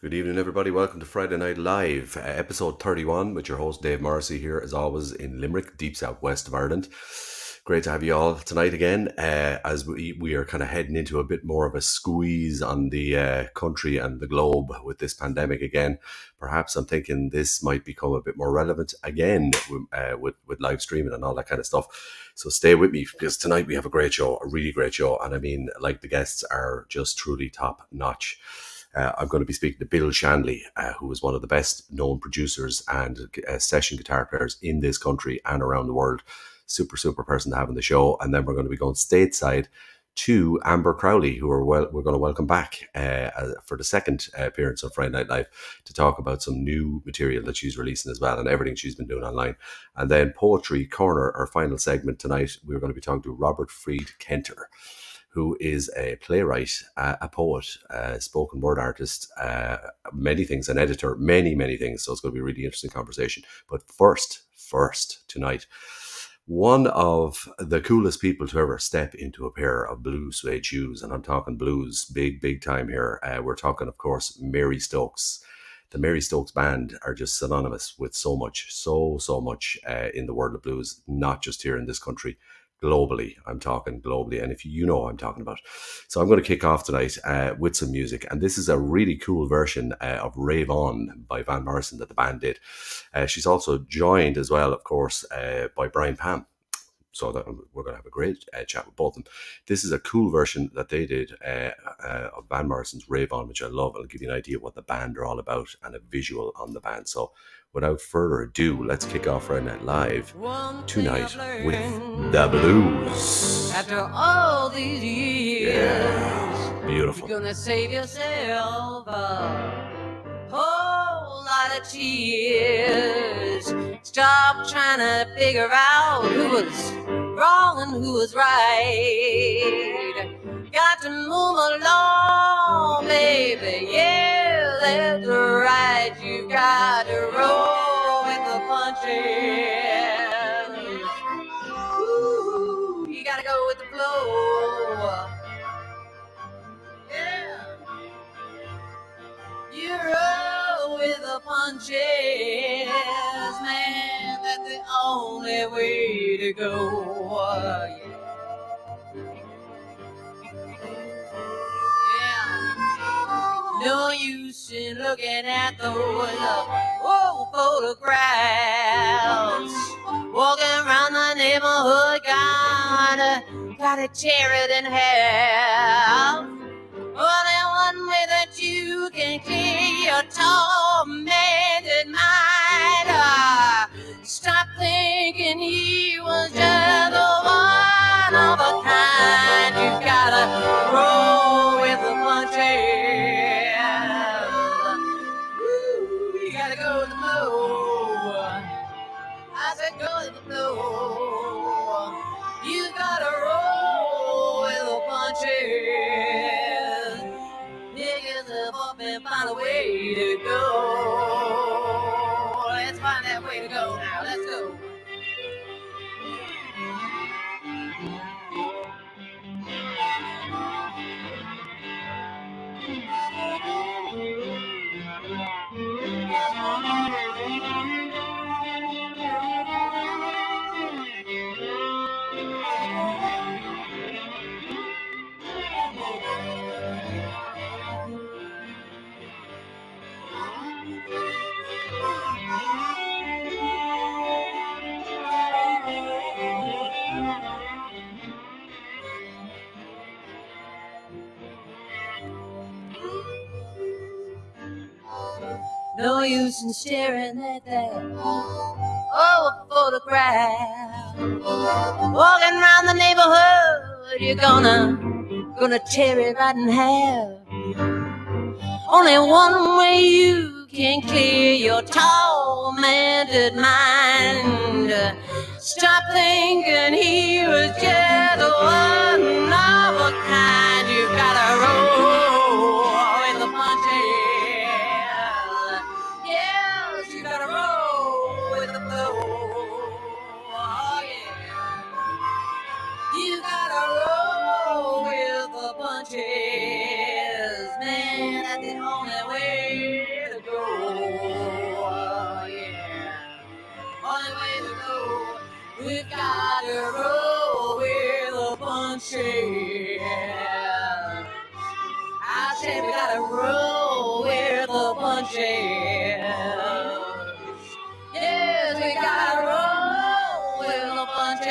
Good evening, everybody. Welcome to Friday Night Live, episode 31, with your host Dave Morrissey here, as always, in Limerick, deep southwest of Ireland. Great to have you all tonight again, as we are kind of heading into a bit more of a squeeze on the country and the globe with this pandemic again. Perhaps I'm thinking this might become a bit more relevant again with live streaming and all that kind of stuff. So stay with me, because tonight we have a great show, a really great show. And I mean, like, the guests are just truly top notch. I'm going to be speaking to Bill Shanley, who is one of the best known producers and session guitar players in this country and around the world. Super person to have on the show. And then we're going to be going stateside to Amber Crowley, who we're going to welcome back for the second appearance on Friday Night Live, to talk about some new material that she's releasing as well, and everything she's been doing online. And then Poetry Corner, our final segment tonight, we're going to be talking to Robert Fried Kenter, who is a playwright, a poet, a spoken word artist, many things, an editor, many things. So it's going to be a really interesting conversation. But first tonight, one of the coolest people to ever step into a pair of blue suede shoes, and I'm talking blues, big time here. We're talking, of course, Mary Stokes. The Mary Stokes Band are just synonymous with so much in the world of blues, not just here in this country. Globally, I'm talking globally, and if you know what I'm talking about. So I'm going to kick off tonight with some music, and this is a really cool version of Rave On by Van Morrison that the band did. She's also joined as well, of course, by Brian Pam. So that we're going to have a great chat with both of them. This is a cool version that they did of Van Morrison's Rave On, which I love. I'll give you an idea of what the band are all about and a visual on the band. So without further ado, let's kick off Friday Night Live tonight with the blues. After all these years, Yeah, beautiful. You're gonna save yourself a whole lot of tears. Stop trying to figure out who was wrong and who was right. Got to move along, baby, yeah, that's right. You got to roll with the punches. Ooh, you gotta go with the flow. Yeah. You roll with the punches, man, that's the only way to go. Yeah. No use in looking at those old photographs. Walking around the neighborhood, gotta tear it in half. Only one way that you can clear your tormented mind. Stop thinking he was just one of a kind. You gotta roll with the punches. Woo, you gotta go with the flow. I said go with the flow. You gotta roll with the punches. Pick yourself up and find a way to go. Let's find that way to go now. Let's go. No use in staring at that old photograph. Walking around the neighborhood, you're gonna tear it right in half. Only one way you can clear your tormented mind. Stop thinking he was just one of a kind. You gotta roll in the punches. Yes, you gotta roll with the flow. Oh, yeah. You gotta roll with the punches, man. That's the only way Yeah. Only way to go. We've got to roll with the punches. I said we gotta roll with the punches. Yes, we gotta roll with the punches.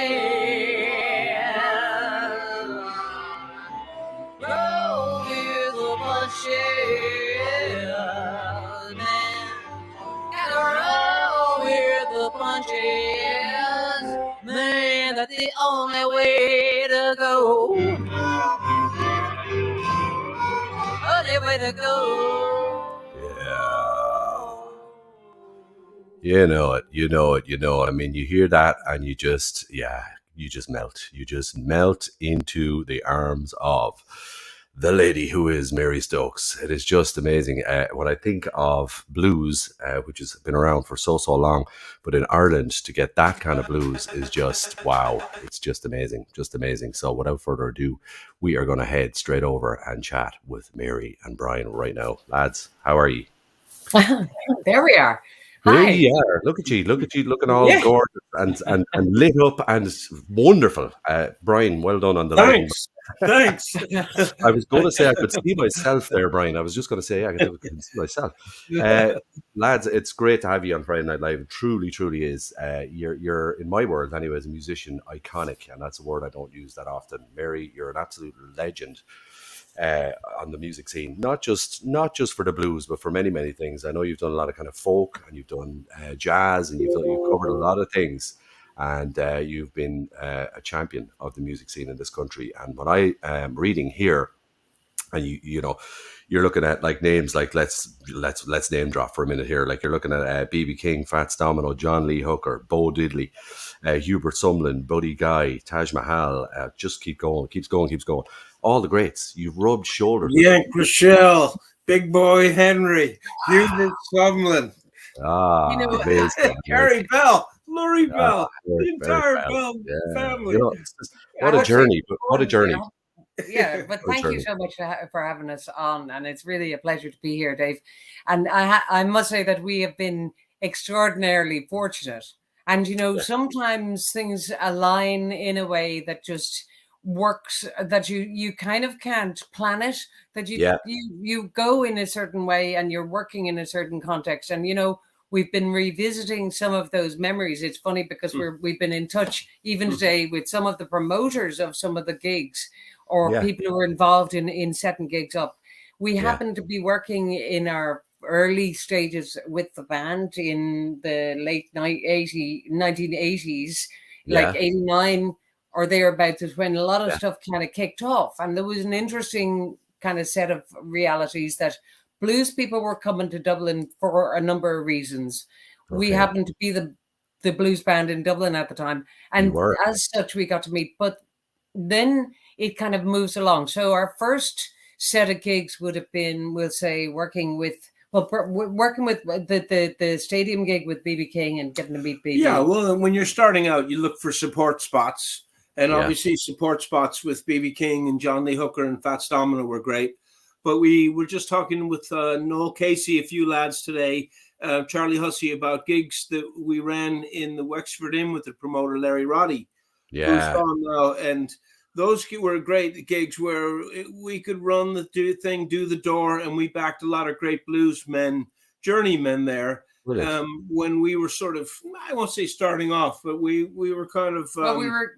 Roll with the punches, man. Gotta roll with the punches, man. That's the only way to go. Only way to go. You know it. You know it. You know it. I mean, you hear that and you just, you just melt. You just melt into the arms of the lady who is Mary Stokes. It is just amazing. When I think of blues, which has been around for so long, but in Ireland to get that kind of blues is just, wow. It's just amazing. Just amazing. So without further ado, we are going to head straight over and chat with Mary and Brian right now. Lads, how are you? There we are. There Hi. you are. Look at you, looking all gorgeous and lit up and wonderful. Brian, well done on the lighting. Thanks. I was going to say I could see myself there, Brian. I was just going to say I could see myself. Lads, it's great to have you on Friday Night Live. It truly, truly is. You're in my world, anyway, as a musician, iconic, and that's a word I don't use that often. Mary, you're an absolute legend on the music scene, not just for the blues, but for many things. I know you've done a lot of kind of folk, and you've done jazz, and you've covered a lot of things, and you've been a champion of the music scene in this country. And when I am reading here, and you know, you're looking at like names like let's name drop for a minute here. Like you're looking at B.B. King, Fats Domino, John Lee Hooker, Bo Diddley, Hubert Sumlin, Buddy Guy, Taj Mahal. Just keeps going. All the greats. You've rubbed shoulders. Yank Rochelle, Big Boy Henry, Hubert Sumlin, Gary Bell, Laurie Bell, the entire Bell family. You know, what a journey! What a journey! Yeah, but thank you so much for having us on, and it's really a pleasure to be here, Dave. And I must say that we have been extraordinarily fortunate. And you know, sometimes things align in a way that just works, that you kind of can't plan it, that you go in a certain way and you're working in a certain context. And you know, we've been revisiting some of those memories. It's funny because we've been in touch even today with some of the promoters of some of the gigs, or people who were involved in setting gigs up. We happened to be working in our early stages with the band in the late 1980s, like 89 or thereabouts, is when a lot of stuff kind of kicked off. And there was an interesting kind of set of realities that blues people were coming to Dublin for a number of reasons. We happened to be the blues band in Dublin at the time. And as such, we got to meet. But then it kind of moves along. So our first set of gigs would have been, we'll say, working with the stadium gig with B.B. King and getting to meet B.B. Yeah, well, when you're starting out, you look for support spots. And obviously support spots with B.B. King and John Lee Hooker and Fats Domino were great. But we were just talking with Noel Casey, a few lads today, Charlie Hussey, about gigs that we ran in the Wexford Inn with the promoter Larry Roddy. Who's gone now. And those were great gigs where we could run the do the door, and we backed a lot of great blues men, journeymen there. When we were sort of, I won't say starting off, but we were kind of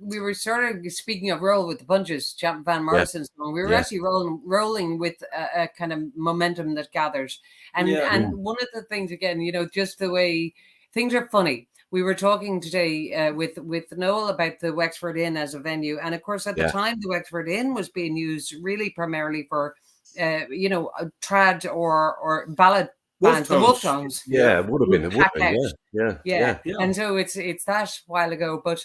we were sort of, speaking of roll with the punches, Chapman Van Morrison's song. We were actually rolling with a kind of momentum that gathers. And one of the things, again, you know, just the way things are funny. We were talking today with Noel about the Wexford Inn as a venue. And of course, at the time, the Wexford Inn was being used really primarily for, you know, trad or ballad bands, the Wolf Tones. Yeah, it would have been. Yeah. And so it's that while ago. But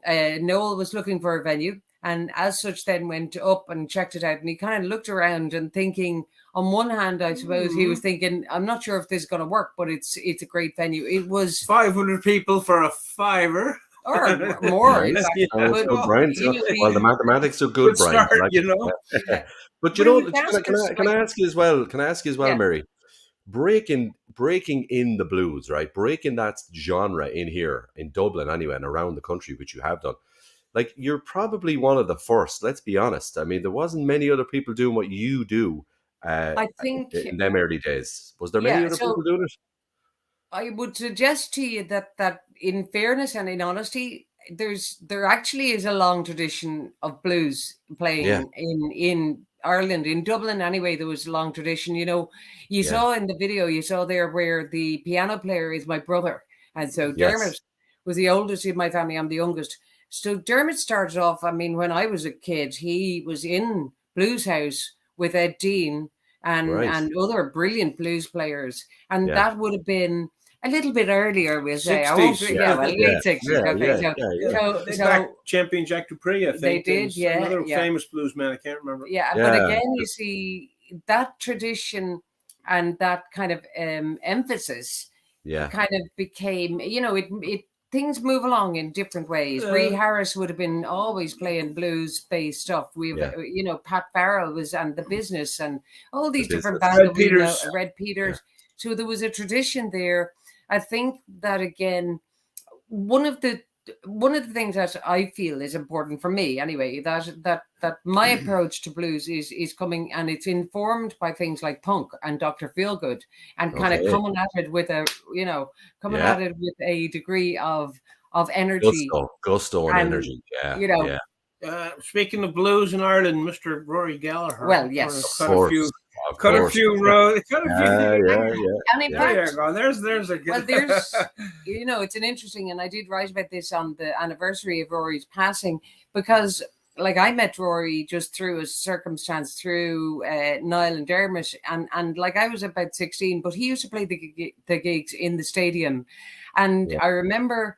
Noel was looking for a venue, and as such then went up and checked it out. And he kind of looked around and thinking, on one hand, I suppose he was thinking, I'm not sure if this is going to work, but it's a great venue. It was 500 people for a $5 or more. Well, the mathematics are good, Brian. Start, you know. But you know, can I ask you as well? Mary? breaking in the blues, right? Breaking that genre in here in Dublin anyway, and around the country, which you have done. Like, you're probably one of the first. Let's be honest. I mean, there wasn't many other people doing what you do I think, in them early days. Was there many yeah. other So people doing it? I would suggest to you that in fairness and in honesty, there actually is a long tradition of blues Yeah, playing in Ireland, in Dublin anyway. There was a long tradition. You yeah, saw in the video, you saw there where the piano player is my brother, and so yes, Dermot was the oldest in my family. I'm the youngest. So Dermot started off. I mean, when I was a kid, he was in Blues House with Ed Dean right, and other brilliant blues players, and yeah, that would have been a little bit earlier, we'll say. I won't. 60s. Yeah, yeah, well, yeah, late 60s. yeah, Okay, yeah, so yeah, yeah, so They backed so champion Jack Dupree, I they think, and did. Yeah, another yeah, famous bluesman. I can't remember. yeah. But yeah. again, you see that tradition and that kind of emphasis Yeah, kind of became. It things move along in different ways. Bree Harris would have been always playing blues-based stuff. We've, yeah. Pat Farrell was and the Business and all The these different business. bands Red that we know. Peters. Red Peters. So there was a tradition there. I think that again, one of the things that I feel is important for me anyway, that my approach to blues is coming, and it's informed by things like punk and Dr. Feelgood, and kind of Okay. coming at it with coming Yeah. at it with a degree of energy, Gusto and and energy. Yeah, you know yeah. Speaking of blues in Ireland, Mr. Rory Gallagher. well, yes, Cut a few. Of Cut a course. few rows. Cut a Yeah, few. yeah, yeah. and in Yeah. There fact, you go. There's a good. well, there's, it's an interesting, and I did write about this on the anniversary of Rory's passing, because like I met Rory just through a circumstance through Niall and Dermot, and like I was about 16, but he used to play the gigs in the stadium, and Yeah. I remember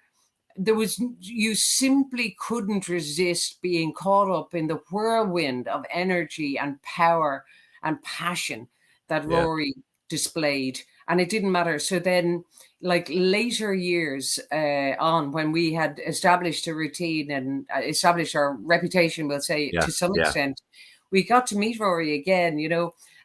you simply couldn't resist being caught up in the whirlwind of energy and power and passion that Yeah. Rory displayed, and it didn't matter. So then, like later years on, when we had established a routine and established our reputation, we'll say, Yeah. to some Yeah. extent, we got to meet Rory again,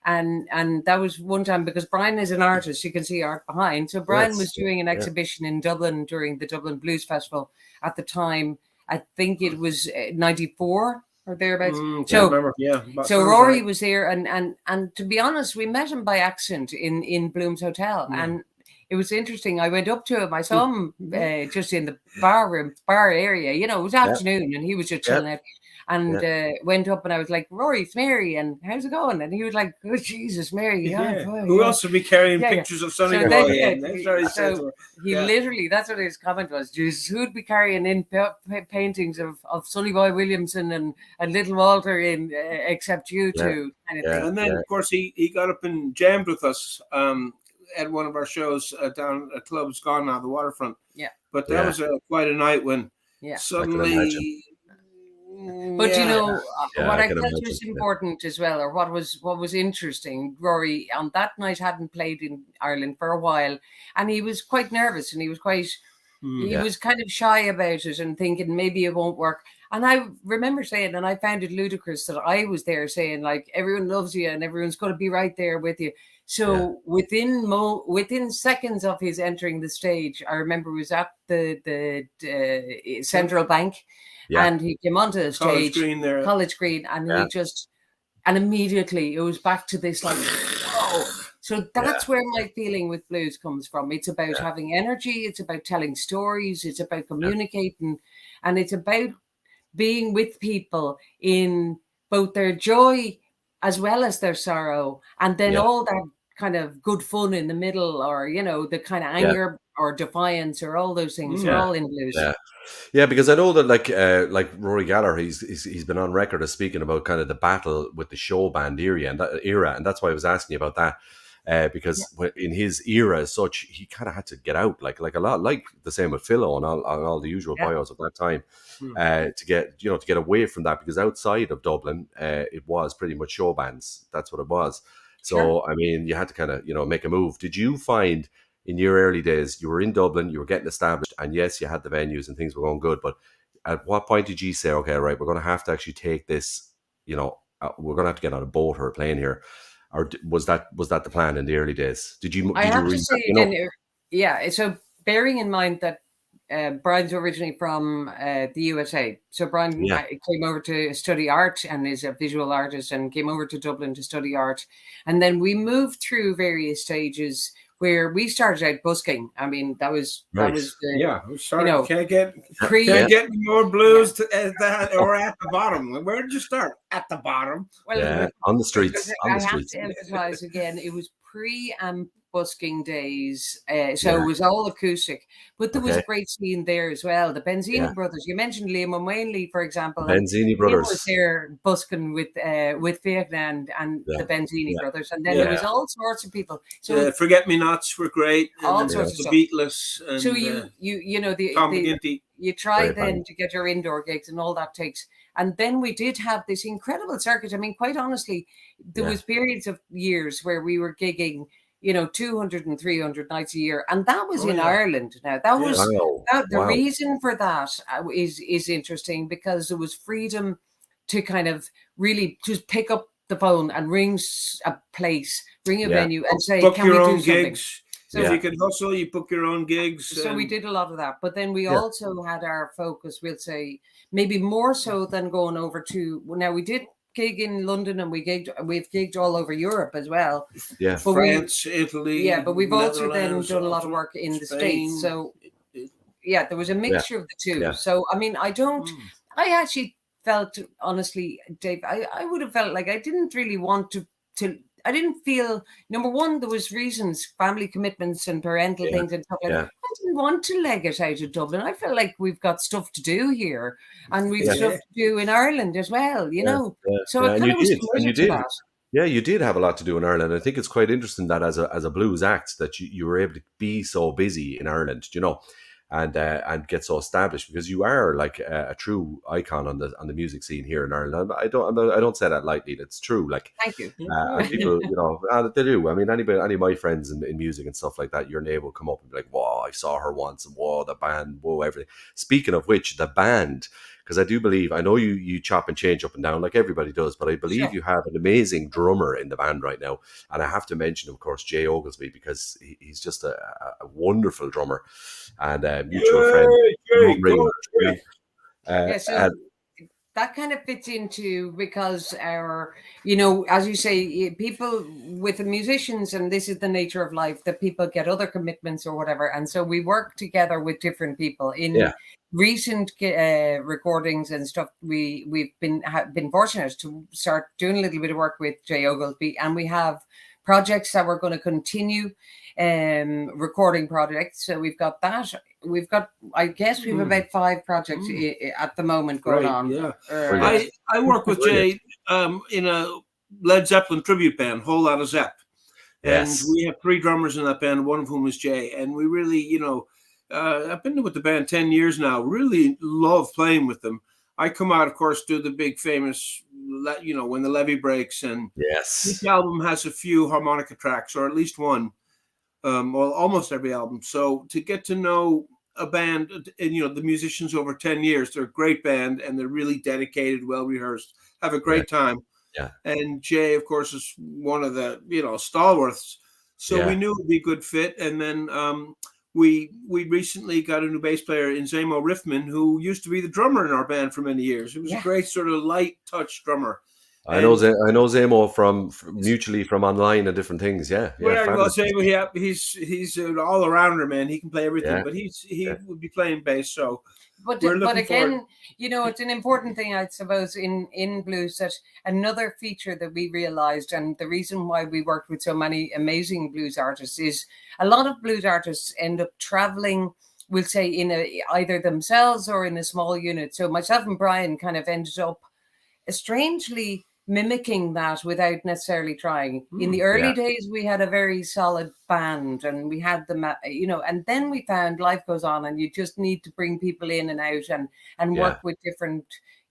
and that was one time, because Brian is an artist. You can see art behind. So Brian Yes. was doing an Yeah. exhibition in Dublin during the Dublin Blues Festival at the time. I think it was 94 or thereabouts. Can't So remember. Yeah. but so sounds Rory right. was there, and to be honest, we met him by accident in Bloom's Hotel, and it was interesting. I went up to him. I saw him just in the bar area. It was afternoon, and he was just chilling out. And went up, and I was like, "Rory, it's Mary, and how's it going?" And he was like, "Oh Jesus, Mary, Yeah. fine, Who yeah." else would be carrying Yeah, yeah. pictures of Sonny So Boy? then, That's what he said to her. He Yeah. literally, that's what his comment was. Jesus, who'd be carrying in paintings of Sonny Boy Williamson and Little Walter in, except you two, kind of Yeah. thing. And then, of course, he got up and jammed with us at one of our shows down at Club's Gone Now, the Waterfront. Yeah. But that Yeah. was quite a night when Yeah. suddenly. imagine. But yeah. what I I can felt imagine, was yeah. important as well, or what was interesting, Rory on that night hadn't played in Ireland for a while, and he was quite nervous, and he was quite he Yeah. was kind of shy about it and thinking maybe it won't work. And I remember saying, and I found it ludicrous that I was there saying, like, everyone loves you and everyone's going to be right there with you. So within seconds of his entering the stage, I remember he was at the Central Bank, Yeah. and he came onto the College stage, Green there. College Green, and Yeah. and immediately it was back to this like, whoa. So that's where my feeling with blues comes from. It's about having energy, it's about telling stories, it's about communicating, and it's about being with people in both their joy as well as their sorrow, and then Yeah. all that kind of good fun in the middle, or the kind of anger or defiance or all those things are all in blues. Yeah. Yeah, because I know that like Rory Gallagher, he's been on record as speaking about kind of the battle with the show band era, and that's why I was asking you about that. Because in his era as such, he kind of had to get out, like a lot, like the same with Philo and all the usual bios of that time, to get away from that, because outside of Dublin, it was pretty much show bands. That's what it was. So I mean, you had to kind of make a move. Did you find in your early days you were in Dublin, you were getting established, and yes, you had the venues and things were going good, but at what point did you say, okay, right, we're going to have to actually take this, we're going to have to get on a boat or a plane here, or was that the plan in the early days? Did you I did you have to read that? say again, yeah. So bearing in mind that Brian's originally from the USA, so Brian Yeah. came over to study art and is a visual artist, and came over to Dublin to study art, and then we moved through various stages where we started out busking. I mean, that was Right. We started. you know, Can't get more blues to, that or at the bottom. Where did you start? At the bottom. Well, Yeah, on the streets. I have to emphasize again, it was pre-amp busking days, so Yeah. it was all acoustic. But there was a Okay. great scene there as well. The Benzini Yeah. brothers. You mentioned Liam O'Mainley, for example. Benzini He brothers. was there busking with Vietnam and Yeah. the Benzini Yeah. brothers, and then Yeah. there was all sorts of people. So Forget Me Nots were great. all And sorts of the stuff. Beatles. And, So you know Tom the McGinty. you try Very then fine. to get your indoor gigs and all that takes. And then we did have this incredible circuit. I mean, quite honestly, there Yeah. was periods of years where we were gigging, 200 and 300 nights a year. And that was in Ireland. Now, that was the Wow. reason for that is interesting, because there was freedom to kind of really just pick up the phone and ring a place, ring a Yeah. venue and say, Book can your we own do something? gigs. So If you could hustle, you book your own gigs. So we did a lot of that, but then we Yeah. also had our focus, we'll say, maybe more so than going over to, now we did gig in London and we've gigged all over Europe as well. Yeah. But France, Italy. yeah, but we've also then Netherlands, done a lot of work in the Spain. States. So yeah, there was a mixture of the two. Yeah. So, I mean, I actually felt, honestly, Dave, I would have felt like I didn't really want to I didn't feel, number one, there was reasons, family commitments and parental things and stuff like that. I didn't want to leg it out of Dublin. I felt like we've got stuff to do here, and we've stuff to do in Ireland as well, you know. So I kind of was committed to that. Yeah, you did have a lot to do in Ireland. I think it's quite interesting that as a blues act that you were able to be so busy in Ireland, and get so established, because you are like a true icon on the music scene here in Ireland. I don't say that lightly. That's true. Like, thank you. And people, they do. I mean, any of my friends in music and stuff like that, your neighbor will come up and be like, "Wow, I saw her once," and "Whoa, the band, whoa, everything." Speaking of which, the band. Because I know you chop and change up and down like everybody does, but I believe you have an amazing drummer in the band right now. And I have to mention, of course, Jay Oglesby, because he's just a wonderful drummer and a mutual friend. So that kind of fits into, because our, as you say, people with the musicians, and this is the nature of life, that people get other commitments or whatever. And so we work together with different people in recent recordings and stuff. We've been fortunate to start doing a little bit of work with Jay Oglesby, and we have projects that we're going to continue, recording projects. So we've got that. I guess we have about 5 projects at the moment going on. Yeah, I work with Jay in a Led Zeppelin tribute band, Whole Lotta Zepp, and we have 3 drummers in that band, one of whom is Jay. And we really, I've been with the band 10 years now. Really love playing with them. I come out, of course, do the big famous, when the levee breaks, and each album has a few harmonica tracks, or at least one. Well, almost every album. So to get to know a band, and the musicians over 10 years, they're a great band, and they're really dedicated, well rehearsed, have a great time. Yeah. And Jay, of course, is one of the stalwarts. So we knew it would be a good fit. And then we recently got a new bass player in Zamo Riffman, who used to be the drummer in our band for many years. He was a great sort of light touch drummer. I know Zamo from mutually from online and different things. Zamo, he's an all arounder, man. He can play everything, but he would be playing bass. So, but again, it's an important thing, I suppose, in blues, that another feature that we realized, and the reason why we worked with so many amazing blues artists, is a lot of blues artists end up traveling, we'll say, in either themselves or in a small unit. So myself and Brian kind of ended up strangely mimicking that without necessarily trying. In the early days, we had a very solid band, and we had them, and then we found life goes on, and you just need to bring people in and out and work with different,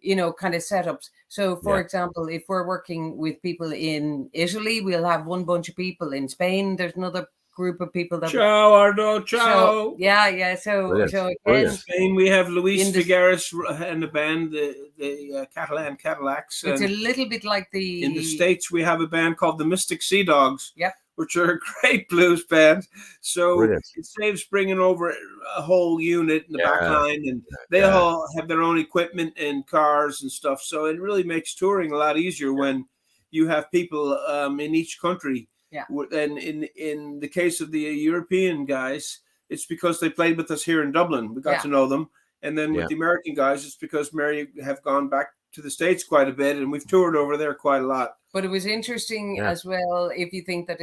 kind of setups. So, for example, if we're working with people in Italy, we'll have one bunch of people. In Spain, there's another group of people that Ciao, Ardo, ciao. So, yeah. So again, Brilliant. Spain, we have Luis In the- Figueres and the band, the Catalan Cadillacs. it's a And little bit like the in the States, we have a band called the Mystic Sea Dogs, Yep. which are a great blues band. So Brilliant. it saves bringing over a whole unit in the back Yeah. line, and they Yeah. all have their own equipment and cars and stuff. So it really makes touring a lot easier when you have people in each country. Yeah. And in the case of the European guys, it's because they played with us here in Dublin. We got Yeah. to know them. And then with Yeah. the American guys, it's because Mary have gone back to the States quite a bit, and we've toured over there quite a lot. But it was interesting Yeah. as well. If you think that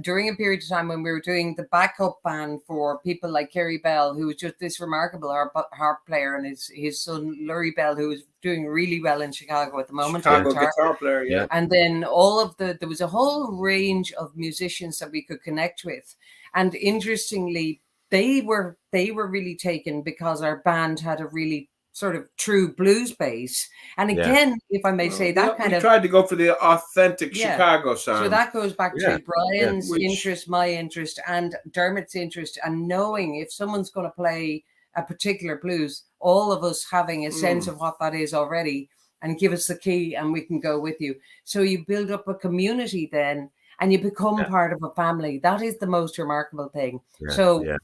during a period of time when we were doing the backup band for people like Kerry Bell, who was just this remarkable harp player, and his son Lurie Bell, who is doing really well in Chicago at the moment. Chicago guitar. guitar player, yeah. And then there was a whole range of musicians that we could connect with. And interestingly, they were really taken because our band had a really sort of true blues base. And again, if I may say, that kind we of tried to go for the authentic Yeah. Chicago sound. so that goes back Yeah. to Brian's Which- interest, my interest, and Dermot's interest, and knowing if someone's going to play a particular blues, all of us having a sense of what that is already, and give us the key, and we can go with you. So you build up a community then, and you become Yeah. part of a family. That is the most remarkable thing. Yeah. So, Yeah.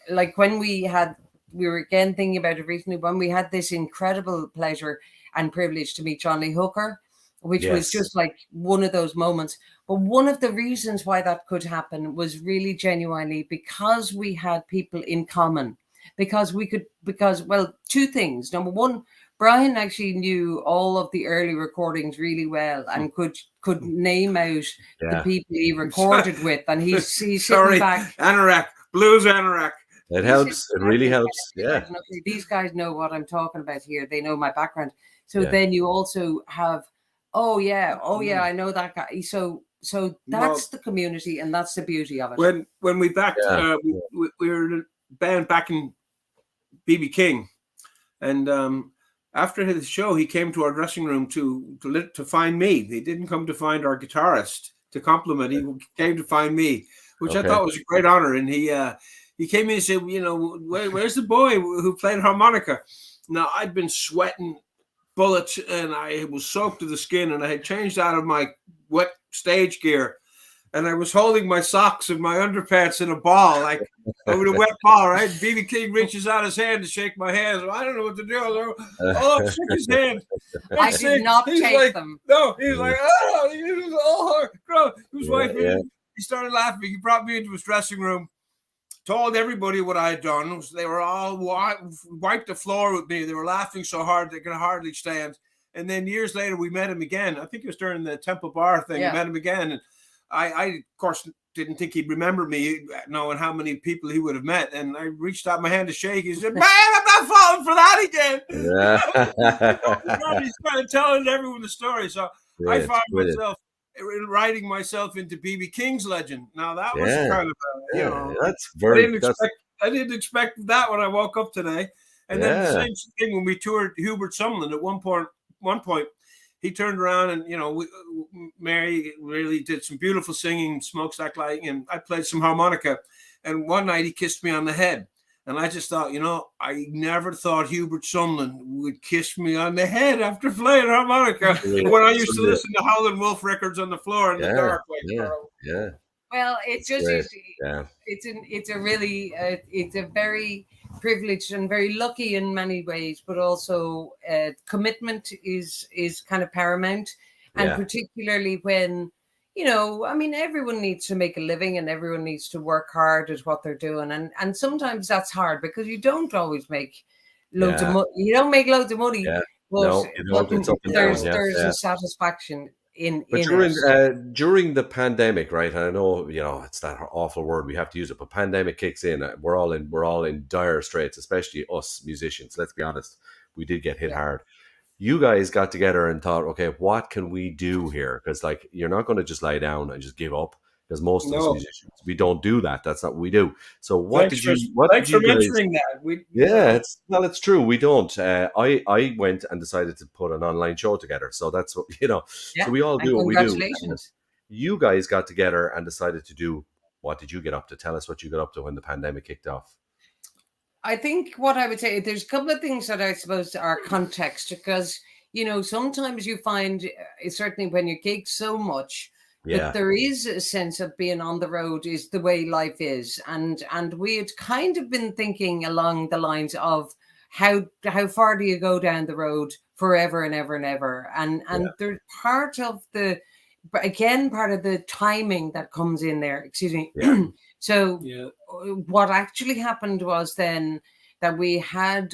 like when we were again thinking about it recently, when we had this incredible pleasure and privilege to meet John Lee Hooker, which was Yes. just like one of those moments. But one of the reasons why that could happen was really genuinely because we had people in common, because two things. Number one, Brian actually knew all of the early recordings really well and could name out the Yeah. people he recorded with, and he's sitting Sorry, back. Anorak, blues Anorak. It helps. It really helps. Yeah. These guys know what I'm talking about here. They know my background. So Yeah. then you also have, oh yeah, I know that guy. So that's the community, and that's the beauty of it. When we backed, Yeah. we were in a band back in BB King, and after his show, he came to our dressing room to find me. He didn't come to find our guitarist to compliment. He came to find me, which I Okay. thought was a great honor. And he came in and said, where's the boy who played harmonica? Now, I'd been sweating bullets, and I was soaked to the skin, and I had changed out of my wet stage gear, and I was holding my socks and my underpants in a ball, like over the wet ball, right? BB King reaches out his hand to shake my hands. I don't know what to do. Oh, shook his hand. I did not He's take like, them. No, he's like, his wife, Yeah. he started laughing. He brought me into his dressing room, told everybody what I had done. They were all wiped the floor with me. They were laughing so hard they could hardly stand. And then years later, we met him again. I think it was during the Temple Bar thing. Yeah. We met him again. And I, of course, didn't think he'd remember me, knowing how many people he would have met. And I reached out my hand to shake. He said, man, I'm not falling for that again. Yeah. He's kind of telling everyone the story. So Brilliant, I found brilliant. myself writing myself into BB King's legend. Now, that was Yeah. kind of, Yeah, that's I very. didn't expect that when I woke up today. And then the Yeah. same thing when we toured Hubert Sumlin at one point, he turned around and, Mary really did some beautiful singing, Smokestack Lighting, and I played some harmonica. And one night he kissed me on the head. And I just thought, I never thought Hubert Sumlin would kiss me on the head after playing harmonica when I used to listen to Howlin' Wolf records on the floor in the dark. Yeah. Well, it's just great. Yeah. it's a very privileged and very lucky in many ways, but also commitment is kind of paramount, and Yeah. particularly when everyone needs to make a living and everyone needs to work hard at what they're doing, and sometimes that's hard because you don't always make loads of money. You don't make loads of money, Yeah. but, No, you don't. It's up and there's down. Yeah. a satisfaction in But it. during the pandemic, right? And I know it's that awful word we have to use it, but pandemic kicks in. We're all in dire straits, especially us musicians. Let's be honest, we did get hit hard. You guys got together and thought, okay, what can we do here? Because you're not going to just lie down and just give up. Because most of us musicians, we don't do that. That's not what we do. So Thanks for mentioning that. It's true. We don't. I went and decided to put an online show together. So that's what So we all do what we do. Congratulations. You guys got together and decided to do what did you get up to? Tell us what you got up to when the pandemic kicked off. I think what I would say, there's a couple of things that I suppose are context, because, sometimes you find, certainly when you gig so much, that there is a sense of being on the road is the way life is. And we had kind of been thinking along the lines of how far do you go down the road forever and ever and ever? And there's part of the timing that comes in there, excuse me. Yeah. So what actually happened was then that we had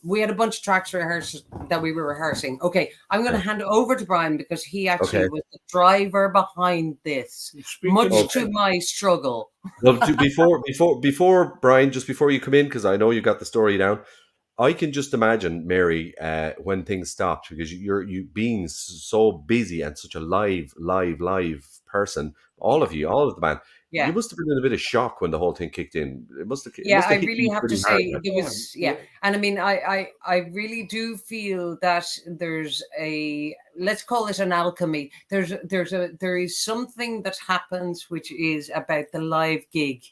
we had a bunch of tracks rehearsed that we were rehearsing. Okay, I'm going to hand over to Brian because he actually was the driver behind this, much to my struggle. Well, before Brian, just before you come in, because I know you got the story down, I can just imagine, Mary, when things stopped, because you being so busy and such a live person, all of the band. You must have been in a bit of shock when the whole thing kicked in. It must have. I really have to say it was. And I mean, I really do feel that there's let's call it an alchemy. There is something that happens which is about the live gig,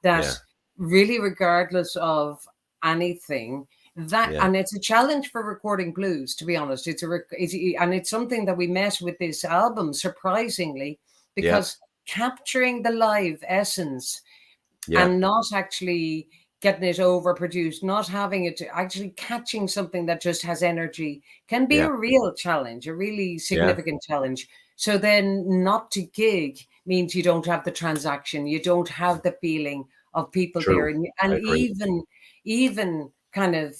that really, regardless of anything. And it's a challenge for recording blues, to be honest. And it's something that we met with this album, surprisingly, because capturing the live essence and not actually getting it overproduced, not having it, actually catching something that just has energy can be a real challenge, a really significant challenge. So then not to gig means you don't have the transaction, you don't have the feeling of people there, and even kind of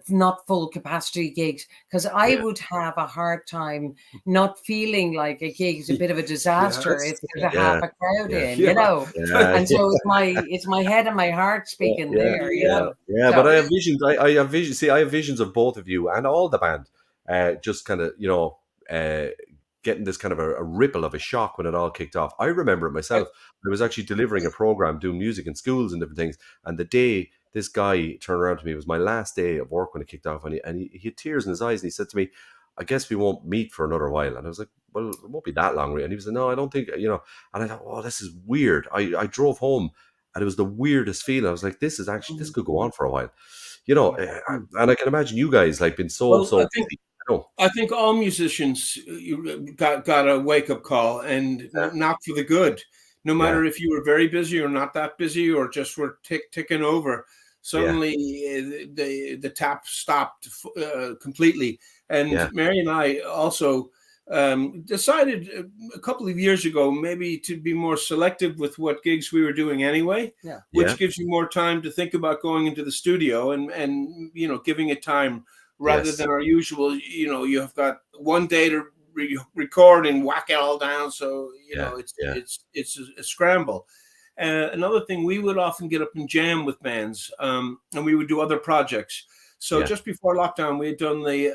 not full capacity gigs, because I would have a hard time not feeling like a gig is a bit of a disaster if there's a half a crowd in, and so it's my head and my heart speaking there, so, but I have visions. I have visions. See, I have visions of both of you and all the band, just kind of getting this kind of a ripple of a shock when it all kicked off. I remember it myself. I was actually delivering a program, doing music in schools and different things, and the day this guy turned around to me, it was my last day of work when it kicked off, and he had tears in his eyes, and he said to me, I guess we won't meet for another while. And I was like, well, it won't be that long. And he was like, no, I don't think, and I thought, oh, this is weird. I drove home, and it was the weirdest feeling. I was like, this could go on for a while, and I can imagine you guys like been I think all musicians got a wake-up call, and not for the good. No matter if you were very busy or not that busy, or just were ticking over, suddenly the tap stopped completely. And Mary and I also decided a couple of years ago maybe to be more selective with what gigs we were doing anyway, which gives you more time to think about going into the studio and giving it time rather than our usual. You have got one day to record and whack it all down, so it's a scramble. Another thing, we would often get up and jam with bands, and we would do other projects. So just before lockdown, we had done the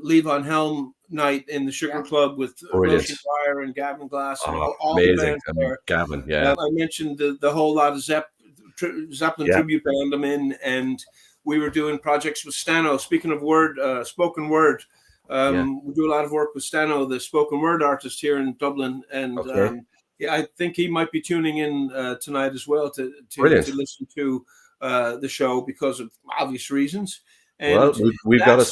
Levon Helm night in the Sugar Club with Roshan Fire and Gavin Glass and all the bands there. Gavin, I mentioned the whole lot of Zeppelin tribute band I'm in, and we were doing projects with Stano. Speaking of spoken word, we do a lot of work with Stano, the spoken word artist here in Dublin, and I think he might be tuning in tonight as well to listen to the show because of obvious reasons. And we've got a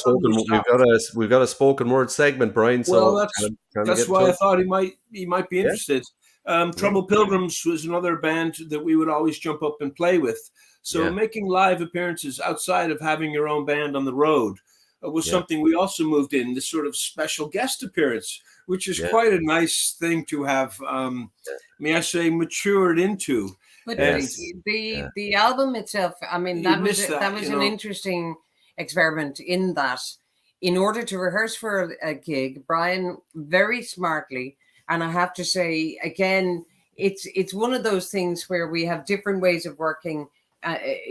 spoken word segment, Brian. So that's why I thought he might be interested. Trouble Pilgrims was another band that we would always jump up and play with. So making live appearances outside of having your own band on the road was something we also moved in, this sort of special guest appearance, which is quite a nice thing to have, may I say, matured into. But the album itself, I mean, that was an interesting experiment in that, in order to rehearse for a gig, Brian very smartly, and I have to say, again, it's one of those things where we have different ways of working.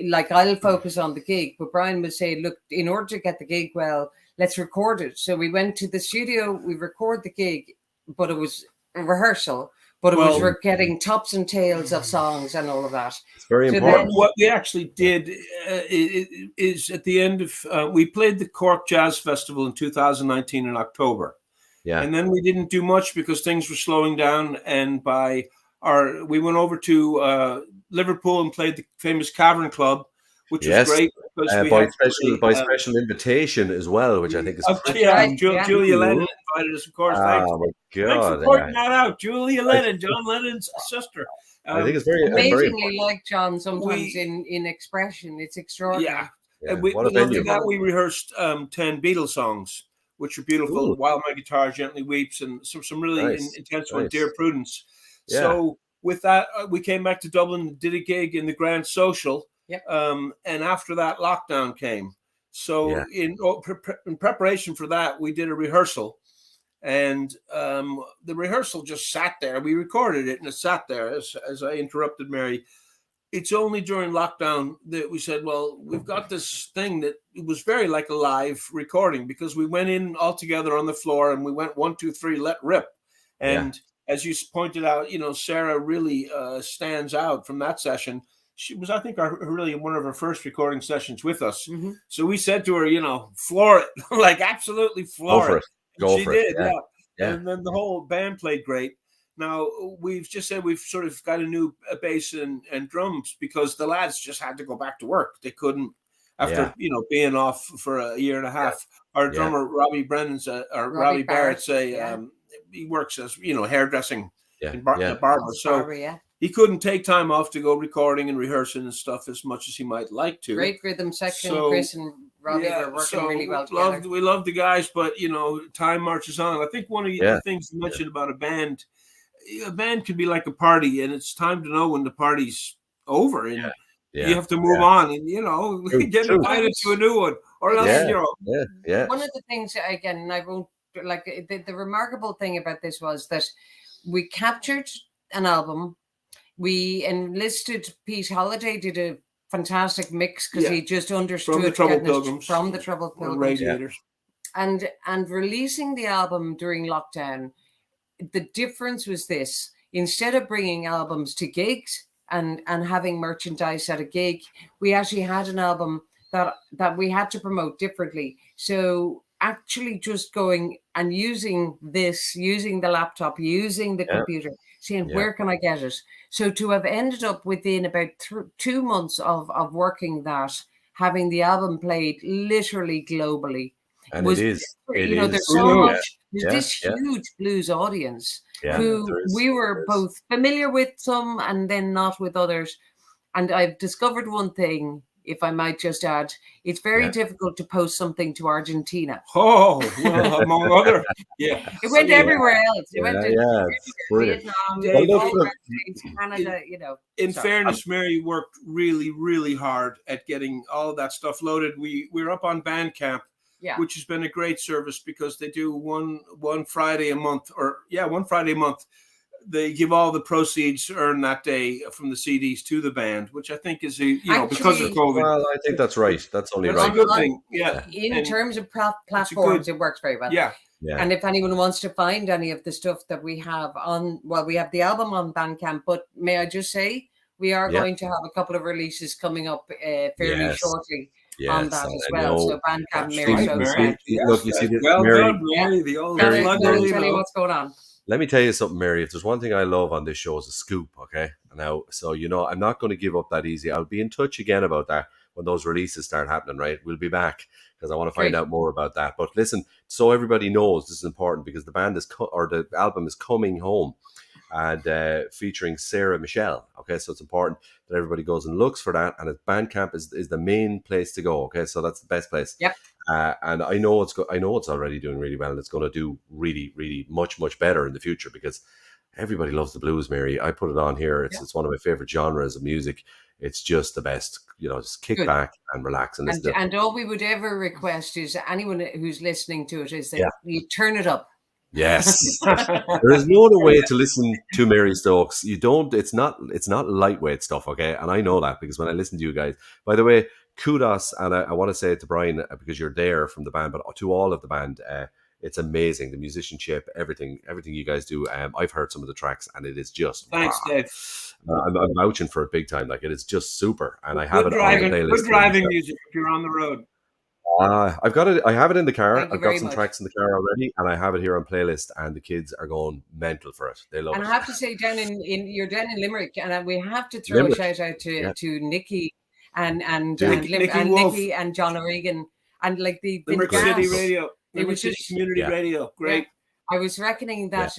Like I'll focus on the gig, but Brian would say, look, in order to get the gig well, let's record it. So we went to the studio, we record the gig, but it was a rehearsal, but it was we're getting tops and tails of songs and all of that. It's very important. What we actually did is at the end of, we played the Cork Jazz Festival in 2019 in October. Yeah. And then we didn't do much because things were slowing down. And we went over to Liverpool and played the famous Cavern Club, which was great because we had by special invitation as well, which I think is Julia Lennon invited us, of course. Oh my God! Thanks for pointing that out, Julia Lennon, John Lennon's sister. I think it's very amazingly like John sometimes in expression. It's extraordinary. Yeah. And after that, we rehearsed 10 Beatles songs, which are beautiful. Ooh. While My Guitar Gently Weeps, and some really intense one, Dear Prudence. Yeah. So with that, we came back to Dublin, did a gig in the Grand Social. Yep. And after that, lockdown came. So in preparation for that, we did a rehearsal. And the rehearsal just sat there. We recorded it, and it sat there as I interrupted Mary. It's only during lockdown that we said, well, we've got this thing that it was very like a live recording, because we went in all together on the floor and we went 1, 2, 3, let rip. And as you pointed out, Sarah really stands out from that session. She was, I think, really one of her first recording sessions with us. Mm-hmm. So we said to her, floor it, like absolutely floor it. Go for it. Yeah. And then the whole band played great. Now, we've just said we've sort of got a new bass and drums because the lads just had to go back to work. They couldn't, after being off for a year and a half. Our drummer, Robbie Barrett's he works as, hairdressing and barber. So he couldn't take time off to go recording and rehearsing and stuff as much as he might like to. Great rhythm section. Chris and Robbie were working really well together. We love the guys, but, time marches on. I think one of the things you mentioned about a band can be like a party, and it's time to know when the party's over, and you have to move on, and get invited to a new one, or else One of the things, again, and I won't the remarkable thing about this was that we captured an album. We enlisted Pete Holiday, did a fantastic mix because he just understood from the Trouble Pilgrims, Radiators, and releasing the album during lockdown. The difference was this: instead of bringing albums to gigs and having merchandise at a gig, we actually had an album that we had to promote differently. So actually just going and using the laptop, using the computer, saying, where can I get it? So to have ended up within about 2 months of working that, having the album played literally globally. And there's so much. There's this huge blues audience who we were both familiar with some and then not with others. And I've discovered one thing, if I might just add, it's very difficult to post something to Argentina. Oh, well, among other, it went everywhere else. It went to Vietnam, Canada, In fairness, Mary worked really, really hard at getting all of that stuff loaded. We're up on Bandcamp. Which has been a great service because they do one Friday a month, one Friday a month. They give all the proceeds earned that day from the CDs to the band, which I think is because of COVID. Well, I think that's right. That's only right. A good thing. In terms of platforms, it works very well. Yeah. And if anyone wants to find any of the stuff that we have we have the album on Bandcamp, but may I just say, we are going to have a couple of releases coming up fairly shortly. On that as well. So Bandcamp, Mary. Look, you see, Mary, the old tell you what's going on. Let me tell you something, Mary. If there's one thing I love on this show, is a scoop. Okay, now, so I'm not going to give up that easy. I'll be in touch again about that when those releases start happening. Right, we'll be back because I want to find out more about that. But listen, so everybody knows this is important because the band the album is coming home. And featuring Sarah Michelle. Okay, so it's important that everybody goes and looks for that. And Bandcamp is the main place to go. Okay, so that's the best place. Yep. And I know it's already doing really well, and it's going to do really, really much, much better in the future because everybody loves the blues, Mary. I put it on here. It's one of my favorite genres of music. It's just the best. Just kick back and relax and listen. And all we would ever request is anyone who's listening to it is that you turn it up. Yes. There is no other way to listen to Mary Stokes. It's not lightweight stuff, okay? And I know that because when I listen to you guys, by the way, kudos, and I want to say it to Brian because you're there from the band, but to all of the band, it's amazing. The musicianship, everything you guys do. I've heard some of the tracks and it is just thanks, Dave. I'm vouching for it big time. Like it is just super. And I have it on the playlist. Good driving music if you're on the road. I've got it. I have it in the car. Thank you I've got very some much. tracks in the car already, and I have it here on playlist. And the kids are going mental for it. They love And it. I have to say, you're down in Limerick, and we have to throw Limerick. a shout out Yeah. to Nikki and Wolf. Nikki and John O'Regan, and like the Limerick gas. City Radio, It Limerick was City just Community Radio. Great. Yeah. I was reckoning that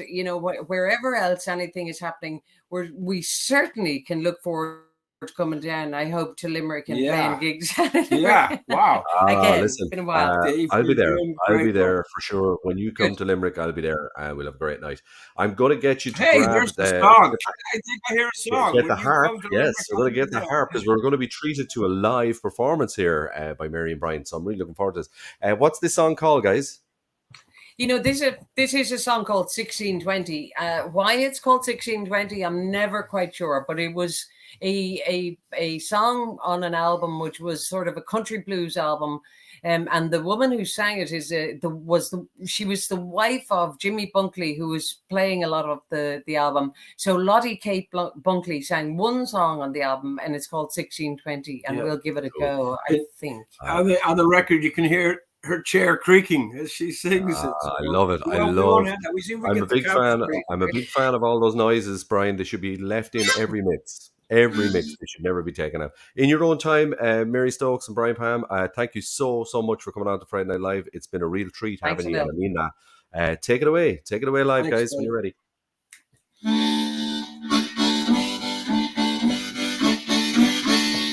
wherever else anything is happening, we certainly can look forward to coming down. I hope to Limerick and playing gigs. Yeah. Wow. Again, Listen, it's been a while. Dave, I'll be you're there. doing I'll be great there work. for sure. When you come to Limerick, I'll be there, and we'll have a great night. I'm going to get you to Hey, grab there's the the song. I think I hear a song. get When the you harp. come to Yes, Limerick, we're going to get the yeah. harp because we're going to be treated to a live performance here by Mary and Brian. So I'm really looking forward to this. What's this song called, guys? This is a song called 1620. Why it's called 1620, I'm never quite sure, but it was a song on an album which was sort of a country blues album, and the woman who sang it she was the wife of Jimmy Bunkley, who was playing a lot of the album. So Lottie Kate Bunkley sang one song on the album, and it's called 1620, and we'll give it a go. I think on the record you can hear her chair creaking as she sings it. I love it. I'm a big fan. I'm a big fan of all those noises, Brian. They should be left in every mix. Every mix. They should never be taken out. In your own time, Mary Stokes and Brian Pam, thank you so much for coming on to Friday Night Live. It's been a real treat having you, and I mean that. Take it away. Take it away live, Thanks, guys, when you're ready.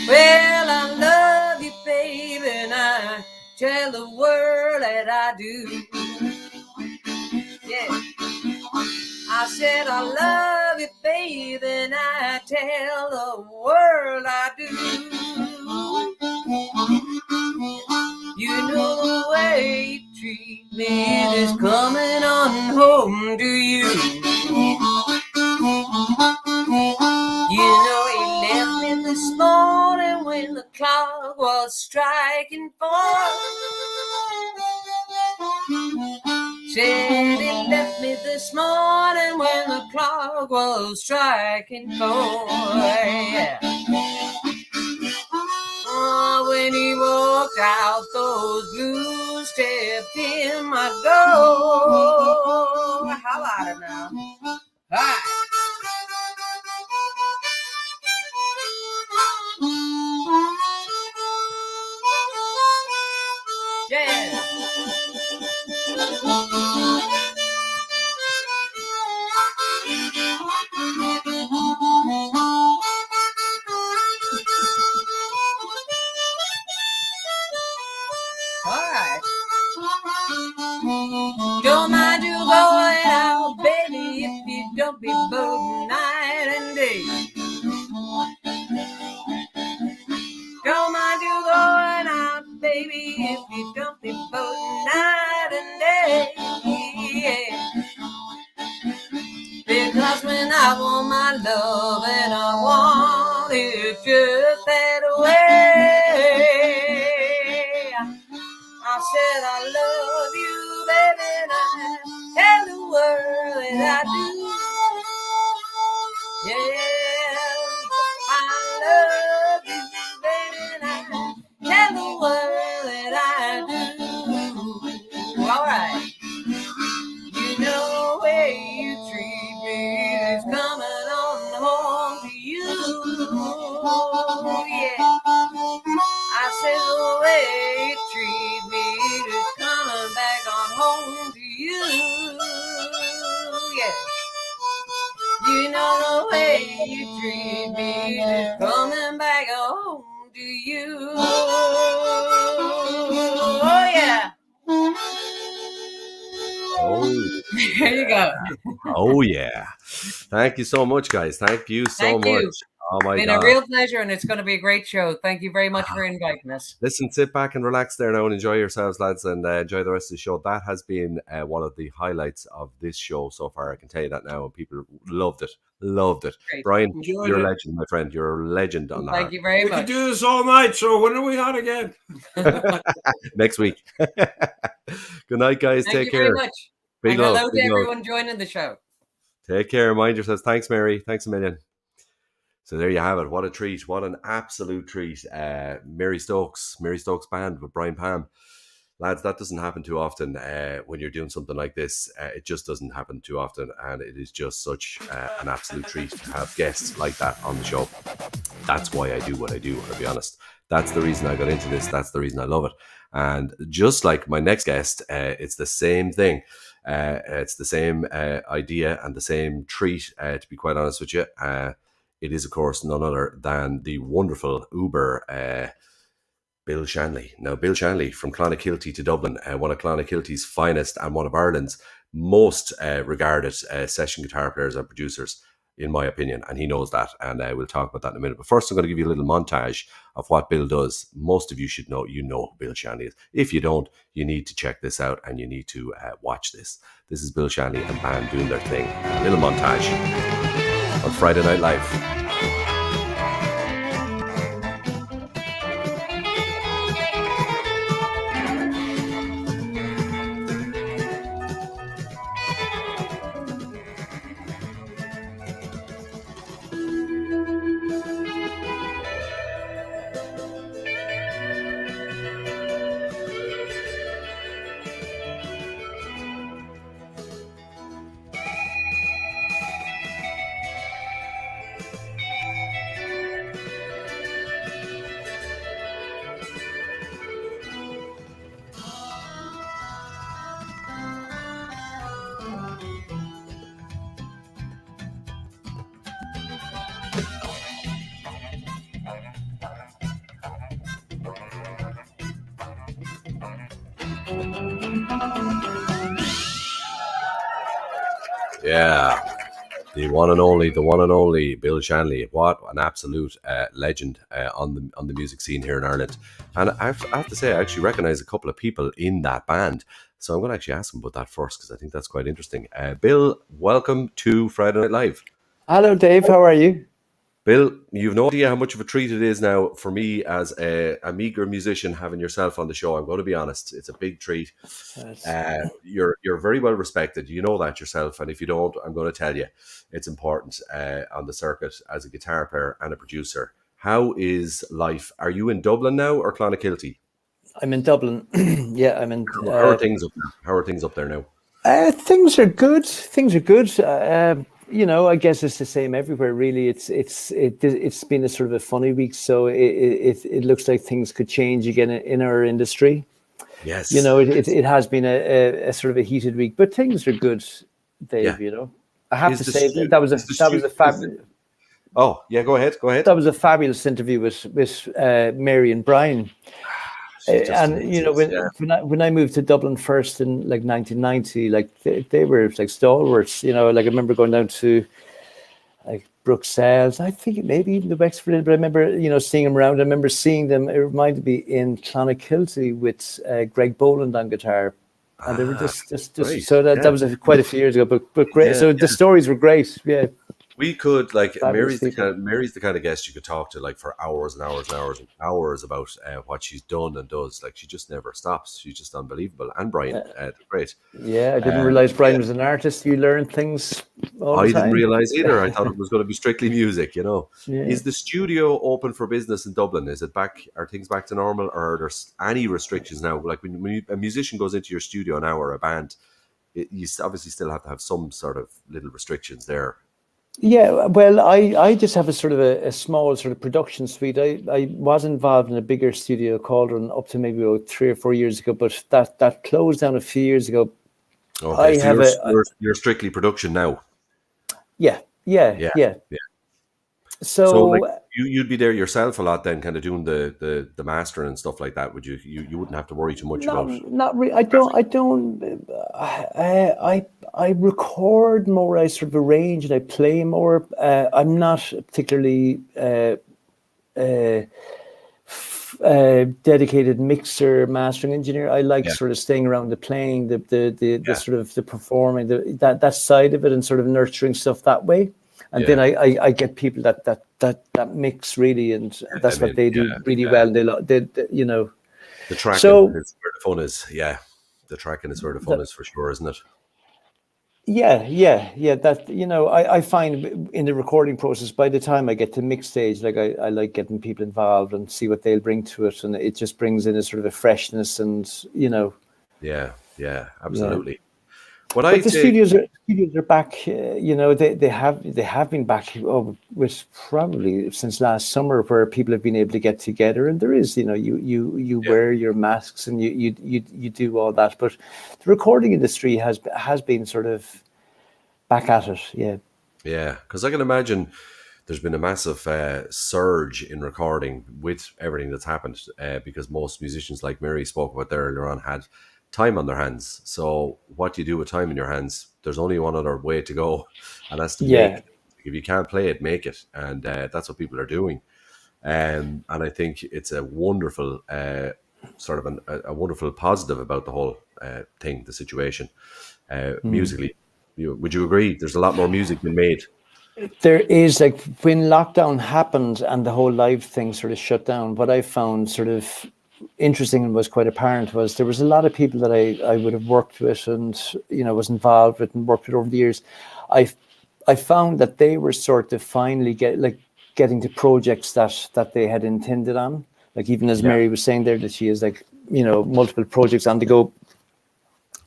Well, I love you, baby, and I tell the world that I do. Yeah. I said I love you, baby, and I tell the world I do. You know the way you treat me is coming on home to you. You know he left me this morning when the clock was striking 4. Said he left me this morning when the clock was striking 4. Yeah. Oh, when he walked out, those blues stepped in my door. How about it now? Hi. Yeah. All right. Don't mind you going out, baby, if you don't be both night and day. Don't mind you going out, baby, if you don't be both night and day. Yeah. Because when I want my love and I want it just that way, I said I love you, baby, and I tell the world that I do. Yeah, I love you, baby, and I tell the world that I do. All right. You know the way you treat me is coming on home to you. Yeah. I said the way you treat me is coming back on home to you. Yeah. You know the way you treat me is coming back home to you. Oh yeah. Oh, There you go. oh yeah. Thank you so much, guys. Thank you so Thank you. much. Oh my It's been God. a real pleasure, and it's going to be a great show. Thank you very much for inviting us. Listen, sit back and relax there now and enjoy yourselves, lads, and enjoy the rest of the show. That has been one of the highlights of this show so far. I can tell you that now, and people loved it. Loved it. Great. Brian, Enjoyed you're a it. legend, my friend. You're a legend on Thank that. you very We could much. do this all night, so when are we on again? Next week. Good night, guys. Thank Take you care. very much. Big And love. hello to Big love. everyone joining the show. Take care. Mind yourselves. Thanks, Mary. Thanks a million. So there you have it. What a treat. What an absolute treat. Mary Stokes Band with Brian Palm. Lads, that doesn't happen too often when you're doing something like this. It just doesn't happen too often. And it is just such an absolute treat to have guests like that on the show. That's why I do what I do, I'll be honest. That's the reason I got into this. That's the reason I love it. And just like my next guest, it's the same thing. It's the same idea and the same treat, to be quite honest with you. It is, of course, none other than the wonderful Uber Bill Shanley. Now, Bill Shanley from Clonakilty to Dublin, one of Clonakilty's finest and one of Ireland's most regarded session guitar players and producers, in my opinion, and he knows that, and we'll talk about that in a minute. But first, I'm going to give you a little montage of what Bill does. Most of you should know, who Bill Shanley is. If you don't, you need to check this out, and you need to watch this. This is Bill Shanley and band doing their thing. A little montage on Friday Night Live. Yeah, the one and only Bill Shanley. What an absolute legend on the music scene here in Ireland. And I have to say, I actually recognise a couple of people in that band. So I'm going to actually ask him about that first, because I think that's quite interesting. Bill, welcome to Friday Night Live. Hello, Dave. How are you? Bill, you've no idea how much of a treat it is now for me as a meager musician having yourself on the show. I'm going to be honest. It's a big treat. You're very well respected. You know that yourself. And if you don't, I'm going to tell you, it's important on the circuit as a guitar player and a producer. How is life? Are you in Dublin now or Clonakilty? I'm in Dublin. Yeah, I'm in. How are things up there? How are things up there now? Things are good. You know, I guess it's the same everywhere. Really, it's been a sort of a funny week. So it looks like things could change again in our industry. Yes, you know, it has been a sort of a heated week, but things are good, Dave. Yeah. You know, I have to say that was a fabulous. Oh yeah, go ahead. That was a fabulous interview with Mary and Brian. And you know, when I moved to Dublin first in like 1990, like they were like stalwarts. You know, like I remember going down to like Bruxelles. I think maybe even the Wexford, but I remember seeing them around. I remember seeing them. It reminded me in Clonakilty with Greg Boland on guitar, and they were just so that was quite a few years ago. But great. Yeah, so the stories were great. Yeah. We could Mary's the kind of guest you could talk to like for hours and hours and hours and hours about what she's done and does. Like she just never stops. She's just unbelievable. And Brian, great. Yeah, I didn't realize Brian was an artist. You learn things all the time. I didn't realize either. I thought it was going to be strictly music. You know, Is the studio open for business in Dublin? Is it back? Are things back to normal? Or are there any restrictions now? Like when a musician goes into your studio now or a band, you obviously still have to have some sort of little restrictions there. Yeah, well, I just have a sort of a small sort of production suite. I was involved in a bigger studio, Cauldron, up to maybe about 3 or 4 years ago, but that closed down a few years ago. Okay, you're strictly production now. Yeah. So like, you'd be there yourself a lot then, kind of doing the mastering and stuff like that. Would you? You wouldn't have to worry too much about. Not really. I record more. I sort of arrange and I play more. I'm not particularly dedicated mixer, mastering engineer. I like sort of staying around the playing, the sort of the performing, that side of it, and sort of nurturing stuff that way. And then I get people that mix really, and that's what they do really well. They you know, the tracking is where the fun is. Yeah, the tracking is where the fun is for sure, isn't it? Yeah. That, I find in the recording process, by the time I get to mix stage, like I like getting people involved and see what they'll bring to it, and it just brings in a sort of a freshness, and Yeah, absolutely. What But I the take, studios are back. They have been back with probably since last summer, where people have been able to get together, and there is, you yeah, wear your masks and you do all that. But the recording industry has been sort of back at it. Yeah. yeah, because I can imagine there's been a massive surge in recording with everything that's happened, because most musicians, like Mary spoke about there earlier on, had time on their hands. So what you do with time in your hands, there's only one other way to go, and that's to make Yeah. it. If you can't play it, make it, and that's what people are doing. And I think it's a wonderful sort of a wonderful positive about the whole thing, the situation. Musically, would you agree? There's a lot more music being made. There is, like, when lockdown happened and the whole live thing sort of shut down, what I found sort of interesting and was quite apparent was there was a lot of people that I would have worked with and, was involved with and worked with over the years. I found that they were sort of finally getting to projects that they had intended on. Like, even as Yeah, Mary was saying there, that she has, like, multiple projects on the go.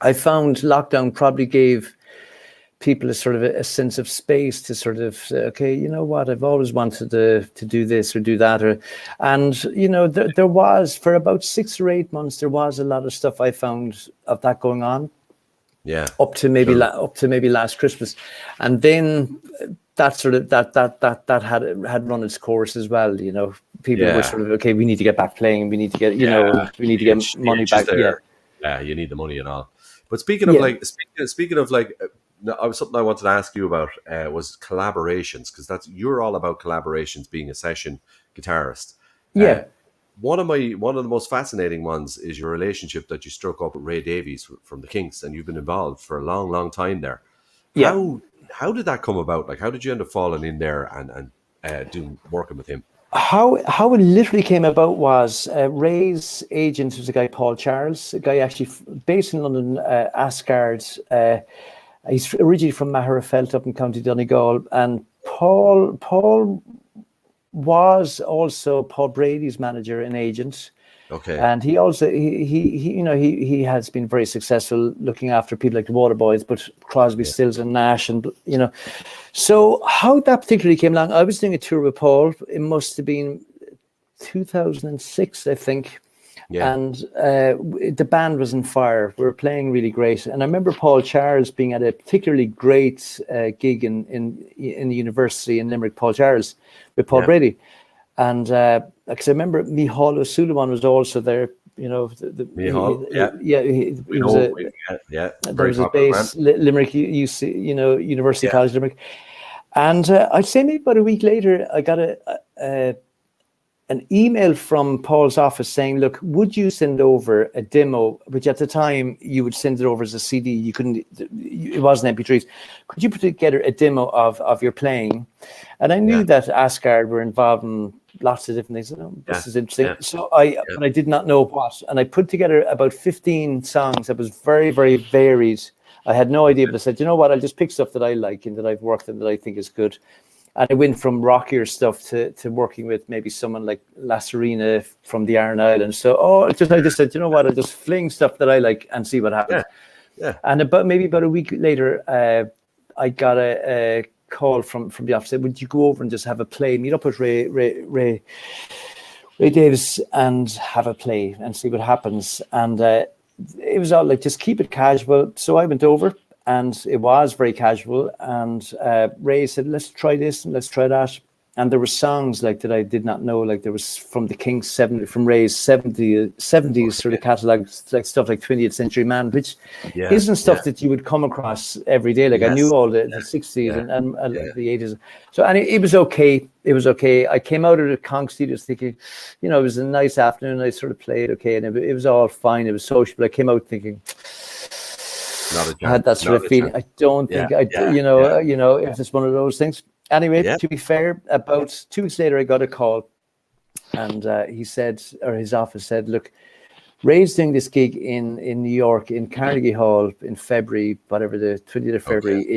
I found lockdown probably gave people a sort of a sense of space to sort of say, okay, you know what, I've always wanted to do this or do that, and there was, for about 6 or 8 months, there was a lot of stuff I found of that going on yeah, up to maybe sure. up to maybe last Christmas, and then that sort of that had run its course as well. People were Yeah, sort of, okay, we need to get back playing, we need to get yeah. we need to The get money itch is back. Yeah, there. Yeah, you need the money and all. But speaking of yeah, like, speaking of like, something I wanted to ask you about was collaborations, because you're all about collaborations, being a session guitarist. Uh, yeah, one of the most fascinating ones is your relationship that you struck up with Ray Davies from the Kinks, and you've been involved for a long, long time there. yeah. How did that come about? Like, how did you end up falling in there and doing working with him? How it literally came about was Ray's agent was a guy, Paul Charles, a guy actually based in London, Asgard. He's originally from Magherafelt up in County Donegal, and Paul was also Paul Brady's manager and agent. Okay. And he also he has been very successful looking after people like the Waterboys, but Crosby, Yeah. Stills, and Nash, and So how that particularly came along, I was doing a tour with Paul. It must have been 2006, I think, Yeah. and the band was on fire. We were playing really great, and I remember Paul Charles being at a particularly great gig in the university in Limerick. Paul Charles with Paul Yeah. Brady. And because I remember Micheál O'Sullivan was also there, Mihal. Yeah. We he was know. a Yeah. there Very was a popular band. base Limerick UC, University Yeah. College Limerick, and I'd say maybe about a week later I got an email from Paul's office saying, look, would you send over a demo, which at the time you would send it over as a CD, you couldn't, it wasn't MP3s. Could you put together a demo of your playing? And I knew Yeah. that Asgard were involved in lots of different things. This Yeah. is interesting. Yeah. So but I did not know what. And I put together about 15 songs that was very, very varied. I had no idea, but I said, you know what, I'll just pick stuff that I like and that I've worked on that I think is good. And it went from rockier stuff to working with maybe someone like La Serena from the Aran Islands. So I just said, you know what, I'll just fling stuff that I like and see what happens. Yeah. And about a week later, I got a call from the office. Said, would you go over and just have a play, meet up with Ray Davies and have a play and see what happens? And it was all like, just keep it casual. So I went over. And it was very casual. And Ray said, let's try this and let's try that. And there were songs like that I did not know. Like there was from the Kinks, from Ray's 70s sort of catalogue, like stuff like 20th Century Man, which isn't stuff that you would come across every day. Like I knew all the 60s and the 80s. So, and it was okay. It was okay. I came out of the Conch Studios thinking, it was a nice afternoon. I sort of played okay. And it was all fine. It was social. But I came out thinking, I had that sort of feeling. I don't think if it's one of those things. Anyway, to be fair, about 2 weeks later, I got a call, and he said, or his office said, "Look, Ray's doing this gig in New York in Carnegie Hall in February, whatever the 20th of February. Okay.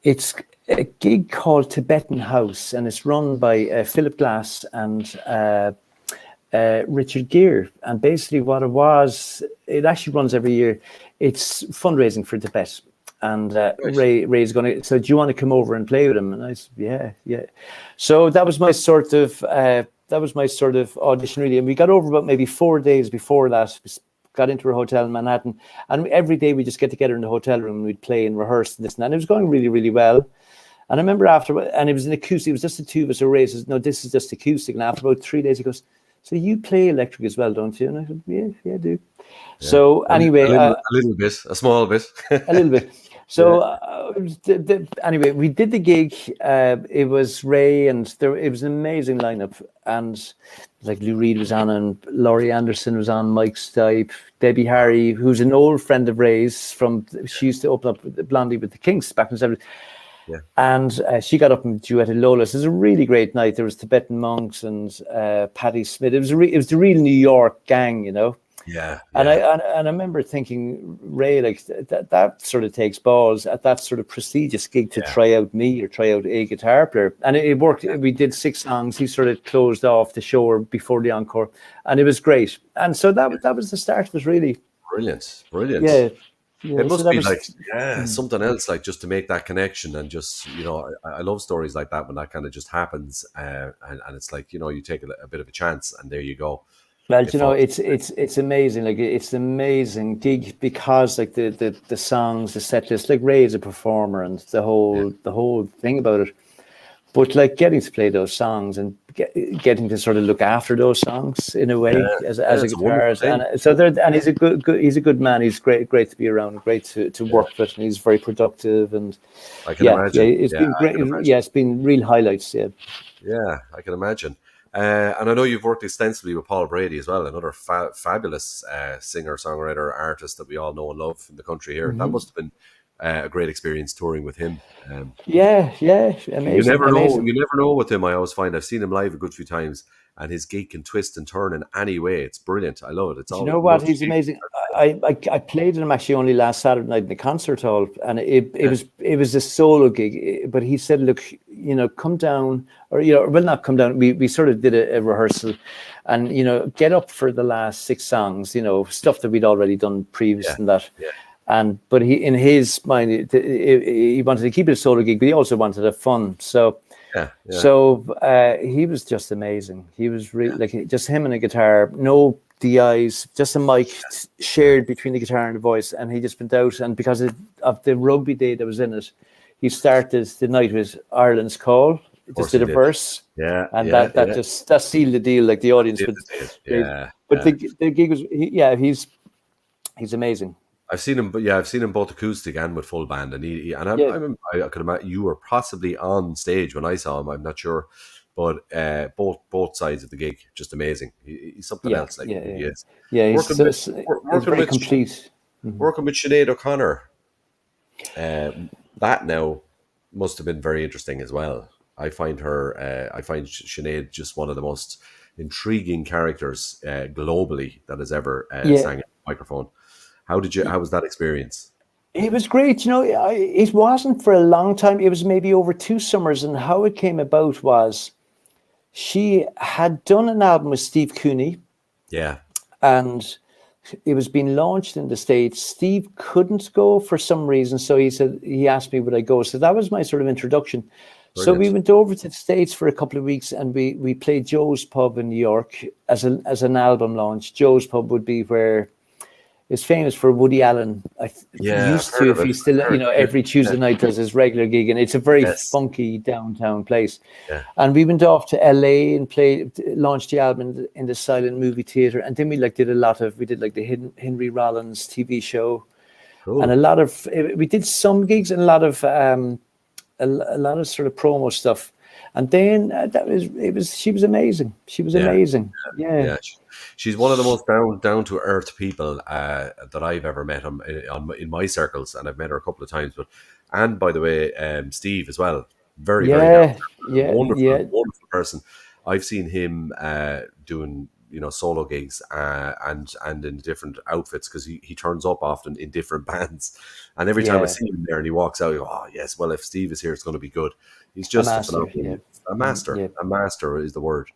It's a gig called Tibetan House, and it's run by Philip Glass and Richard Gere. And basically what it was, it actually runs every year. It's fundraising for Tibet. And Ray's going to, so do you want to come over and play with him? And I said, yeah. So that was my sort of audition, really. And we got over about maybe 4 days before that. We got into a hotel in Manhattan, and every day we just get together in the hotel room and we'd play and rehearse and this and that. And it was going really, really well. And I remember after, and it was an acoustic, it was just the two of us. So Ray says, no, this is just acoustic. And after about 3 days, he goes, so you play electric as well, don't you? And I said, yeah, I do. Yeah. So anyway, a little bit, a small bit, a little bit. So anyway, we did the gig. It was Ray, and it was an amazing lineup. And like Lou Reed was on, and Laurie Anderson was on, Mike Stipe, Debbie Harry, who's an old friend of Ray's she used to open up Blondie with the Kinks back in the 70s. Yeah. And she got up and duetted Lola. So it was a really great night. There was Tibetan monks and Patti Smith. It was the real New York gang, you know. Yeah. And I remember thinking, Ray, like that sort of takes balls at that sort of prestigious gig to try out me or try out a guitar player. And it worked. We did 6 songs. He sort of closed off the show before the encore, and it was great. And so that was the start of it, really. Brilliant. Yeah. It must be like something else, like just to make that connection, and just, you know, I love stories like that when that kind of just happens, and it's like, you know, you take a bit of a chance and there you go. Well, you know, it's amazing. Like, it's an amazing gig because like the songs, the set list, like Ray is a performer and the whole thing about it. But like getting to play those songs and getting to sort of look after those songs in a way as a guitarist, and so and he's a good man. He's great to be around, great to work with, and he's very productive. And I can imagine. It's been great. It's been real highlights. Yeah, I can imagine. And I know you've worked extensively with Paul Brady as well, another fabulous singer, songwriter, artist that we all know and love in the country here. Mm-hmm. That must have been a great experience touring with him. Amazing. You never know with him. I always find I've seen him live a good few times, and his gig can twist and turn in any way. It's brilliant. I love it. You know what? He's amazing. I played him actually only last Saturday night in the concert hall, and it was a solo gig. But he said, "Look, you know, come down, or you know, well, not come down. We sort of did a rehearsal, and you know, get up for the last 6 songs. You know, stuff that we'd already done previous and that." Yeah. But he, in his mind, he wanted to keep it a solo gig, but he also wanted to have fun. So, he was just amazing. He was really like just him and a guitar, no DIs, just a mic shared between the guitar and the voice, and he just went out. And because of the rugby day that was in it, he started the night with Ireland's Call. Just did a verse, and that sealed the deal. Like the audience would, but the gig was, he's amazing. I've seen him both acoustic and with full band, and I could imagine you were possibly on stage when I saw him. I'm not sure, but both sides of the gig, just amazing. He's something else. Like he is. Yeah, he's very complete. Working with Sinead O'Connor, that now must have been very interesting as well. I find Sinead just one of the most intriguing characters globally that has ever sang in a microphone. How was that experience? It was great. You know, it wasn't for a long time. It was maybe over 2 summers. And how it came about was she had done an album with Steve Cooney. Yeah. And it was being launched in the States. Steve couldn't go for some reason. So he asked me, would I go? So that was my sort of introduction. Brilliant. So we went over to the States for a couple of weeks, and we played Joe's Pub in New York as an album launch. Joe's Pub would be where it's famous for Woody Allen. Used to, if he's still, you know, every Tuesday night does his regular gig, and it's a very funky downtown place. Yeah. And we went off to LA and launched the album in the Silent Movie Theater, and then we did the Henry Rollins TV show, and we did some gigs and a lot of sort of promo stuff. And then she was amazing. She was amazing. Yeah. She's one of the most down to earth people that I've ever met in my circles, and I've met her a couple of times. And by the way, Steve as well, very wonderful person. I've seen him doing solo gigs and in different outfits, because he turns up often in different bands, and every time I see him there and he walks out, I go, oh yes, well, if Steve is here, it's going to be good. He's just a master. A master is the word.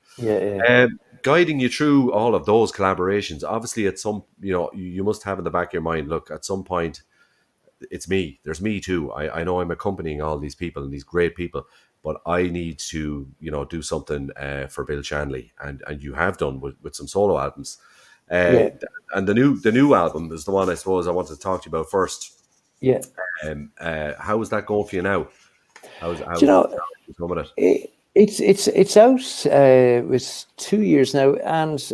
Guiding you through all of those collaborations, obviously at some, you must have in the back of your mind, look, at some point it's me. There's me too. I know I'm accompanying all these people and these great people, but I need to, do something for Bill Shanley, and you have done with some solo albums. And the new album is the one I suppose I wanted to talk to you about first. Yeah. How is that going for you now? How's coming it? It's out. It was 2 years now, and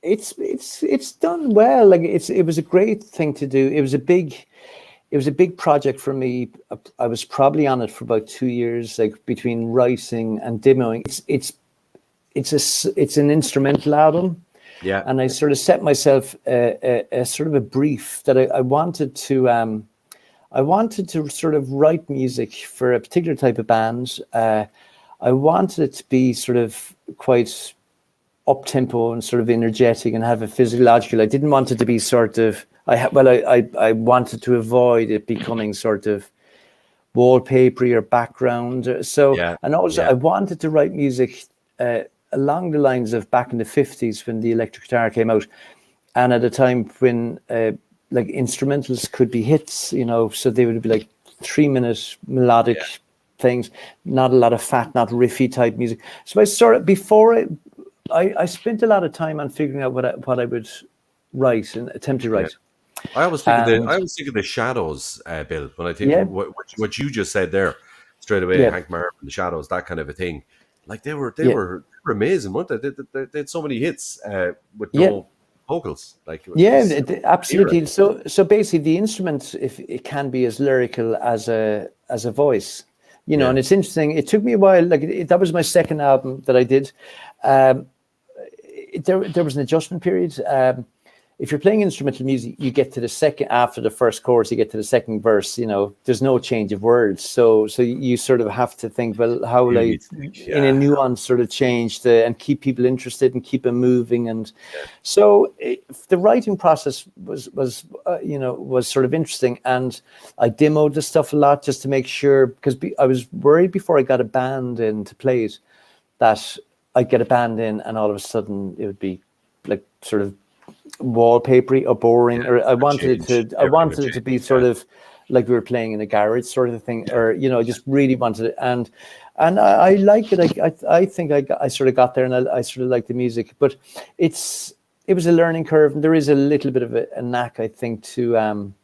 it's done well. Like it was a great thing to do. It was a big project for me. I was probably on it for about 2 years, like between writing and demoing. It's an instrumental album. Yeah. And I sort of set myself a sort of a brief that I wanted to sort of write music for a particular type of band. I wanted it to be sort of quite up-tempo and sort of energetic and have a physiological. I didn't want it to be sort of, I wanted to avoid it becoming sort of wallpapery or background. I wanted to write music along the lines of back in the 50s when the electric guitar came out, and at a time when like instrumentals could be hits, so they would be like 3-minute melodic things, not a lot of fat, not riffy type music. So I spent a lot of time on figuring out what I would write and attempt to write. I always think of the Shadows, Bill, when I think what you just said there straight away, Hank Marvin, the Shadows, that kind of a thing. Like they were amazing, weren't they? They had so many hits with no vocals. Absolutely. So basically, the instrument, if it can be as lyrical as a voice, and it's interesting. It took me a while. That was my second album that I did. There was an adjustment period. If you're playing instrumental music, you get to the second, after the first chorus, you get to the second verse, there's no change of words. So you sort of have to think, well, how will I, in a nuance, sort of change and keep people interested and keep them moving. And so the writing process was sort of interesting. And I demoed the stuff a lot just to make sure, because I was worried before I got a band in to play it, that I'd get a band in and all of a sudden it would be like sort of wallpapery or boring, or I wanted it to be sort of like we were playing in a garage sort of thing, or I just really wanted it, and I like it. I think I sort of got there, and I sort of like the music, but it was a learning curve, and there is a little bit of a knack, I think, to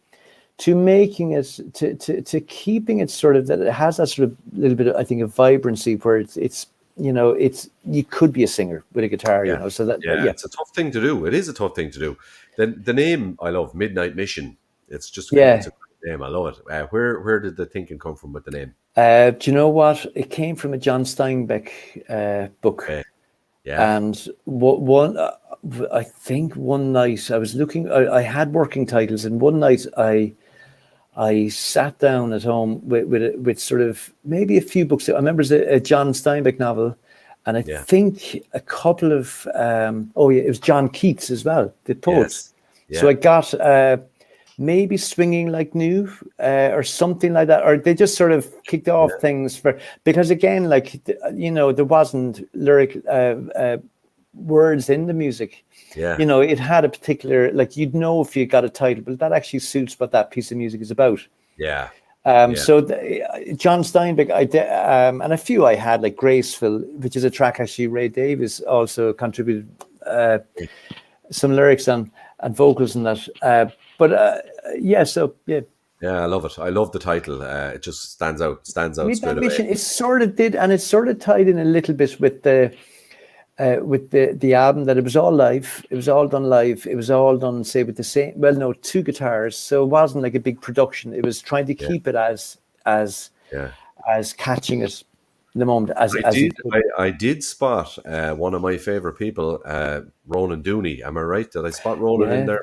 making it to keeping it sort of that it has that sort of little bit of, I think, a vibrancy where it's you could be a singer with a guitar, so that it's a tough thing to do. It is a tough thing to do. The name I love, Midnight Mission. It's just it's a great name. I love it. Where did the thinking come from with the name? Do you know what? It came from a John Steinbeck book. Okay. Yeah. And I think one night I was looking. I had working titles, and one night I sat down at home with sort of maybe a few books. I remember a John Steinbeck novel, and I think a couple of it was John Keats as well, the poet. Yes. Yeah. So I got maybe Swinging Like New or something like that, or they just sort of kicked off things because again, there wasn't lyric words in the music. It had a particular, you'd know if you got a title, but that actually suits what that piece of music is about. So John Steinbeck, and a few I had, like Graceful, which is a track actually Ray Davies also contributed some lyrics and vocals in that. Yeah, I love it. I love the title. It just stands out straight away. It sort of did, and it sort of tied in a little bit with the album, that it was all live. It was all done live. It was all done, say, with the same, two guitars. So it wasn't like a big production. It was trying to keep it as catching it in the moment. I did spot one of my favorite people, Ronan Dooney. Am I right? Did I spot Ronan in there?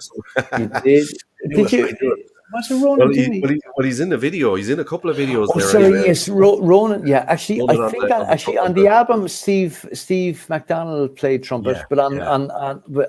You did. Did you? Was it Ronan Dooney? He's in the video. He's in a couple of videos. Oh, sorry, yes, Ronan. Yeah, actually, Ronan I think on the album, Steve McDonald played trumpet, but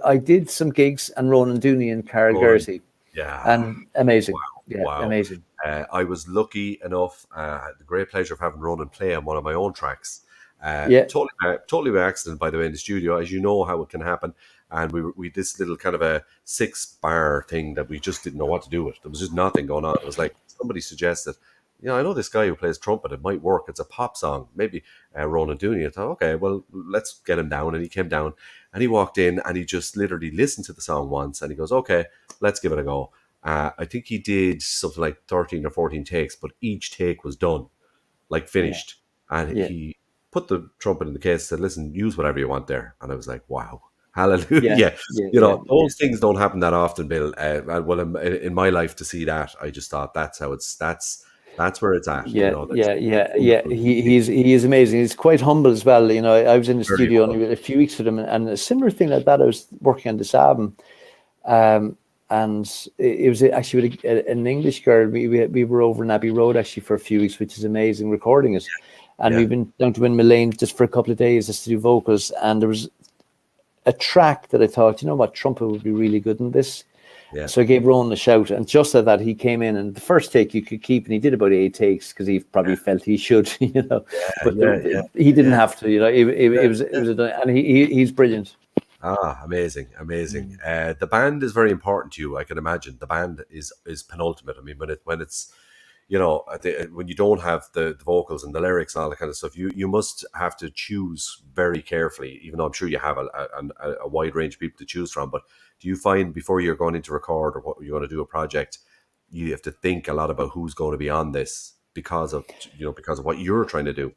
I did some gigs and Ronan Dooney and Carol Gertie. Yeah, and amazing. Wow. Yeah, wow. Amazing. I was lucky enough, had the great pleasure of having Ronan play on one of my own tracks. Totally by accident, by the way, in the studio, as you know how it can happen. And we this little kind of a 6-bar thing that we just didn't know what to do with. There was just nothing going on. It was like somebody suggested, I know this guy who plays trumpet. It might work. It's a pop song. Maybe Ronan Dooney. I thought, okay, well, let's get him down. And he came down and he walked in and he just literally listened to the song once and he goes, okay, let's give it a go. I think he did something like 13 or 14 takes, but each take was done, like finished. Yeah. And he put the trumpet in the case, said, listen, use whatever you want there. And I was like, wow, hallelujah. Those things don't happen that often, Bill. Well, in my life to see that, I just thought that's where it's at. He is amazing. He's quite humble as well. I was in the studio only a few weeks with him, and a similar thing like that. I was working on this album, and it was actually with an English girl. We were over in Abbey Road actually for a few weeks, which is amazing, recording it. And we've been down to Windmill Lane just for a couple of days just to do vocals. And there was a track that I thought, trumpet would be really good in this. Yeah. So I gave Ronan a shout, and just at that, he came in, and the first take you could keep, and he did about 8 takes because he probably felt he should, he didn't have to, it was and he's brilliant. Amazing. The band is very important to you, I can imagine. The band is penultimate. I mean, when it's when you don't have the vocals and the lyrics and all that kind of stuff, you must have to choose very carefully, even though I'm sure you have a wide range of people to choose from. But do you find before you're going into record or what you're going to do a project, you have to think a lot about who's going to be on this because of what you're trying to do,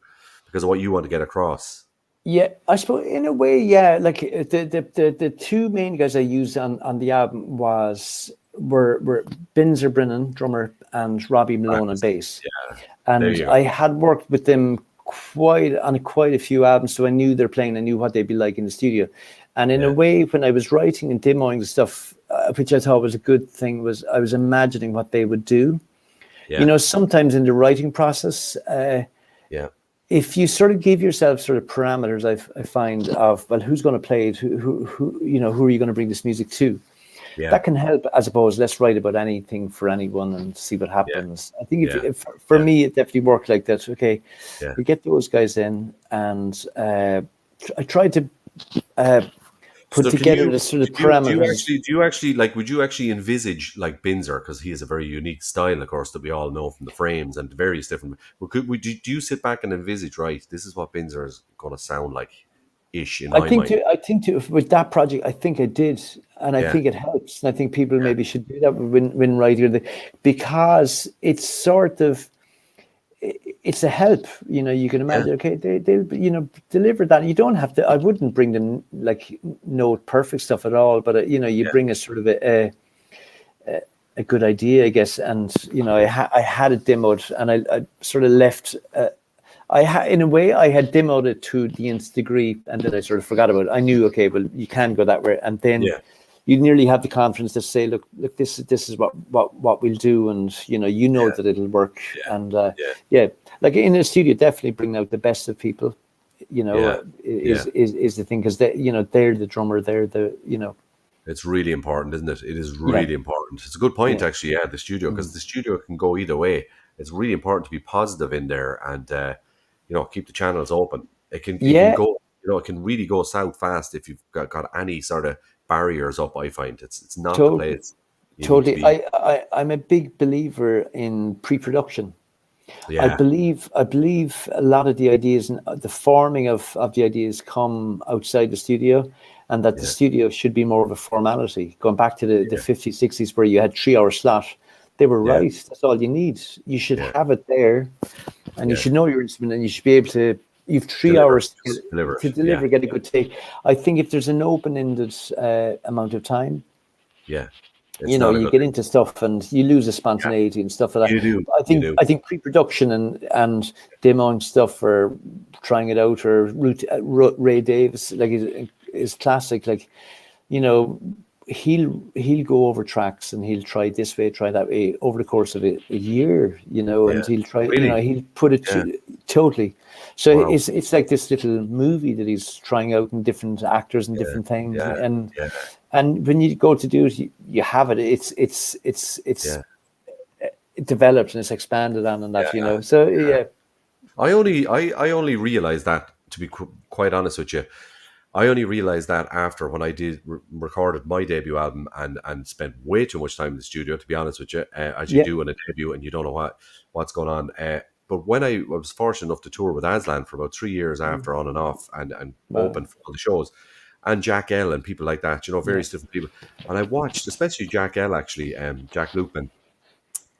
because of what you want to get across? Yeah, I suppose in a way, yeah. Like the two main guys I used on the album were Binzer Brennan, drummer, and Robbie Malone on bass. Yeah. And I had worked with them quite a few albums, so I knew their playing. I knew what they'd be like in the studio. And in a way, when I was writing and demoing the stuff, which I thought was a good thing, was I was imagining what they would do. Yeah. Sometimes in the writing process, if you sort of give yourself sort of parameters, I find of, well, who's going to play it? Who are you going to bring this music to? Yeah. That can help, as opposed, let's write about anything for anyone and see what happens. Yeah. I think if for me, it definitely worked like that. Okay, we get those guys in, and I tried to put together the sort of parameters. Would you actually envisage like Binzer, because he has a very unique style, of course, that we all know from the Frames and various different. Do you sit back and envisage, right, this is what Binzer is going to sound like? I think with that project, I think I did, and I think it helps. And I think people maybe should do that when writing, because it's sort of it's a help. You can imagine. Okay, they'll deliver that. You don't have to. I wouldn't bring them like no perfect stuff at all, but you bring a sort of a good idea, I guess. And I had it demoed, and I sort of left. In a way, I had demoed it to the nth degree, and then I sort of forgot about it. I knew, okay, well, you can go that way, and then you nearly have the confidence to say, look, this is what we'll do, and that it'll work, and like in the studio, definitely bring out the best of people. Is the thing, because they're the drummer, they're the It's really important, isn't it? It is really important. It's a good point, actually. Yeah, the studio, because the studio can go either way. It's really important to be positive in there and. Keep the channels open. It can go. It can really go south fast if you've got any sort of barriers up. I find it's not the place. Totally. I'm a big believer in pre-production. Yeah. I believe a lot of the ideas and the forming of the ideas come outside the studio, and that the studio should be more of a formality. Going back to the 50s, 60s, where you had 3-hour slot. They were right. That's all you need. You should have it there, and you should know your instrument, and you should be able to. You've 3 hours to deliver, get a good take. I think if there's an open-ended amount of time, you get into stuff and you lose the spontaneity and stuff like that. You do. I think pre-production and demoing stuff or trying it out, or Ray Davis, like is classic. Like, he'll go over tracks and he'll try this way, try that way over the course of a year, and he'll try, Really? he'll put it totally. So Wow. it's like this little movie that he's trying out in different actors and different things, and when you go to do it, you have it. It's it develops and it's expanded on and that, So I only realized that, to be quite honest with you. I only realized that after when I did recorded my debut album and spent way too much time in the studio, to be honest with you, as you do in a debut and you don't know what's going on. But when I was fortunate enough to tour with Aslan for about 3 years after, on and off, and open for all the shows, and Jack L and people like that, various different people. And I watched, especially Jack L, actually, Jack Lupin,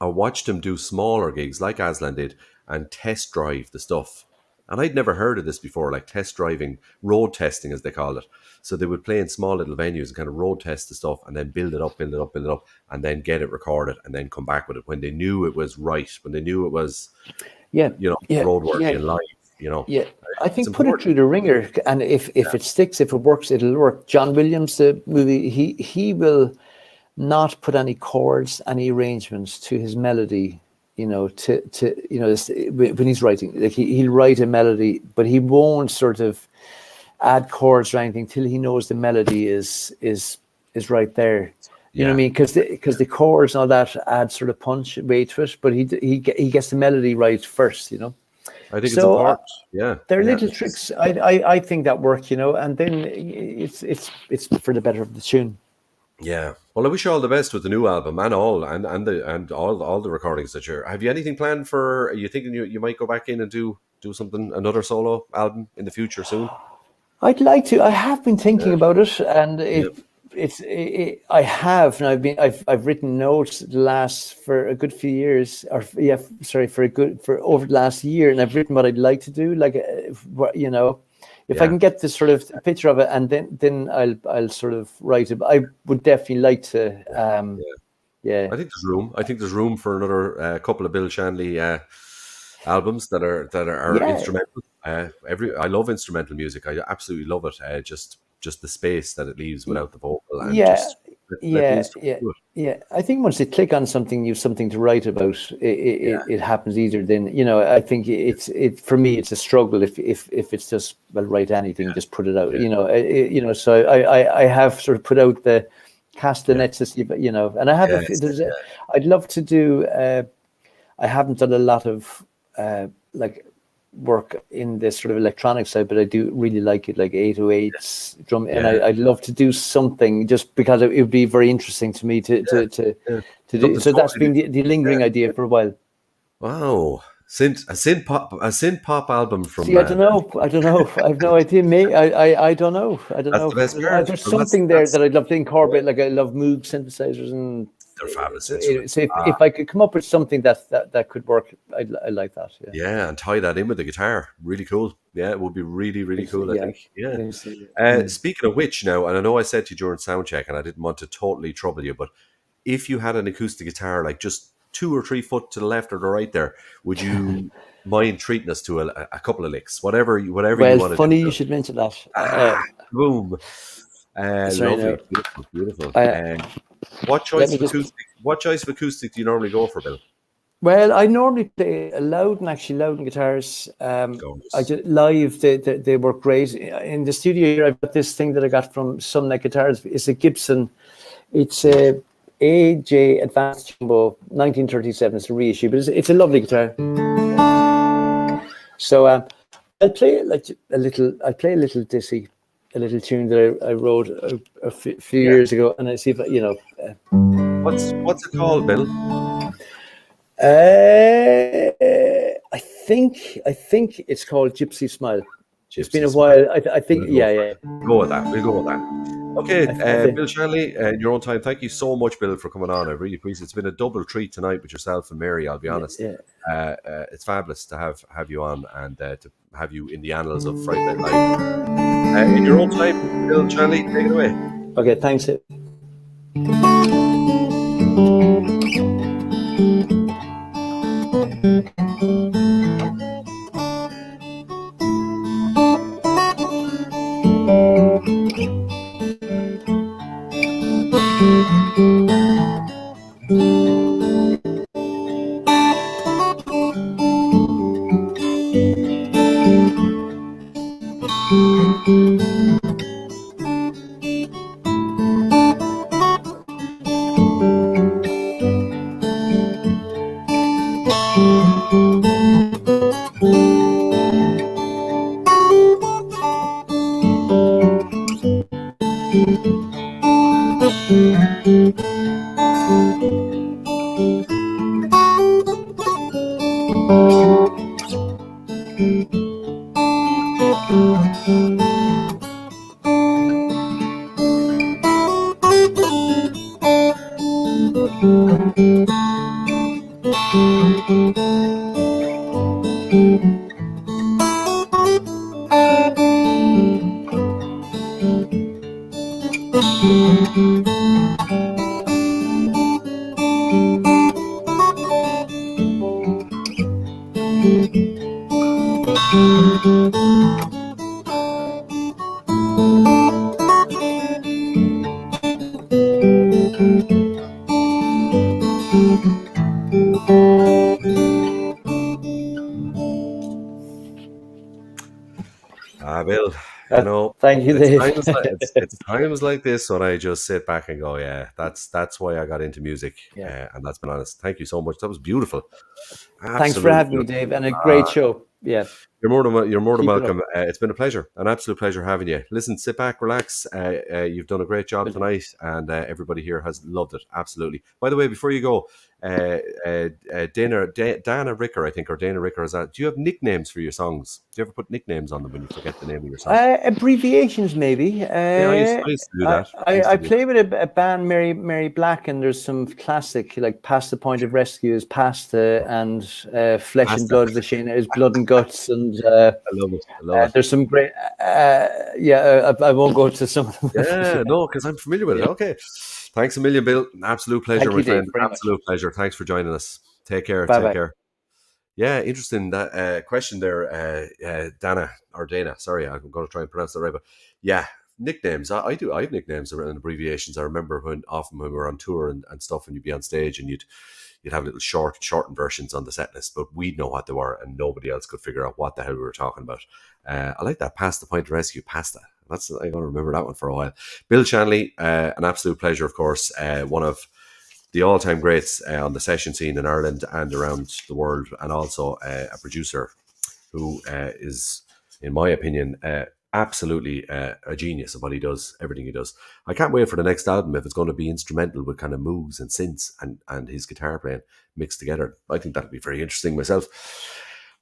I watched him do smaller gigs like Aslan did and test drive the stuff. And I'd never heard of this before, like test driving, road testing as they call it. So they would play in small little venues and kind of road test the stuff and then build it up, and then get it recorded and then come back with it when they knew it was right, when they knew it was, road work in live, Yeah, I think put it through the ringer, and if it sticks, if it works, it'll work. John Williams, the movie, he will not put any chords, any arrangements to his melody. When he's writing, like he'll write a melody, but he won't sort of add chords or anything till he knows the melody is right there. You know what I mean? Because the chords and all that add sort of punch weight to it, but he gets the melody right first. I think it's important. There are little tricks. I think that work. And then it's for the better of the tune. Yeah. Well, I wish you all the best with the new album and all the recordings that you're. Have you anything planned for? Are you thinking you might go back in and do something, another solo album in the future soon? I'd like to. I have been thinking about it, and I have, and I've written notes for a good few years, for over the last year, and I've written what I'd like to do, If I can get this sort of picture of it, and then I'll sort of write it. I would definitely like to. I think there's room for another couple of Bill Shanley albums that are instrumental. I love instrumental music. I absolutely love it. Just the space that it leaves without the vocal. And I think once you click on something, you've something to write about. It happens easier than I think it for me. It's a struggle if it's just write anything, just put it out. So I have sort of put out the cast the nets to see, and I have. I'd love to do. I haven't done a lot of work in this sort of electronic side, but I do really like it, like 808s drum, and I'd love to do something just because it would be very interesting to me to do. So that's been the lingering idea for a while. Wow, a synth pop album from. See, I don't know. I have no idea. I don't know. The best part. There's something there that I'd love to incorporate. Like I love Moog synthesizers and. They're fabulous. So if I could come up with something that could work, I like that. Yeah, and tie that in with the guitar, really cool. Yeah, it would be really, really cool. I think. Yeah. Speaking of which, now, and I know I said to you during soundcheck, and I didn't want to totally trouble you, but if you had an acoustic guitar, like just 2 or 3 foot to the left or the right there, would you mind treating us to a couple of licks, whatever you want to do? Well, funny you should mention that. Boom. Lovely, beautiful. What choice of acoustic do you normally go for, Bill? Well, I normally play Loudon guitars. I just live. They work great in the studio here. I've got this thing that I got from Sunlight Guitars. It's a Gibson. It's a AJ Advanced Jumbo 1937. It's a reissue, but it's a lovely guitar. So I'll play a little Dizzy. A little tune that I wrote a few years ago, and I see if what's it called, Bill? I think it's called Gypsy Smile. It's been a while. I think Go with that. We'll go with that. Okay, Bill Shanley, in your own time. Thank you so much, Bill, for coming on. I really appreciate it. It's been a double treat tonight with yourself and Mary. I'll be honest. It's fabulous to have you on and to have you in the annals of Friday Night Live. In your own time, Bill Shanley, take it away. Okay, thanks. Bill, you know, thank you, it's Dave. it's times like this when I just sit back and go, yeah, that's why I got into music, and that's been honest. Thank you so much. That was beautiful. Thanks for having me, Dave, and a great show. Yeah. You're more than Keep it welcome. It's been a pleasure, an absolute pleasure having you. Listen, sit back, relax. You've done a great job tonight, and everybody here has loved it. Absolutely. By the way, before you go, Dana Ricker, I think, or Dana Ricker, is that? Do you have nicknames for your songs? Do you ever put nicknames on them when you forget the name of your song? Abbreviations, maybe. Yeah, I used to do that. I play with a band, Mary Black, and there's some classic, like Past the Point of Rescue is Pasta, and Flesh and Blood Machine is Blood and Guts, and I love it. there's some great. I won't go to some of them. Yeah, no, because I'm familiar with it. Okay. Thanks a million, Bill. Absolute pleasure, my friend. Absolute pleasure. Thanks for joining us. Take care. Take care. Yeah, interesting that question there, Dana or Dana. Sorry, I'm going to try and pronounce that right. But yeah, nicknames. I have nicknames and abbreviations. I remember when we were on tour and stuff, and you'd be on stage and you'd have little shortened versions on the set list, but we'd know what they were and nobody else could figure out what the hell we were talking about. I like that. Past the Point of Rescue, Pasta. I'm going to remember that one for a while. Bill Shanley, an absolute pleasure, of course. One of the all-time greats on the session scene in Ireland and around the world, and also a producer who is, in my opinion, absolutely a genius of what he does, everything he does. I can't wait for the next album if it's going to be instrumental with kind of moogs and synths and his guitar playing mixed together. I think that'll be very interesting myself.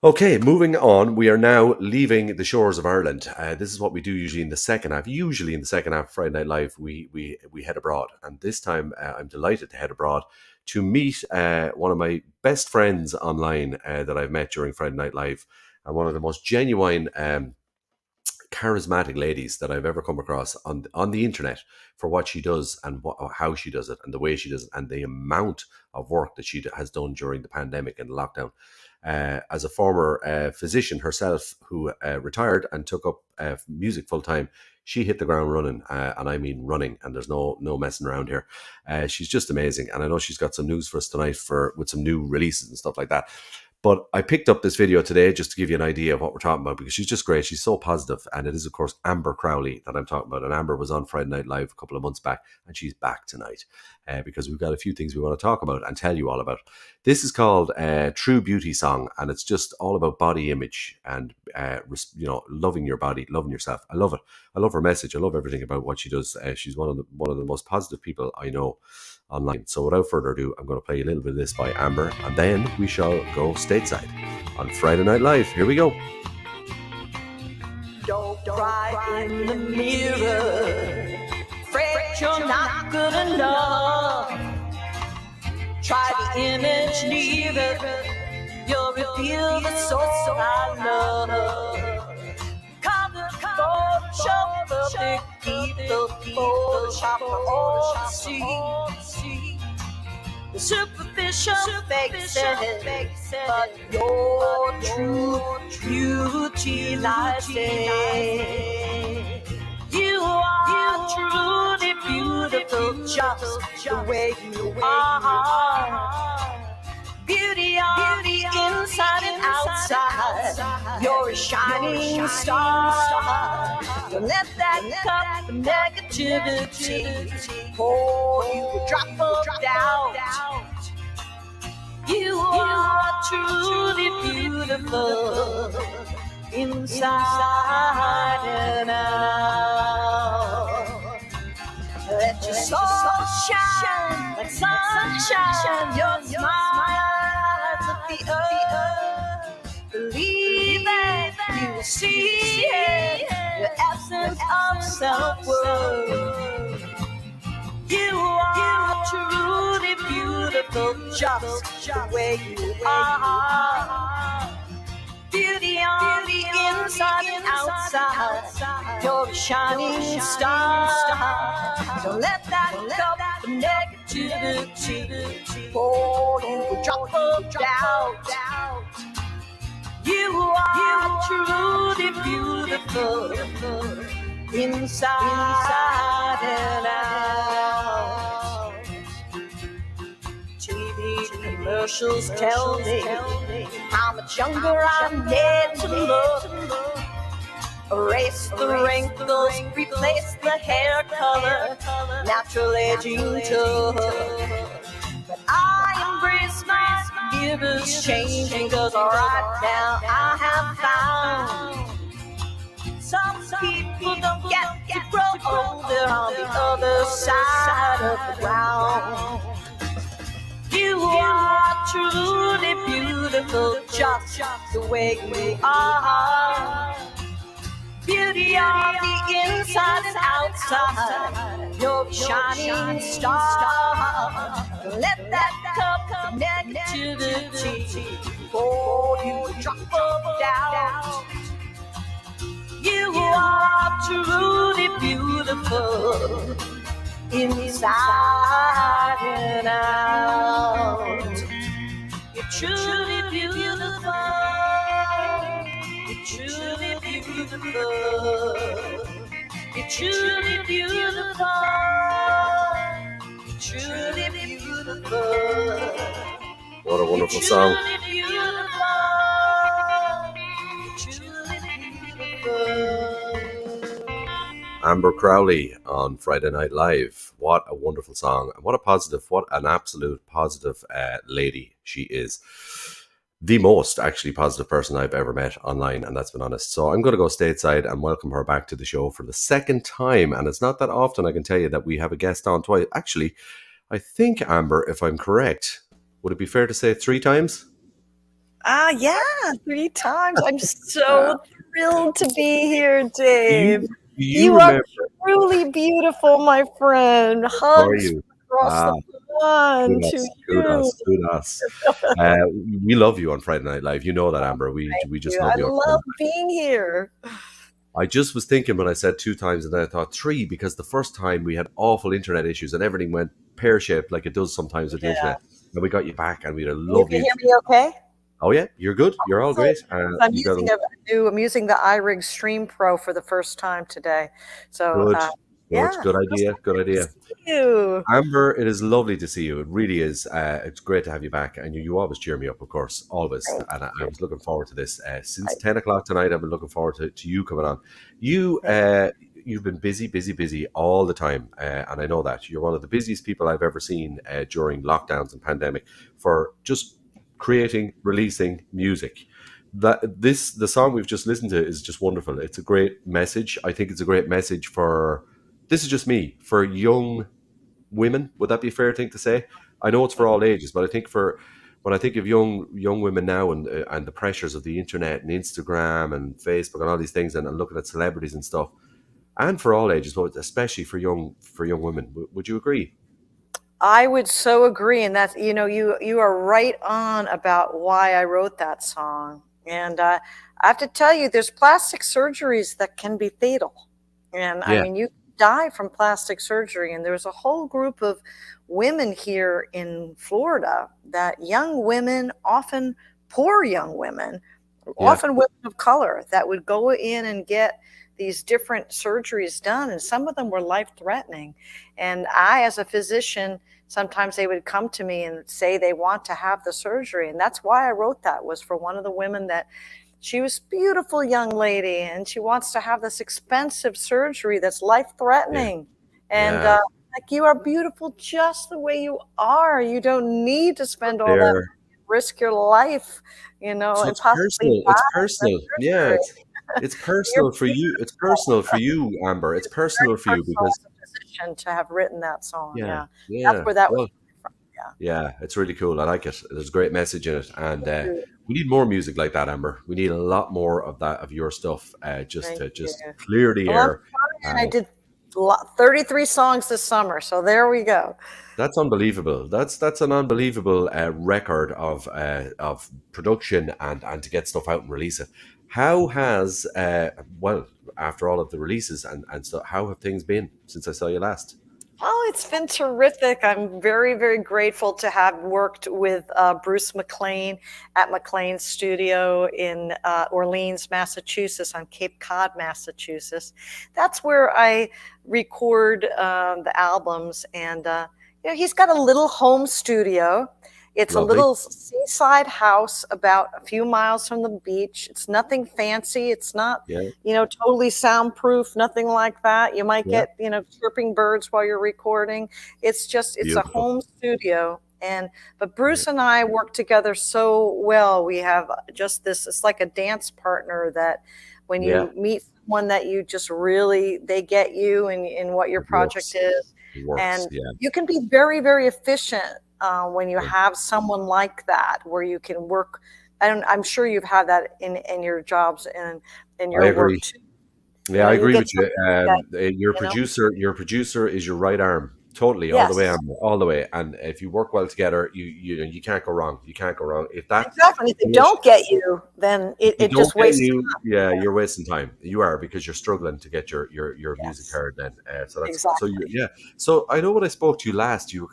Okay, moving on. We are now leaving the shores of Ireland. This is what we do usually in the second half. Usually in the second half of Friday Night Live, we head abroad. And this time I'm delighted to head abroad to meet one of my best friends online that I've met during Friday Night Live, and one of the most genuine charismatic ladies that I've ever come across on the internet for what she does and how she does it and the way she does it and the amount of work that she has done during the pandemic and lockdown. As a former physician herself who retired and took up music full time, she hit the ground running, and I mean running, and there's no messing around here. She's just amazing, and I know she's got some news for us tonight with some new releases and stuff like that. But I picked up this video today just to give you an idea of what we're talking about, because she's just great. She's so positive. And it is, of course, Amber Crowley that I'm talking about. And Amber was on Friday Night Live a couple of months back, and she's back tonight because we've got a few things we want to talk about and tell you all about. This is called True Beauty Song, and it's just all about body image and, loving your body, loving yourself. I love it. I love her message. I love everything about what she does. She's one of the most positive people I know online. So without further ado, I'm going to play a little bit of this by Amber, and then we shall go stateside on Friday Night Live. Here we go. Don't cry in the mirror, fret you're not good enough. Try the image nearer, you'll reveal the soul I love. Photoshop perfect, keep the Photoshop for all to see. The superficial faces, but your true beauty lies there. You are truly beautiful, just the way you are. Beauty on the inside and outside, you're a shining star. Don't let that cup of negativity pour you a drop of doubt. You are truly beautiful, inside and out. Let your soul shine like sunshine, your smile. The earth, believe it. you will see the absence of self-worth. You are truly beautiful, just the way you are. Beauty on the inside and outside, you're a shining star. Don't let that cup of negativity pour you a drop of doubt. You are truly beautiful, inside and out. TV commercials tell me how much younger I'm made to look. Erase the wrinkles, replace the hair color, natural aging took. But I embrace my giver's changing, 'cause right now I have found some people don't get to grow older on the other side of the ground. You are truly beautiful, just the way you are. Beauty on the inside and outside, you're a shining star. Don't let that cup of negativity pour you a drop of doubt. You are truly beautiful, inside and out. You're truly beautiful. You're truly beautiful. You're truly beautiful. You're truly beautiful. What a wonderful song. You're truly beautiful. Amber Crowley on Friday Night Live. What a wonderful song. And what a positive, what an absolute positive lady she is. The most actually positive person I've ever met online, and that's been honest. So I'm going to go stateside and welcome her back to the show for the second time. And it's not that often, I can tell you, that we have a guest on twice. Actually, I think, Amber, if I'm correct, would it be fair to say 3 times? Yeah, 3 times. I'm so thrilled to be here, Dave. You are truly beautiful, my friend. Hugs across the pond to you. Kudos. We love you on Friday Night Live. You know that, Amber. We just love you. I love being here. I just was thinking when I said 2 times, and then I thought 3, because the first time we had awful internet issues and everything went pear-shaped like it does sometimes with the internet. And we got you back, and we had a lovely... You can hear me okay? Oh yeah, you're good. You're all great. I'm using the iRig Stream Pro for the first time today. So good. Good idea. Good idea. Thank you, Amber. It is lovely to see you. It really is. It's great to have you back, and you always cheer me up, of course, always. And I was looking forward to this since 10 o'clock tonight. I've been looking forward to you coming on. You've been busy all the time, and I know that you're one of the busiest people I've ever seen during lockdowns and pandemic for just creating, releasing music. The song we've just listened to is just wonderful. It's a great message. I think it's a great message for, this is just me, for young women. Would that be a fair thing to say? I know it's for all ages, but I think when I think of young women now and the pressures of the internet and Instagram and Facebook and all these things, and looking at celebrities and stuff, and for all ages, but especially for young women, would you agree? I would so agree, and that's, you are right on about why I wrote that song. And I have to tell you, there's plastic surgeries that can be fatal, and I mean, you die from plastic surgery. And there's a whole group of women here in Florida, that young women, often poor young women, often women of color, that would go in and get these different surgeries done, and some of them were life-threatening. And I, as a physician, sometimes they would come to me and say they want to have the surgery. And that's why I wrote that, was for one of the women that she was a beautiful young lady, and she wants to have this expensive surgery that's life-threatening. And like, you are beautiful just the way you are. You don't need to spend all that, risk your life, so and it's possibly personal. Yeah. It's personal for you. It's personal for you, Amber. It's personal for you because to have written that song. Yeah. That's where that was from. Yeah, it's really cool. I like it. There's a great message in it, and we need more music like that, Amber. We need a lot more of that, of your stuff, just Thank to just you. clear the Well, I'm air. trying. I did 33 songs this summer, so there we go. That's unbelievable. That's an unbelievable record of production and to get stuff out and release it. How has well, after all of the releases and so, how have things been since I saw you last? Oh, it's been terrific. I'm very, very grateful to have worked with Bruce McLean at McLean's studio in Orleans, Massachusetts, on Cape Cod, Massachusetts. That's where I record the albums. And, he's got a little home studio. It's Lovely. a little seaside house about a few miles from the beach. It's nothing fancy. It's not, Yeah. Totally soundproof, nothing like that. You might Yeah. get, chirping birds while you're recording. It's a Beautiful. home studio. But Bruce and I work together so well. We have just this, it's like a dance partner that when you meet someone that you just really, they get you in what your project is. It works. And you can be very, very efficient when you have someone like that, where you can work. I'm sure you've had that in your jobs and in your work too. Yeah, I agree with you. Your you producer is your right arm, totally, all the way, all the way. And if you work well together, you can't go wrong. You can't go wrong. If that exactly, if they don't get you, then it just wastes you. time. Yeah, you're wasting time. You are, because you're struggling to get your music heard. Then, so that's Exactly. So I know when I spoke to you last, you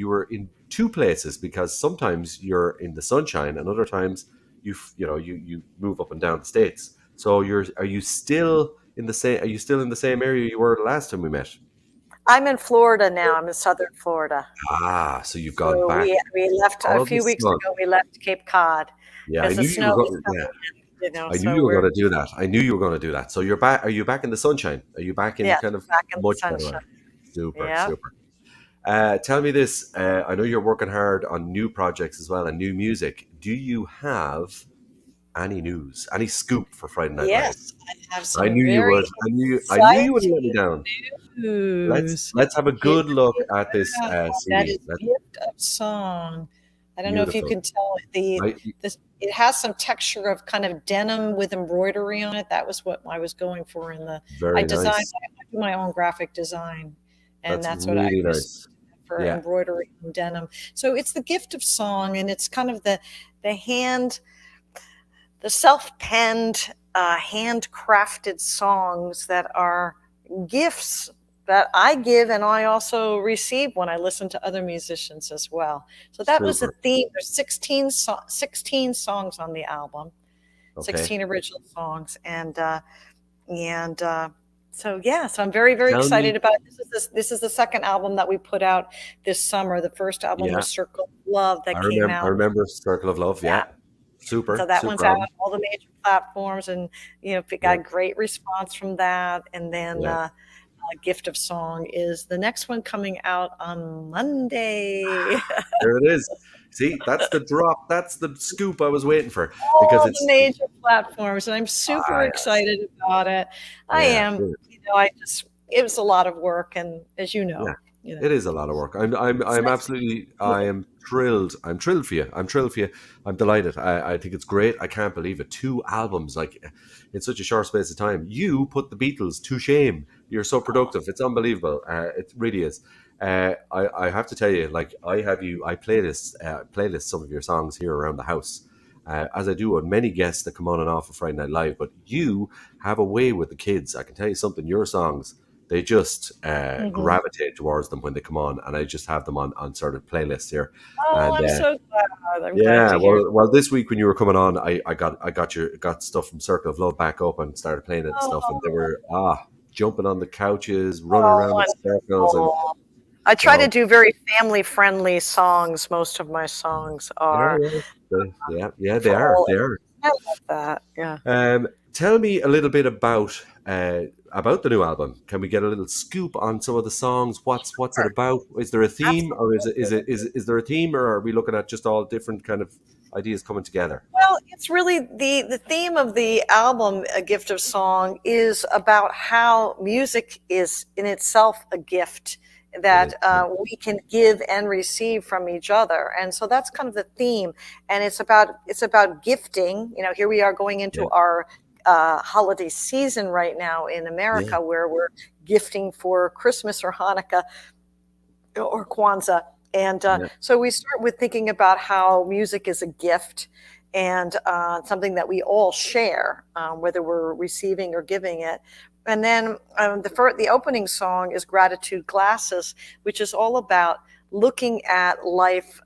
were in two places, because sometimes you're in the sunshine, and other times you move up and down the states. So are you still in the same area you were last time we met? I'm in Florida now. I'm in southern Florida. So you've gone back. We left a few weeks ago. We left Cape Cod. Yeah, I knew you were going. I knew you were going to do that. I knew you were going to do that. So you're back. Are you back in the sunshine? Are you back in kind of back in much the better sunshine? Super, super. Tell me this. I know you're working hard on new projects as well and new music. Do you have any news, any scoop for Friday Night Live? Yes, I have some. I knew you would. I knew you wouldn't let me down. News. Let's have a good look at this That CD. is Gift of Song. I don't know if you Beautiful. can tell it has some texture of kind of denim with embroidery on it. That was what I was going for in the. Very I designed. nice. I do my own graphic design, and that's what really I nice. for embroidery and denim. So it's the Gift of Song, and it's kind of the self-penned, handcrafted songs that are gifts that I give, and I also receive when I listen to other musicians as well. So that was the theme. There's 16 songs on the album, 16 original songs, so I'm very, very excited about it. This is the second album that we put out this summer. The first album was Circle of Love that came out. I remember Circle of Love. Yeah. Super. So that one's out on all the major platforms, and we got a great response from that. And then Gift of Song is the next one coming out on Monday. There it is. See, that's the drop. That's the scoop I was waiting for, because it's the major platforms, and I'm super excited about it. I am. It was a lot of work, and as you know. It is a lot of work. I'm absolutely. I am thrilled. I'm thrilled for you. I'm delighted. I think it's great. I can't believe it. 2 albums, like, in such a short space of time. You put the Beatles to shame. You're so productive. It's unbelievable. It really is. I have to tell you, like, I playlist some of your songs here around the house, as I do on many guests that come on and off of Friday Night Live. But you have a way with the kids. I can tell you something. Your songs, they just gravitate towards them when they come on, and I just have them on sort of playlists here. Oh, I'm so glad. I'm glad to hear. Well, this week when you were coming on, I got stuff from Circle of Love back up and started playing it and stuff, and they were jumping on the couches, running around in circles. And I try to do very family-friendly songs. Most of my songs are. They are. I love that. Yeah. Tell me a little bit about the new album. Can we get a little scoop on some of the songs? What's it about? Is there a theme, or is there a theme, or are we looking at just all different kind of ideas coming together? Well, it's really the theme of the album, A Gift of Song, is about how music is in itself a gift. that we can give and receive from each other. And so that's kind of the theme. And it's about gifting. You know, here we are going into our holiday season right now in America, where we're gifting for Christmas or Hanukkah or Kwanzaa. And so we start with thinking about how music is a gift and something that we all share, whether we're receiving or giving it. And then the opening song is Gratitude Glasses, which is all about looking at life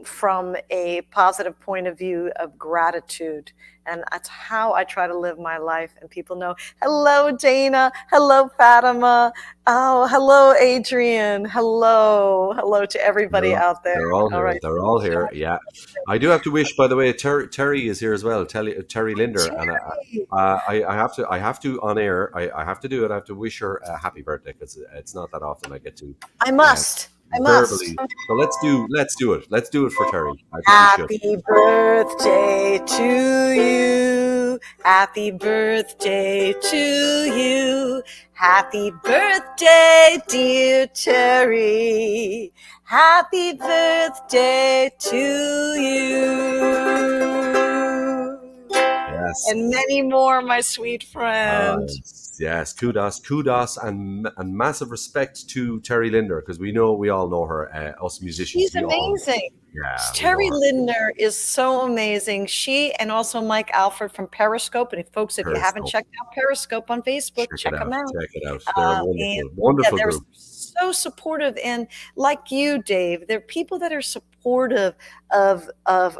from a positive point of view of gratitude. And that's how I try to live my life. And people know, hello, Dana. Hello, Fatima. Oh, hello, Adrian. Hello to everybody out there. They're all here. Right. They're all here. Yeah. I do have to wish, by the way, Terry is here as well. Terry Linder. Terry. And I have to on air. I have to do it. I have to wish her a happy birthday, because it's not that often I get to. I must. Verbally. So let's do it. Let's do it for Terry. Happy birthday to you. Happy birthday to you. Happy birthday, dear Terry. Happy birthday to you. Yes. And many more, my sweet friend. Yes, kudos, and massive respect to Terry Linder, because we all know her, us musicians. She's amazing. Terry Linder is so amazing. She and also Mike Alford from Periscope. And folks, if you haven't checked out Periscope on Facebook, check them out. Check it out. They're wonderful they're group. So supportive, and like you, Dave, they're people that are supportive of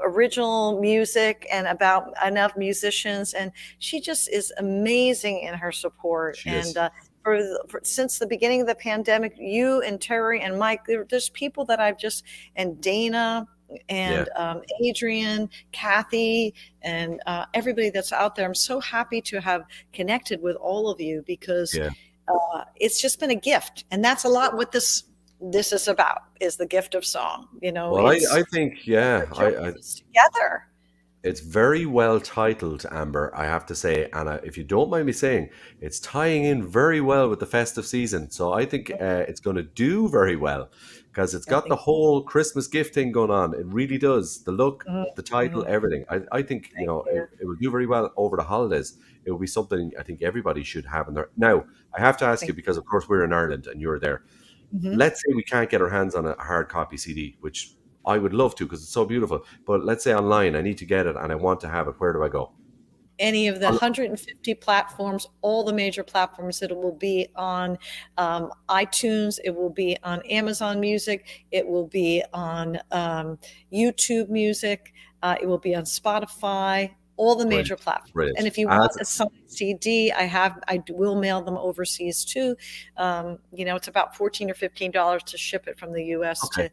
original music and about enough musicians, and she just is amazing in her support. Since the beginning of the pandemic, you and Terry and Mike, there's people that and Dana and Adrian, Kathy, and everybody that's out there. I'm so happy to have connected with all of you, because it's just been a gift, and that's a lot what this is about, is the gift of song. You know, well, I think together. It's very well titled, Amber, I have to say, and if you don't mind me saying, it's tying in very well with the festive season. So I think it's going to do very well, because it's got the whole Christmas gift thing going on. It really does. The look, the title, everything. I think it will do very well over the holidays. It will be something I think everybody should have in there. Now, I have to ask you, because of course we're in Ireland and you're there. Let's say we can't get our hands on a hard copy CD, which I would love to, because it's so beautiful. But let's say online, I need to get it and I want to have it. Where do I go? Any of the 150 platforms, all the major platforms. It will be on iTunes. It will be on Amazon Music. It will be on YouTube Music. It will be on Spotify. All the major platforms. Brilliant. And if you want a signed CD, I will mail them overseas too. It's about $14 or $15 to ship it from the US to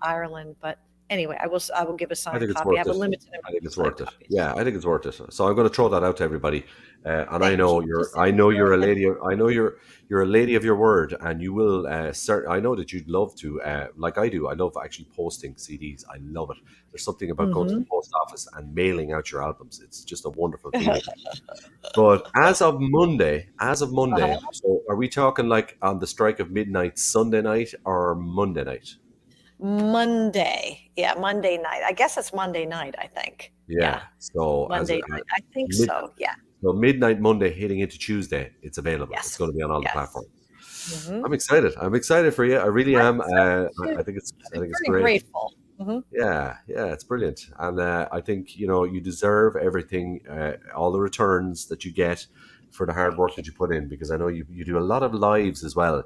Ireland. But anyway, I will give a signed copy. I have a limited amount. I think it's worth it. Yeah, I think it's worth it. So I'm going to throw that out to everybody. And I know you're a lady. I know you're a lady of your word, and you will. I know that you'd love to, like I do. I love actually posting CDs. I love it. There's something about going to the post office and mailing out your albums. It's just a wonderful feeling. But as of Monday, so are we talking like on the strike of midnight, Sunday night or Monday night? Monday night. I guess it's Monday night. I think. Yeah. So Monday night. I think so. Yeah. So midnight Monday heading into Tuesday, it's available. Yes. It's going to be on all the platforms. I'm excited for you. I really am. I think it's great. Grateful. Yeah, it's brilliant. And I think, you deserve everything, all the returns that you get for the hard work that you put in, because I know you do a lot of lives as well.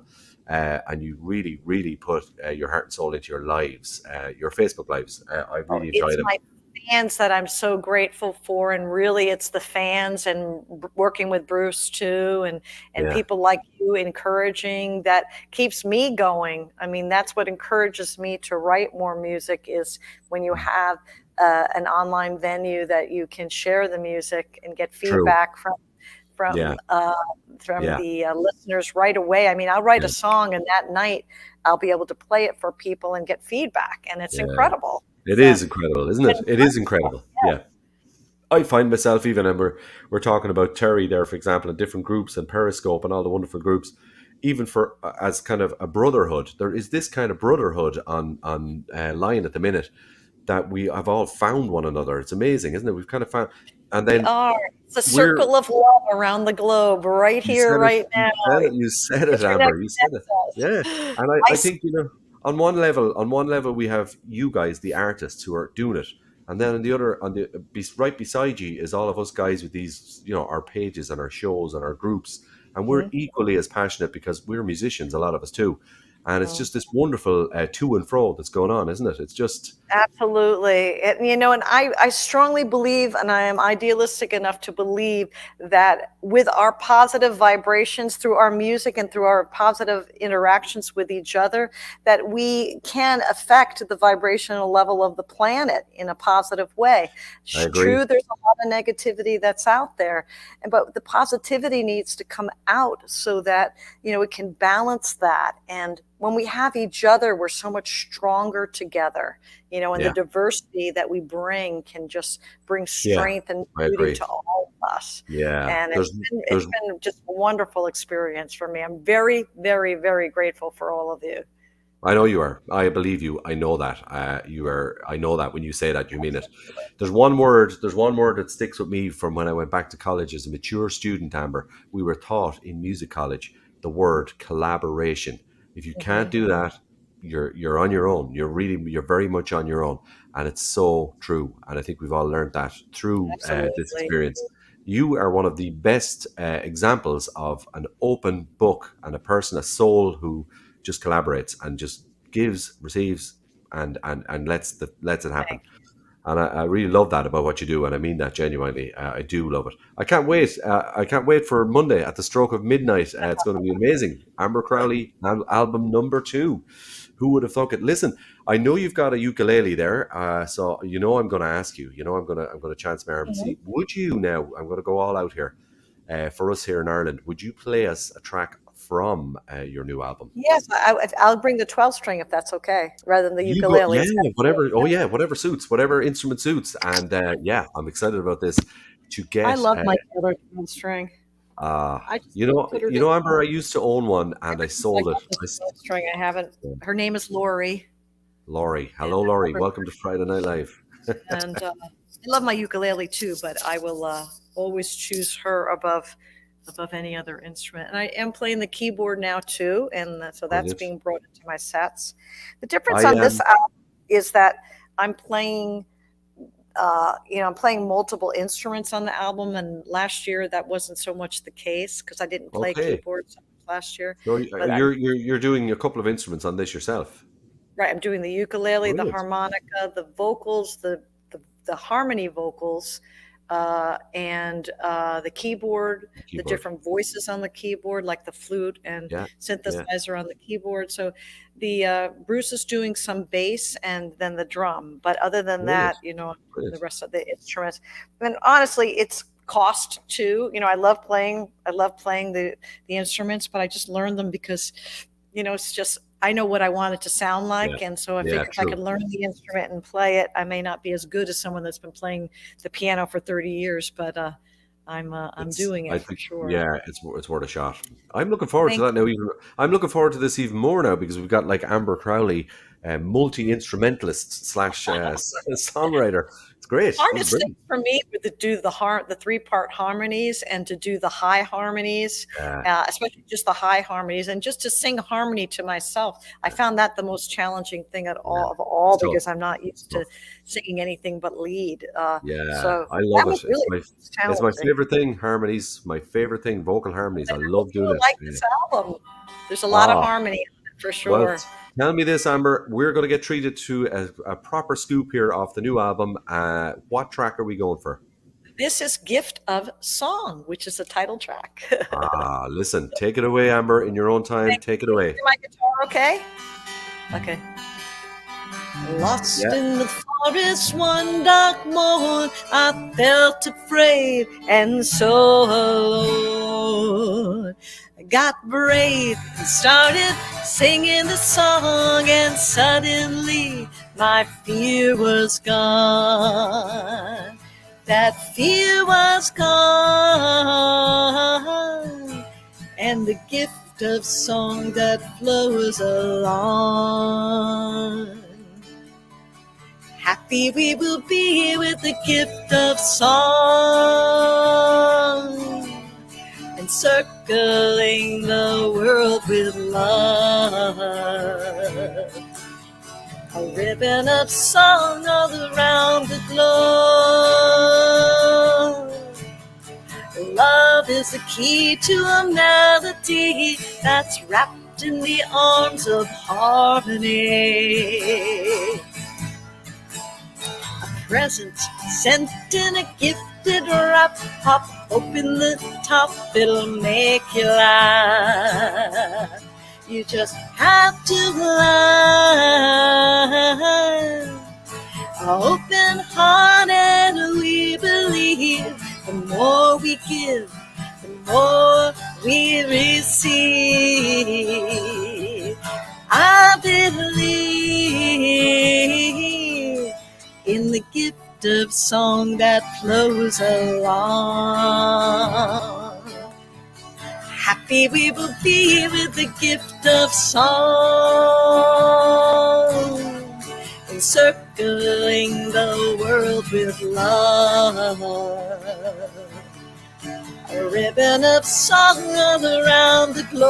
And you really, really put your heart and soul into your lives, your Facebook lives. I really enjoy them. My fans that I'm so grateful for, and really it's the fans and working with Bruce too, and people like you encouraging, that keeps me going. I mean, that's what encourages me to write more music, is when you have an online venue that you can share the music and get feedback from the listeners right away. I mean, I'll write a song, and that night I'll be able to play it for people and get feedback, and it's incredible. It is incredible, isn't it? It is incredible. Yeah. I find myself, even, and we're talking about Terry there, for example, and different groups and Periscope and all the wonderful groups. even for as kind of a brotherhood. There is this kind of brotherhood on line at the minute that we have all found one another. It's amazing, isn't it? We've kind of found, and then it's a circle of love around the globe, right here, right now. You said it, Amber. You said it. Yeah, and I think, you know, on one level, we have you guys, the artists, who are doing it, and then on the other, right beside you is all of us guys with these, you know, our pages and our shows and our groups, and we're equally as passionate because we're musicians, a lot of us too. And it's just this wonderful to and fro that's going on, isn't it? It's just... Absolutely. You know, and I strongly believe, and I am idealistic enough to believe that with our positive vibrations through our music and through our positive interactions with each other, that we can affect the vibrational level of the planet in a positive way. I agree. True, there's a lot of negativity that's out there, but the positivity needs to come out so that, you know, it can balance that. And when we have each other, we're so much stronger together, you know, and the diversity that we bring can just bring strength and beauty to all of us. Yeah. And it's been just a wonderful experience for me. I'm very, very, very grateful for all of you. I know you are. I believe you. I know that. You are. I know that when you say that, you mean it. There's one word that sticks with me from when I went back to college as a mature student, Amber. We were taught in music college the word collaboration. If you can't do that, you're on your own. You're very much on your own, and it's so true. And I think we've all learned that through this experience. You are one of the best examples of an open book and a soul who just collaborates and just gives, receives, and lets it happen. And I really love that about what you do, and I mean that genuinely. I do love it. I can't wait. I can't wait for Monday at the stroke of midnight. It's going to be amazing. Amber Crowley, album number 2. Who would have thought it? Listen, I know you've got a ukulele there, so you know I'm going to ask you. You know I'm going to chance my arm and see. Would you now? I'm going to go all out here for us here in Ireland. Would you play us a track from your new album? Yes, I'll bring the 12 string if that's okay, rather than the ukulele. Whatever. Oh yeah, whatever suits, whatever instrument suits. And I'm excited about this. I love my other 12 string. You know, Amber, I used to own one and I sold it. String, I haven't. Her name is Lori. Lori, hello, Lori. Welcome to Friday Night Live. And I love my ukulele too, but I will always choose her above any other instrument. And I am playing the keyboard now too, and so that's being brought into my sets. The difference on this album is that I'm playing I'm playing multiple instruments on the album, and last year that wasn't so much the case because I didn't play keyboards last year. So you're doing a couple of instruments on this yourself. Right, I'm doing the ukulele, the harmonica, the vocals, the harmony vocals, and the keyboard, the different voices on the keyboard, like the flute and synthesizer on the keyboard. So the Bruce is doing some bass and then the drum. But other than that, the rest of the instruments. And honestly, it's cost too. I love playing the instruments, but I just learned them because, it's just, I know what I want it to sound like. And so if I can learn the instrument and play it, I may not be as good as someone that's been playing the piano for 30 years, but I'm doing it for sure. Yeah, it's worth a shot. I'm looking forward to that now. I'm looking forward to this even more now because we've got like Amber Crowley, multi-instrumentalist / songwriter. It's great. Hardest thing for me was to do the 3-part harmonies and to do the high harmonies, especially just the high harmonies, and just to sing harmony to myself. I found that the most challenging thing of all because I'm not used to singing anything but lead. So I love it. Really it's my favorite thing. Harmonies, my favorite thing. Vocal harmonies. I love doing it. Like this album, there's a lot of harmony for sure. Well, tell me this, Amber. We're going to get treated to a proper scoop here off the new album. What track are we going for? This is Gift of Song, which is the title track. Listen, take it away, Amber, in your own time. Take it away. My guitar, okay? Okay. Lost in the forest one dark morn, I felt afraid and so alone. I got brave and started singing the song, and suddenly my fear was gone. That fear was gone, and the gift gift of song that flows along. Happy we will be with the gift of song, encircling the world with love. A ribbon of song all around the globe. Love is the key to a melody that's wrapped in the arms of harmony. A present sent in a gifted wrap. Pop open the top, it'll make you laugh. You just have to love. Open-hearted, we believe. The more we give, the more we receive. I believe in the gift of song that flows along. Happy we will be with the gift of song, encircling the world with love. A ribbon of song all around the globe.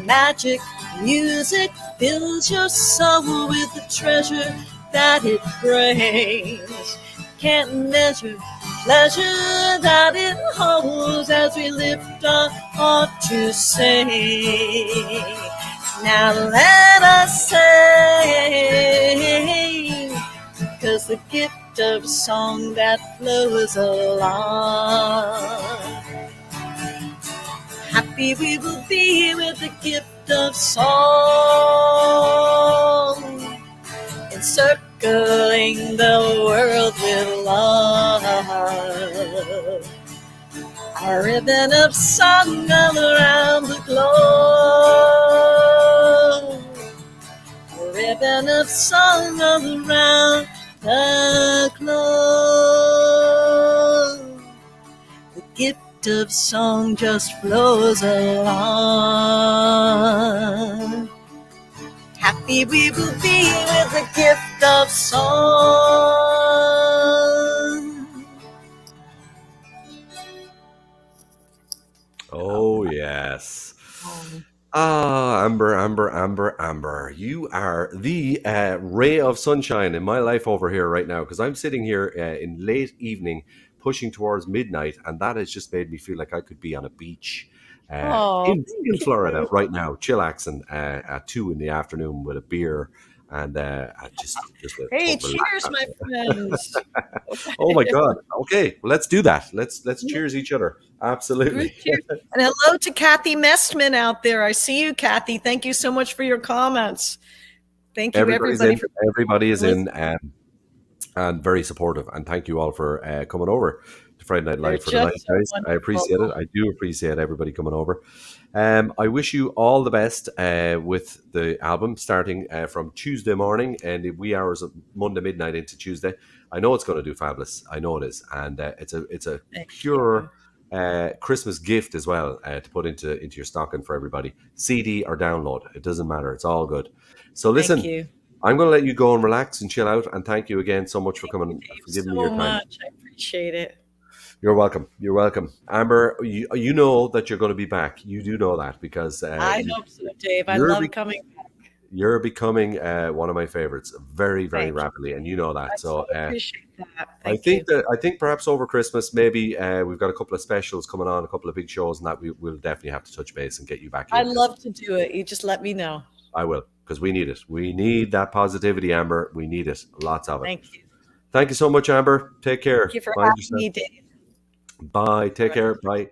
Magic music fills your soul with the treasure that it brings. Can't measure pleasure that it holds as we lift our heart to sing. Now let us sing, 'cause the gift of song that flows along. Happy we will be with the gift of song, encircling the world with love. A ribbon of song all around the globe. A ribbon of song all around the globe. The gift of song just flows along. Happy we will be with the gift of song. Oh, yes. Ah, Amber, Amber, Amber, Amber. You are the ray of sunshine in my life over here right now, because I'm sitting here in late evening, pushing towards midnight, and that has just made me feel like I could be on a beach in Florida right now, chillaxing at 2 in the afternoon with a beer. And just hey, cheers, my friends. Oh my God. Okay, well, let's do that. Let's cheers each other. Absolutely. And hello to Kathy Mestman out there. I see you, Kathy. Thank you so much for your comments. Thank you, everybody. Everybody is in and very supportive. And thank you all for coming over to Friday Night Live for the night, guys. I appreciate it. I do appreciate everybody coming over. I wish you all the best with the album starting from Tuesday morning and the wee hours of Monday midnight into Tuesday. I know it's going to do fabulous. I know it is, and it's a pure Christmas gift as well to put into your stocking for everybody. CD or download, it doesn't matter. It's all good. So listen, I'm going to let you go and relax and chill out. And thank you again so much for coming, for giving me your time. Much. I appreciate it. You're welcome. You're welcome. Amber, you know that you're going to be back. You do know that because... I hope so, Dave. I love coming back. You're becoming one of my favorites very, very rapidly, and you know that. So appreciate that. I think perhaps over Christmas, maybe we've got a couple of specials coming on, a couple of big shows, and that we'll definitely have to touch base and get you back in. I'd love to do it. You just let me know. I will, because we need it. We need that positivity, Amber. We need it. Lots of it. Thank you. Thank you so much, Amber. Take care. Thank you for having me, Dave. Bye. Take care. Bye.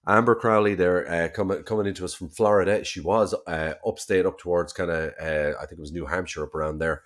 Amber Crowley there coming into us from Florida. She was upstate up towards kind of, I think it was New Hampshire up around there,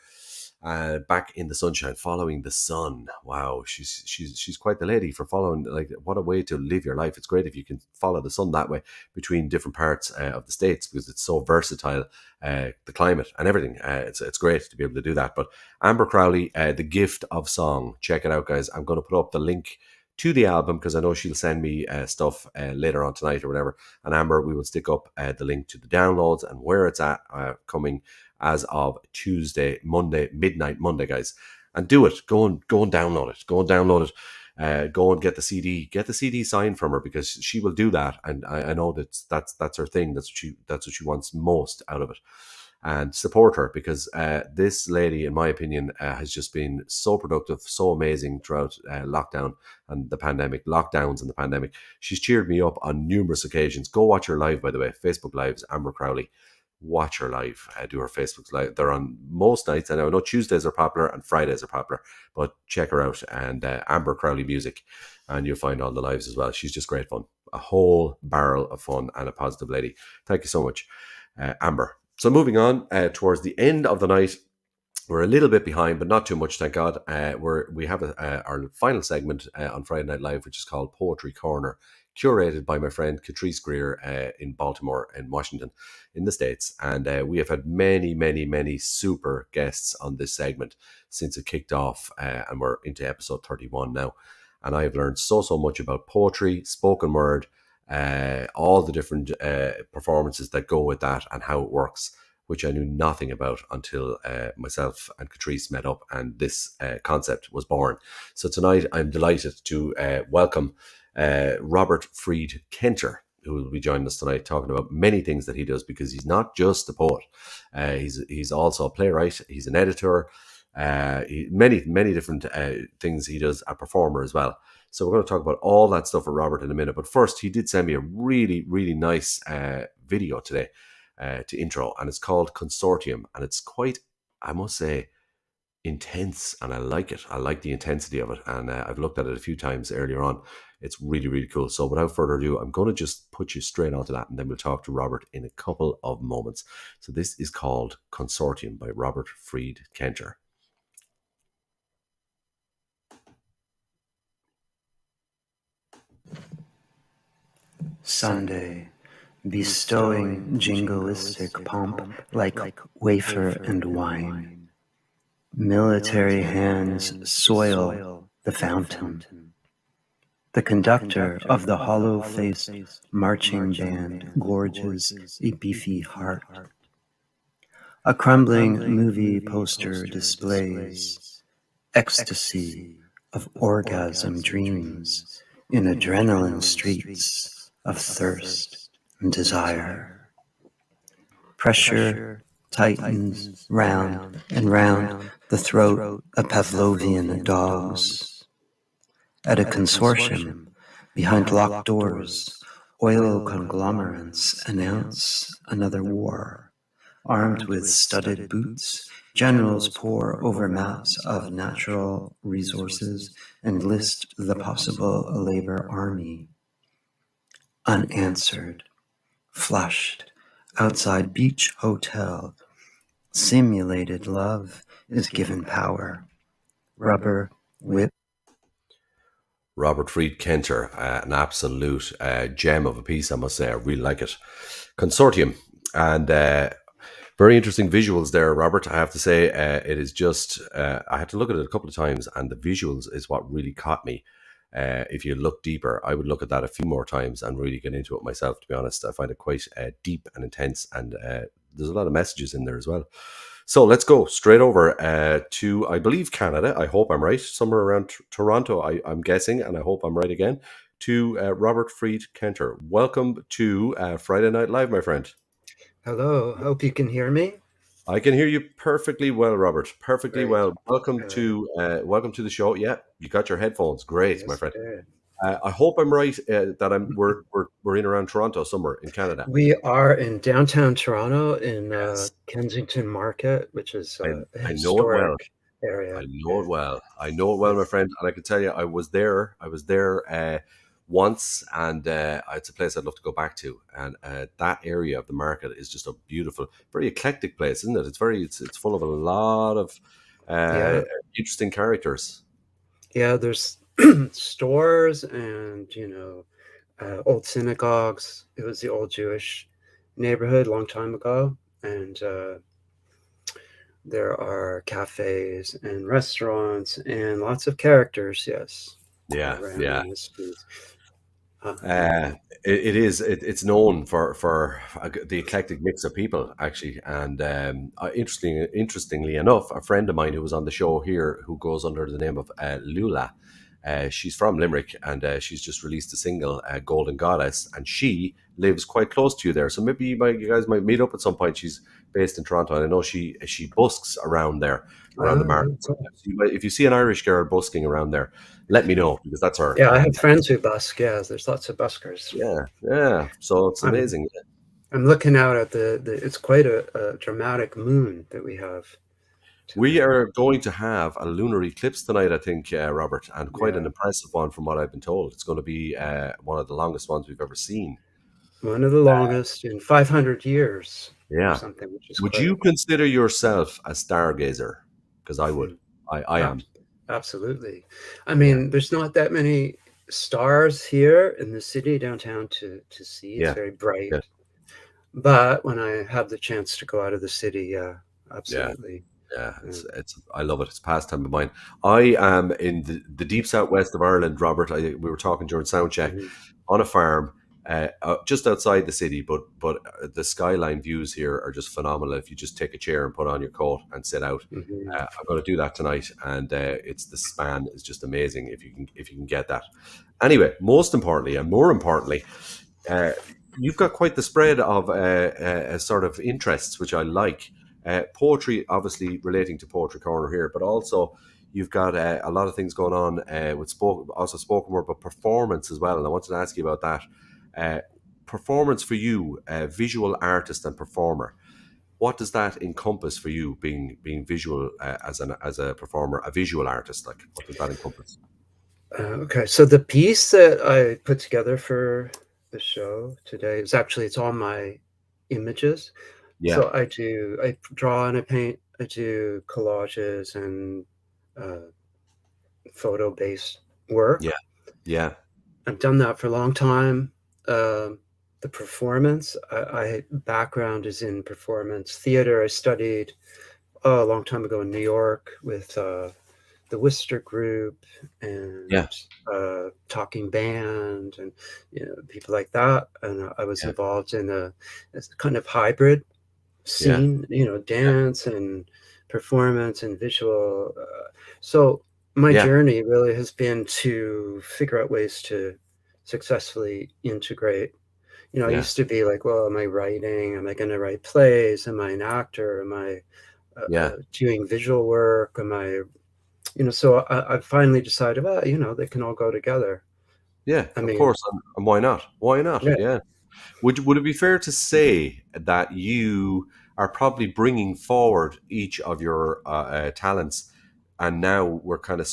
back in the sunshine, following the sun. Wow, she's quite the lady for following, like, what a way to live your life. It's great if you can follow the sun that way between different parts of the States, because it's so versatile, the climate and everything. It's great to be able to do that. But Amber Crowley, The Gift of Song, check it out, guys. I'm going to put up the link to the album, because I know she'll send me stuff later on tonight or whatever. And Amber, we will stick up the link to the downloads and where it's at, coming as of Monday, midnight Monday, guys. And do it. Go and download it. Go and download it. Go and get the CD. Get the CD signed from her, because she will do that. And I know that's her thing. That's what she wants most out of it. And support her, because this lady, in my opinion, has just been so productive, so amazing throughout lockdowns and the pandemic. She's cheered me up on numerous occasions. Go watch her live, by the way. Facebook Lives, Amber Crowley. Watch her live. Do her Facebook Live. They're on most nights. And I know Tuesdays are popular and Fridays are popular, but check her out. And Amber Crowley Music, and you'll find all the lives as well. She's just great fun. A whole barrel of fun and a positive lady. Thank you so much, Amber. So moving on towards the end of the night, we're a little bit behind, but not too much, thank God. We have our final segment on Friday Night Live, which is called Poetry Corner, curated by my friend Catrice Greer in Baltimore and Washington in the States. And we have had many, many, many super guests on this segment since it kicked off, and we're into episode 31 now. And I have learned so much about poetry, spoken word, all the different performances that go with that and how it works, which I knew nothing about until myself and Catrice met up and this concept was born. So tonight I'm delighted to welcome Robert Fried Kenter, who will be joining us tonight, talking about many things that he does, because he's not just a poet. He's also a playwright. He's an editor. Many different things he does, a performer as well. So we're going to talk about all that stuff with Robert in a minute. But first, he did send me a really, really nice video today to intro, and it's called Consortium. And it's quite, I must say, intense, and I like it. I like the intensity of it. And I've looked at it a few times earlier on. It's really, really cool. So without further ado, I'm going to just put you straight onto that, and then we'll talk to Robert in a couple of moments. So this is called Consortium by Robert Fried Kenter. Sunday, bestowing jingoistic pomp like wafer and wine. Military hands soil the fountain. The conductor of the hollow-faced marching band gorges a beefy heart. A crumbling movie poster displays ecstasy of orgasm dreams in adrenaline streets of thirst and desire. Pressure tightens round and round the throat of Pavlovian dogs. At a consortium, behind locked doors, oil conglomerates announce another war. Armed with studded boots, generals pore over maps of natural resources and list the possible labor army. Unanswered, flushed, outside beach hotel, simulated love is given power. Rubber whip. Robert Fried Kenter, an absolute gem of a piece, I must say. I really like it. Consortium, and very interesting visuals there, Robert. I have to say, it is just, I had to look at it a couple of times, and the visuals is what really caught me. If you look deeper, I would look at that a few more times and really get into it myself, to be honest. I find it quite deep and intense, and there's a lot of messages in there as well. So let's go straight over to, I believe, Canada. I hope I'm right. Somewhere around Toronto, I'm guessing, and I hope I'm right again, to Robert Fried Kenter. Welcome to Friday Night Live, my friend. Hello, hope you can hear me. I can hear you perfectly well, Robert. Perfectly well. Welcome to the show. Yeah, you got your headphones. Great, yes, my friend. I hope I'm right that we're in around Toronto, somewhere in Canada. We are in downtown Toronto in Kensington Market, which is a historic area. I know it well. I know it well, my friend. And I can tell you, I was there once, and it's a place I'd love to go back to. And that area of the market is just a beautiful, very eclectic place, isn't it? It's full of a lot of interesting characters. Yeah, there's stores and old synagogues. It was the old Jewish neighborhood a long time ago, and there are cafes and restaurants and lots of characters. Yes. Yeah, around yeah. in the streets. It is. It's known for the eclectic mix of people, actually. And interestingly enough, a friend of mine who was on the show here, who goes under the name of Lula, she's from Limerick, and she's just released a single, "Golden Goddess," and she lives quite close to you there. So maybe you guys might meet up at some point. She's based in Toronto, and I know she busks around there, around the market. Cool. So if you see an Irish girl busking around there, let me know, because that's her. Yeah, I have friends who busk. Yeah, there's lots of buskers. Yeah. So it's amazing. I'm looking out at the it's quite a dramatic moon that we have. We are going to have a lunar eclipse tonight, I think, Robert, and quite an impressive one from what I've been told. It's going to be one of the longest ones we've ever seen. One of the longest in 500 years. Yeah. Or something, which is Would quite... you consider yourself a stargazer? Because I would. I am. Absolutely. I mean, there's not that many stars here in the city downtown to see. It's very bright. Yeah. But when I have the chance to go out of the city, absolutely. Yeah, it's I love it. It's a pastime of mine. I am in the deep southwest of Ireland, Robert. We were talking during sound check on a farm just outside the city, but the skyline views here are just phenomenal. If you just take a chair and put on your coat and sit out, I'm going to do that tonight, and it's the span is just amazing if you can get that. Anyway, most importantly, and more importantly, you've got quite the spread of sort of interests, which I like. Poetry, obviously relating to Poetry Corner here, but also you've got a lot of things going on with spoken word, but performance as well. And I wanted to ask you about that. Performance for you, visual artist and performer. What does that encompass for you, being visual as a performer, a visual artist? Like, what does that encompass? Okay, so the piece that I put together for the show today is it's all my images. Yeah. So I draw and I paint, I do collages and photo-based work. Yeah. I've done that for a long time. The performance, I background is in performance theater. I studied a long time ago in New York with the Worcester Group and Talking Band and people like that. And I was involved in a kind of hybrid scene, dance and performance and visual. So my journey really has been to figure out ways to successfully integrate. I used to be like, well, am I writing? Am I going to write plays? Am I an actor? Am I doing visual work? Am I, so I finally decided, well, they can all go together. Yeah, of course. And why not? Why not? Yeah. Would it be fair to say that you are probably bringing forward each of your talents, and now we're kind of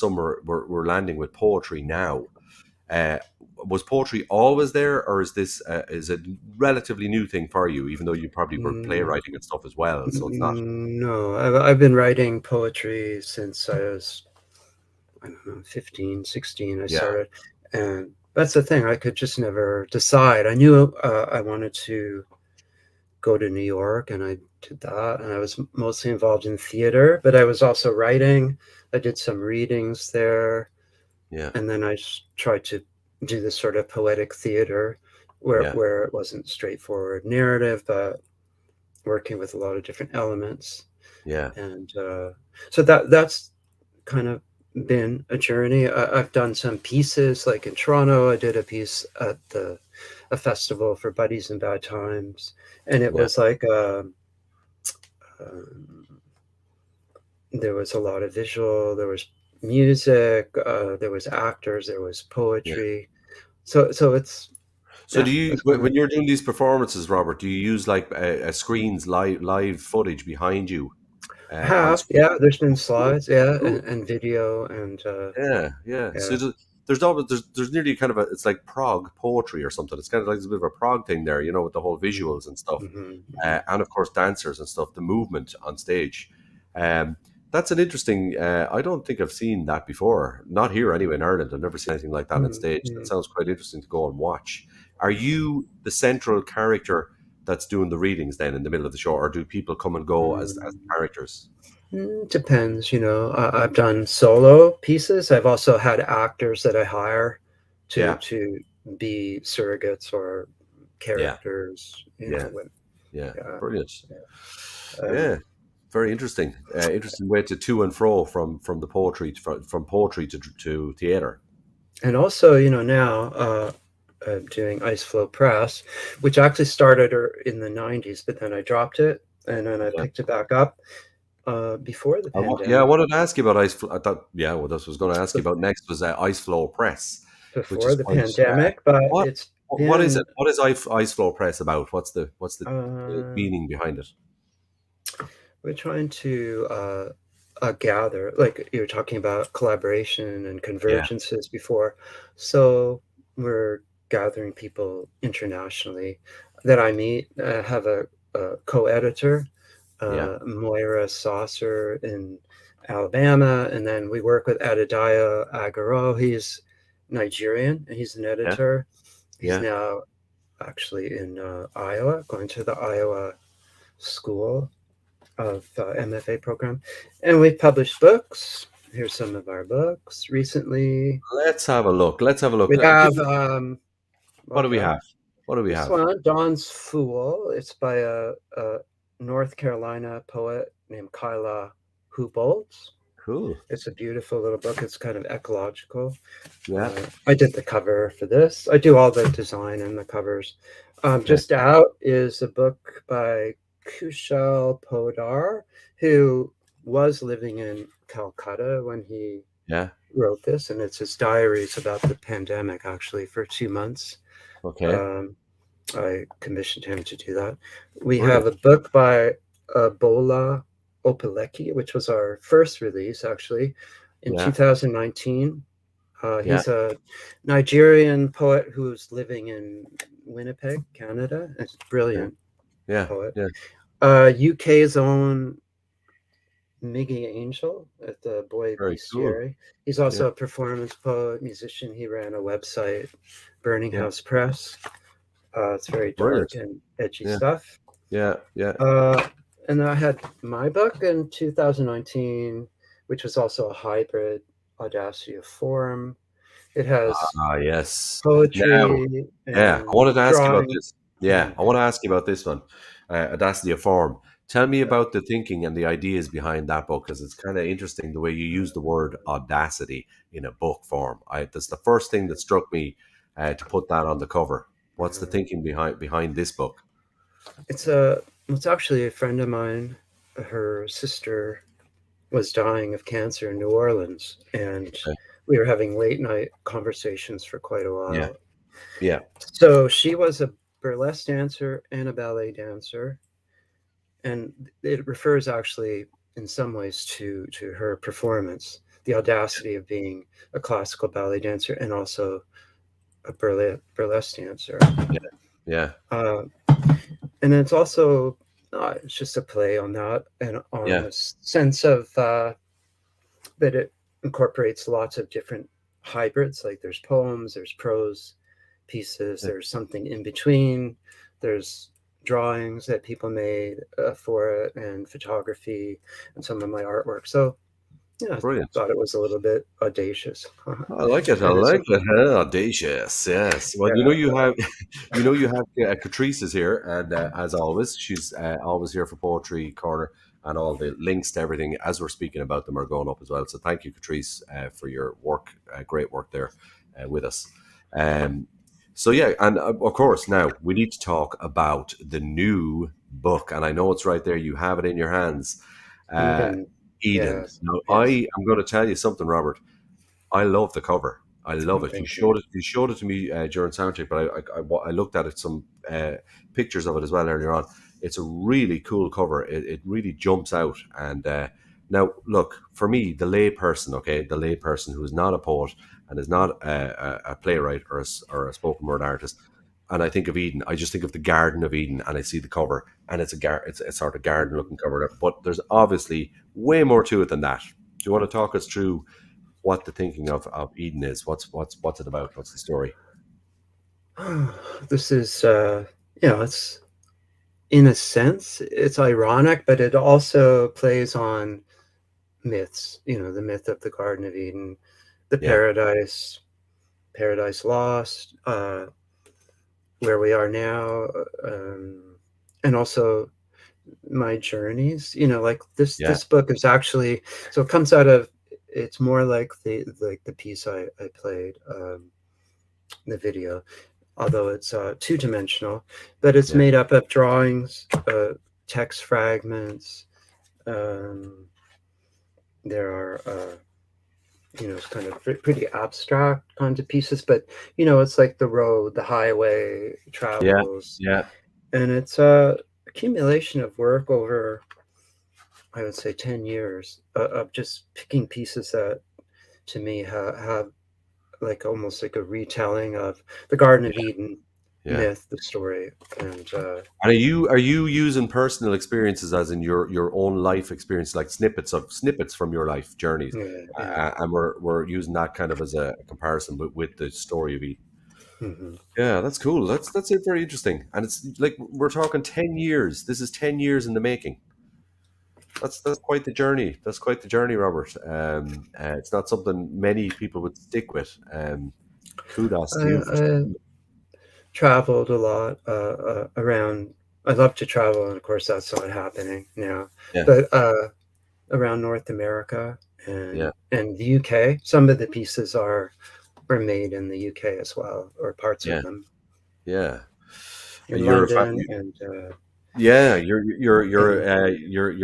we're landing with poetry now? Was poetry always there, or is this is a relatively new thing for you? Even though you probably were playwriting and stuff as well, so it's not. No, I've been writing poetry since I was, 15, 16. I started, and that's the thing. I could just never decide. I knew I wanted to go to New York, and I did that. And I was mostly involved in theater, but I was also writing. I did some readings there. Yeah. And then I tried to do this sort of poetic theater where it wasn't straightforward narrative, but working with a lot of different elements. Yeah. And so that's kind of been a journey. I've done some pieces, like in Toronto, I did a piece at a festival for Buddies in Bad Times, and it was like there was a lot of visual, there was music, there was actors, there was poetry. So it's. So do you, when you're doing these performances, Robert, do you use like a screen's live footage behind you? There's been slides, and video, and So there's nearly kind of it's like prog poetry or something. It's kind of like a bit of a prog thing there, with the whole visuals and stuff, and of course dancers and stuff, the movement on stage. That's an interesting. I don't think I've seen that before. Not here anyway in Ireland. I've never seen anything like that on stage. That sounds quite interesting to go and watch. Are you the central character that's doing the readings then in the middle of the show, or do people come and go as characters? Depends, I've done solo pieces. I've also had actors that I hire Yeah. to be surrogates or characters. Yeah. Yeah. Brilliant. Yeah. Very interesting. Interesting way to and fro from the poetry from poetry to theater. And also, now I'm doing Ice Flow Press, which actually started in the 90s, but then I dropped it and then I picked it back up before the pandemic. I wanted to ask you about Ice Flow. I thought, that's what I was going to ask you about next was Ice Flow Press. Before the pandemic, but it's what is it? What is Ice Flow Press about? What's the meaning behind it? We're trying to gather, like you were talking about collaboration and convergences before. So we're gathering people internationally that I meet. I have a co-editor, Moira Saucer in Alabama, and then we work with Adedayo Agaro. He's Nigerian, and he's an editor. He's now actually in Iowa, going to the Iowa School of MFA program, and we've published books. Here's some of our books recently. Let's have a look. We have what do we have? This one, Dawn's Fool. It's by a North Carolina poet named Kyla Huboltz. Cool. It's a beautiful little book. It's kind of ecological. Yeah. I did the cover for this. I do all the design and the covers. Just out is a book by Kushal Podar, who was living in Calcutta when he wrote this, and it's his diaries about the pandemic, actually, for 2 months. Okay. I commissioned him to do that. We have a book by Bola Opeleki, which was our first release, actually, in 2019. He's a Nigerian poet who's living in Winnipeg, Canada. It's brilliant. Poet. UK's own Miggy Angel at the Boy Bestiary. Cool. He's also a performance poet, musician. He ran a website, Burning House Press. It's very dark and edgy stuff. And I had my book in 2019, which was also a hybrid Audacity of form. It has poetry. I wanted to ask you about this. I want to ask you about this one, Audacity of Form. Tell me about the thinking and the ideas behind that book, because it's kind of interesting the way you use the word audacity in a book form. That's the first thing that struck me to put that on the cover. What's the thinking behind this book? It's actually a friend of mine. Her sister was dying of cancer in New Orleans, and we were having late night conversations for quite a while. So she was a burlesque dancer and a ballet dancer, and it refers actually in some ways to her performance, the audacity of being a classical ballet dancer and also a burlesque dancer. And it's also it's just a play on that, and on a sense of that it incorporates lots of different hybrids. Like there's poems, there's prose pieces, there's something in between, there's drawings that people made for it, and photography, and some of my artwork. So I thought it was a little bit audacious. I like it. Audacious. Yes. Well, you have Catrice is here, and as always, she's always here for Poetry Corner, and all the links to everything as we're speaking about them are going up as well. So thank you, Catrice, for your work, great work there with us. So and of course now we need to talk about the new book, and I know it's right there. You have it in your hands. Eden. Yes. Now, I am going to tell you something, Robert. I love the cover. I love it. You showed it to me during soundcheck, but I looked at it, some pictures of it as well earlier on. It's a really cool cover. It really jumps out. And now, look, for me, the lay person who is not a poet and is not a playwright or a spoken word artist, and I think of Eden, I just think of the Garden of Eden, and I see the cover, and it's a sort of garden-looking cover. But there's obviously way more to it than that. Do you want to talk us through what the thinking of Eden is? What's it about? What's the story? This is, it's in a sense, it's ironic, but it also plays on myths, the myth of the Garden of Eden, the Yeah. Paradise Lost, where we are now, and also my journeys. Like this book is actually, so it comes out of, it's more like the piece I played, the video, although it's 2-dimensional, but it's made up of drawings, text fragments. There are it's kind of pretty abstract kinds of pieces, but it's like the road, the highway, travels, and it's a accumulation of work over, I would say, 10 years of just picking pieces that to me have like almost like a retelling of the Garden of Eden myth, the story. And are you using personal experiences, as in your own life experience, like snippets from your life journeys, and we're using that kind of as a comparison with the story of Eden? Mm-hmm. Yeah, that's cool. That's very interesting. And it's like we're talking 10 years. This is 10 years in the making. That's quite the journey. That's quite the journey, Robert. It's not something many people would stick with. Kudos to you. I traveled a lot around. I love to travel, and of course that's not happening now. Yeah. But around North America and the UK, some of the pieces were made in the UK as well, or parts of them. Yeah. In London and. Yeah, you're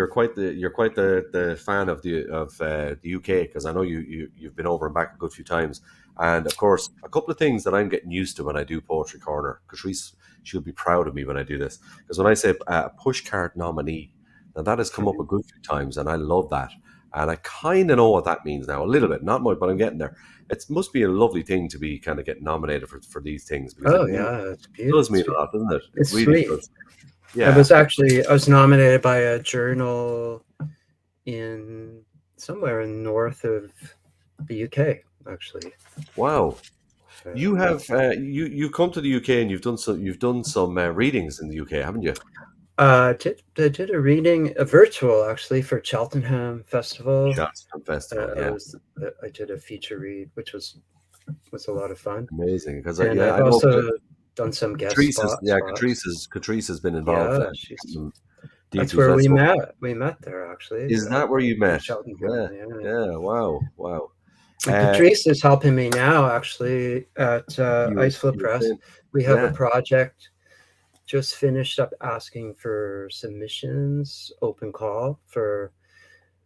quite the fan of the UK, because I know you've been over and back a good few times, and of course a couple of things that I'm getting used to when I do Poetry Corner. Catrice, she'll be proud of me when I do this, because when I say pushcart nominee, now that has come up a good few times, and I love that, and I kind of know what that means now, a little bit, not much, but I'm getting there. It must be a lovely thing to be kind of getting nominated for these things. Because it's beautiful. It does mean a lot, doesn't it? It's really sweet. Does. Yeah. I was nominated by a journal in somewhere in north of the UK, actually. Wow. You have you come to the UK and you've done some readings in the UK, haven't you? I did a reading, a virtual actually, for Cheltenham Festival. Cheltenham Festival, I did a feature read, which was a lot of fun. Amazing, because I've also done some guest spots. Catrice has been involved. That's where we met. We met there, actually. Is that where you met? Yeah. Wow. Catrice is helping me now, actually, at Iceflow Press. We have a project. Just finished up asking for submissions, open call for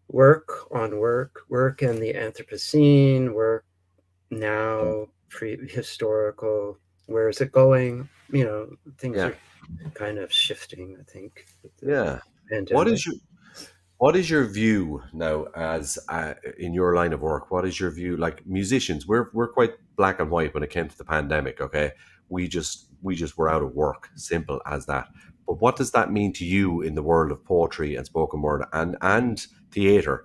work and the Anthropocene, work now, prehistorical. Where is it going? Things are kind of shifting, I think. Yeah. What is your view now, as in your line of work? What is your view? Like musicians, we're quite black and white when it came to the pandemic. Okay, we just were out of work, simple as that. But what does that mean to you in the world of poetry and spoken word and theatre?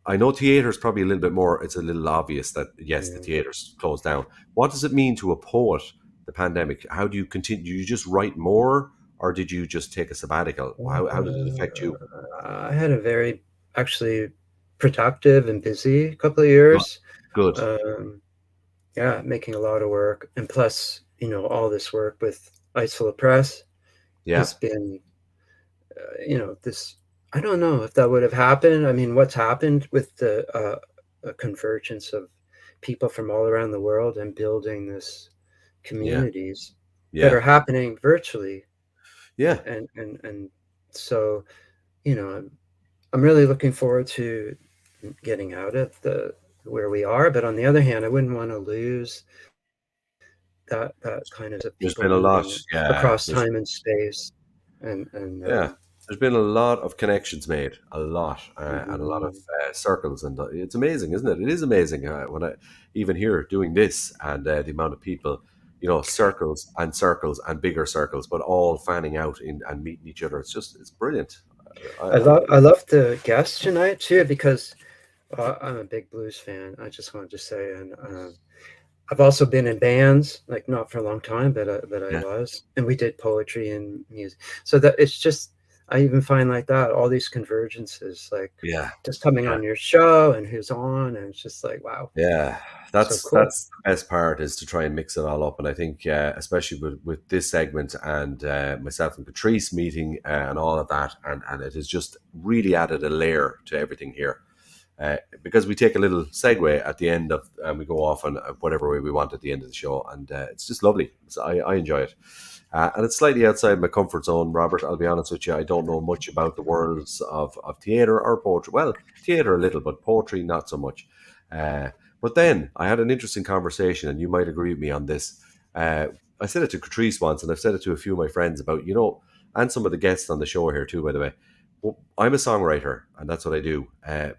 I know theatre is probably a little bit more. It's a little obvious that the theatre's closed down. What does it mean to a poet? The pandemic. How do you continue? Do you just write more, or did you just take a sabbatical? How did it affect you? I had a very actually productive and busy couple of years. Good. Making a lot of work, and plus, all this work with Iceflow Press has been, this. I don't know if that would have happened. I mean, what's happened with the convergence of people from all around the world and building this communities that are happening virtually. And so, I'm really looking forward to getting out of where we are. But on the other hand, I wouldn't want to lose that kind of. There's been a lot across time and space, and there's been a lot of connections made, and a lot of circles, and it's amazing, isn't it? It is amazing when I even here doing this, and the amount of people, circles and bigger circles, but all fanning out and meeting each other. It's brilliant. I love the guests tonight too, because I'm a big blues fan. I just wanted to say, and I've also been in bands, like not for a long time, but I was, and we did poetry and music. So that it's just, I even find like that, all these convergences, like Yeah. just coming on your show and who's on, and it's just like, wow. Yeah, that's So cool. that's the best part, is to try and mix it all up. And I think, especially with this segment and myself and Patrice meeting and all of that, and it has just really added a layer to everything here. Because we take a little segue at the end of, and we go off on whatever way we want at the end of the show, and it's just lovely. So I enjoy it. And it's slightly outside my comfort zone, Robert. I'll be honest with you. I don't know much about the worlds of theatre or poetry. Well, theatre a little, but poetry not so much. But then I had an interesting conversation, and you might agree with me on this. I said it to Catrice once, and I've said it to a few of my friends about, and some of the guests on the show here too, by the way. Well, I'm a songwriter, and that's what I do.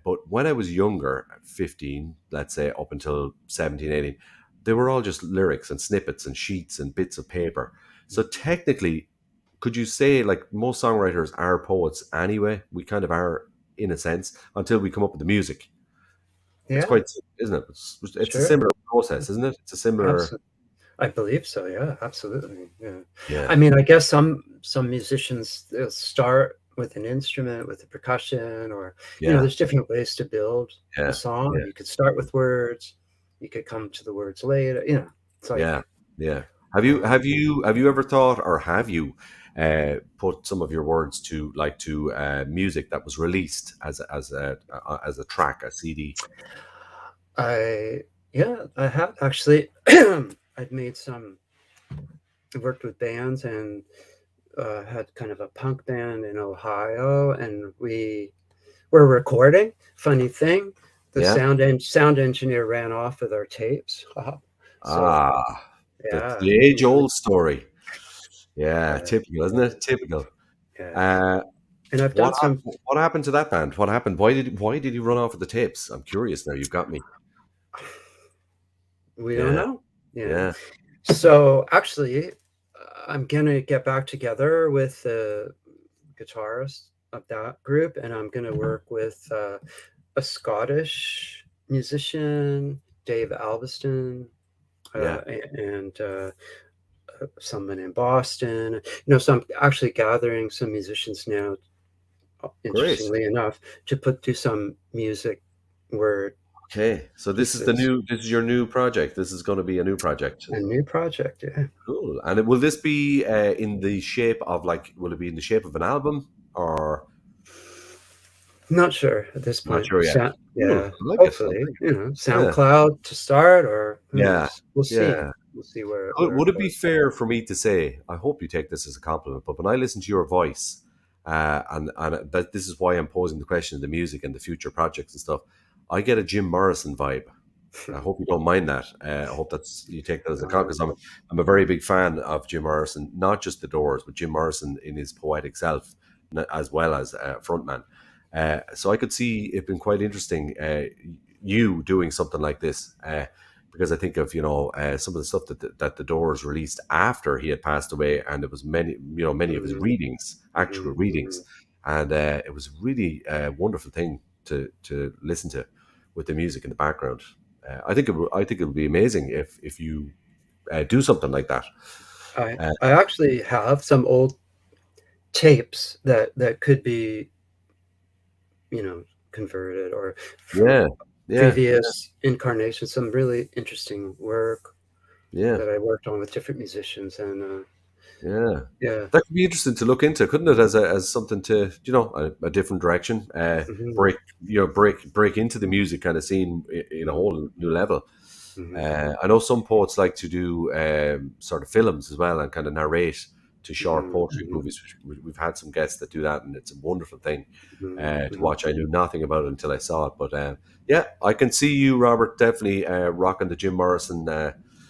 But when I was younger, at 15, let's say, up until 17, 18, they were all just lyrics and snippets and sheets and bits of paper. So technically, could you say, like, most songwriters are poets anyway? We kind of are, in a sense, until we come up with the music. Yeah. It's quite, isn't it? It's a similar process, isn't it? It's a similar... I believe so, yeah, absolutely. Yeah. I mean, I guess some musicians, they'll start with an instrument, with a percussion, or there's different ways to build a song. You could start with words, you could come to the words later. It's like, yeah. Have you ever thought, or have you put some of your words to music that was released as a track, a CD? I have actually. I've made some. I worked with bands and had kind of a punk band in Ohio, and we were recording. Funny thing, the sound engineer ran off with our tapes. The age-old story. Yeah, typical, isn't it? Typical. Yeah. And I've done some. What happened to that band? What happened? Why did you run off with the tapes? I'm curious now. You've got me. We don't know. Yeah. So actually, I'm gonna get back together with the guitarist of that group, and I'm gonna work with a Scottish musician, Dave Alveston. And someone in Boston. So I'm actually gathering some musicians now, interestingly enough, to do some music where. Okay, so this is your new project. This is going to be a new project. A new project, yeah. Cool. And will this be in the shape of will it be in the shape of an album, or? Not sure at this point. Not sure yet. Hopefully, SoundCloud to start, or we'll see. Yeah. We'll see where. Would it be fair for me to say? I hope you take this as a compliment. But when I listen to your voice, and that this is why I'm posing the question of the music and the future projects and stuff, I get a Jim Morrison vibe. I hope you don't mind that. I hope you take that as a compliment, because I'm a very big fan of Jim Morrison, not just the Doors, but Jim Morrison in his poetic self, as well as frontman. So I could see it being quite interesting, you doing something like this, because I think of some of the stuff that the Doors released after he had passed away, and it was many of his readings, actual readings, and it was really a wonderful thing to listen to with the music in the background. I think it would be amazing if you do something like that. I actually have some old tapes that could be converted, or previous incarnations, some really interesting work that I worked on with different musicians, and that could be interesting to look into, couldn't it, as something to a different direction, break into the music kind of scene in a whole new level. I know some poets like to do sort of films as well, and kind of narrate to short poetry movies. We've had some guests that do that, and it's a wonderful thing to watch. I knew nothing about it until I saw it, but I can see you, Robert, definitely rocking the Jim Morrison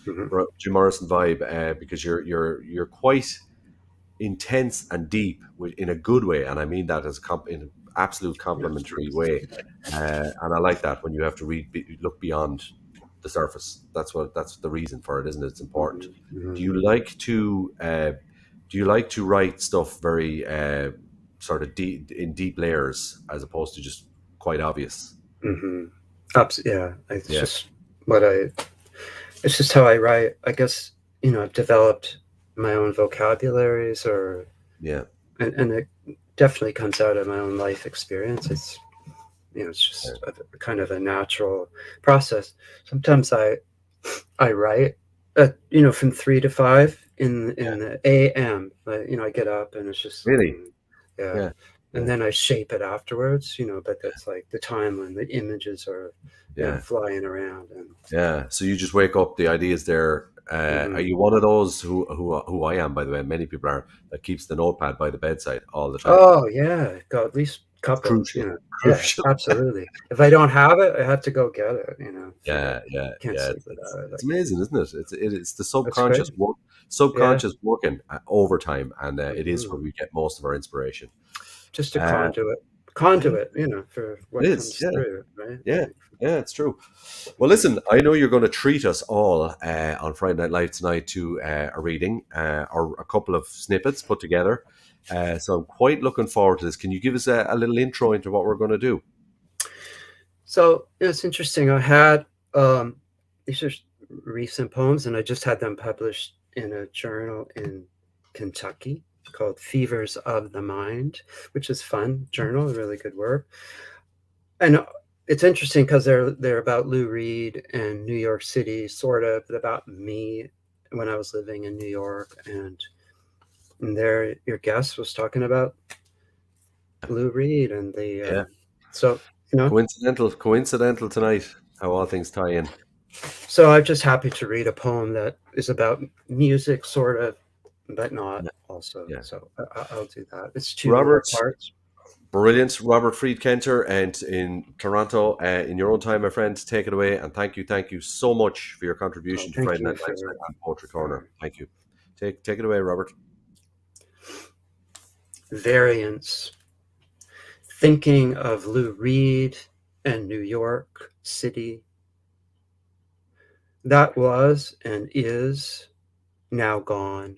vibe, because you're quite intense and deep in a good way, and I mean that as in an absolute complimentary way, and I like that when you have to look beyond the surface. That's the reason for it, isn't it? It's important. Do you like to write stuff very sort of in deep layers, as opposed to just quite obvious? It's just it's just how I write. I guess I've developed my own vocabularies, and it definitely comes out of my own life experience. It's, it's just a kind of a natural process. Sometimes I write, from 3 to 5 in the AM. I get up and it's just Really? yeah. And then I shape it afterwards, but that's like the time when the images are flying around. And so you just wake up, the ideas there. Are you one of those who I am, by the way, many people are, that keeps the notepad by the bedside all the time? Oh yeah, got at least a couple. Crucial. Yeah, absolutely. If I don't have it, I have to go get it. Can't sleep without it. It's amazing, isn't it? It's the subconscious working overtime, and it is where we get most of our inspiration. Just a conduit, for what comes through, right? Yeah, it's true. Well, listen, I know you're going to treat us all on Friday Night Live tonight to a reading or a couple of snippets put together. So I'm quite looking forward to this. Can you give us a little intro into what we're going to do? So it's interesting. I had these are recent poems, and I just had them published in a journal in Kentucky called Fevers of the Mind, which is fun journal, really good work. And it's interesting because they're about Lou Reed and New York City, sort of about me when I was living in New York, and there your guest was talking about Lou Reed and the so coincidental tonight how all things tie in. So I'm just happy to read a poem that is about music, sort of, but not also. So I'll do that. It's 2 parts. Brilliant. Robert Friedkenter, and in Toronto, in your own time, my friend, take it away. And thank you so much for your contribution to Friday Night Live and Poetry Corner. Thank you. Take it away, Robert. Variants. Thinking of Lou Reed and New York City. That was and is now gone,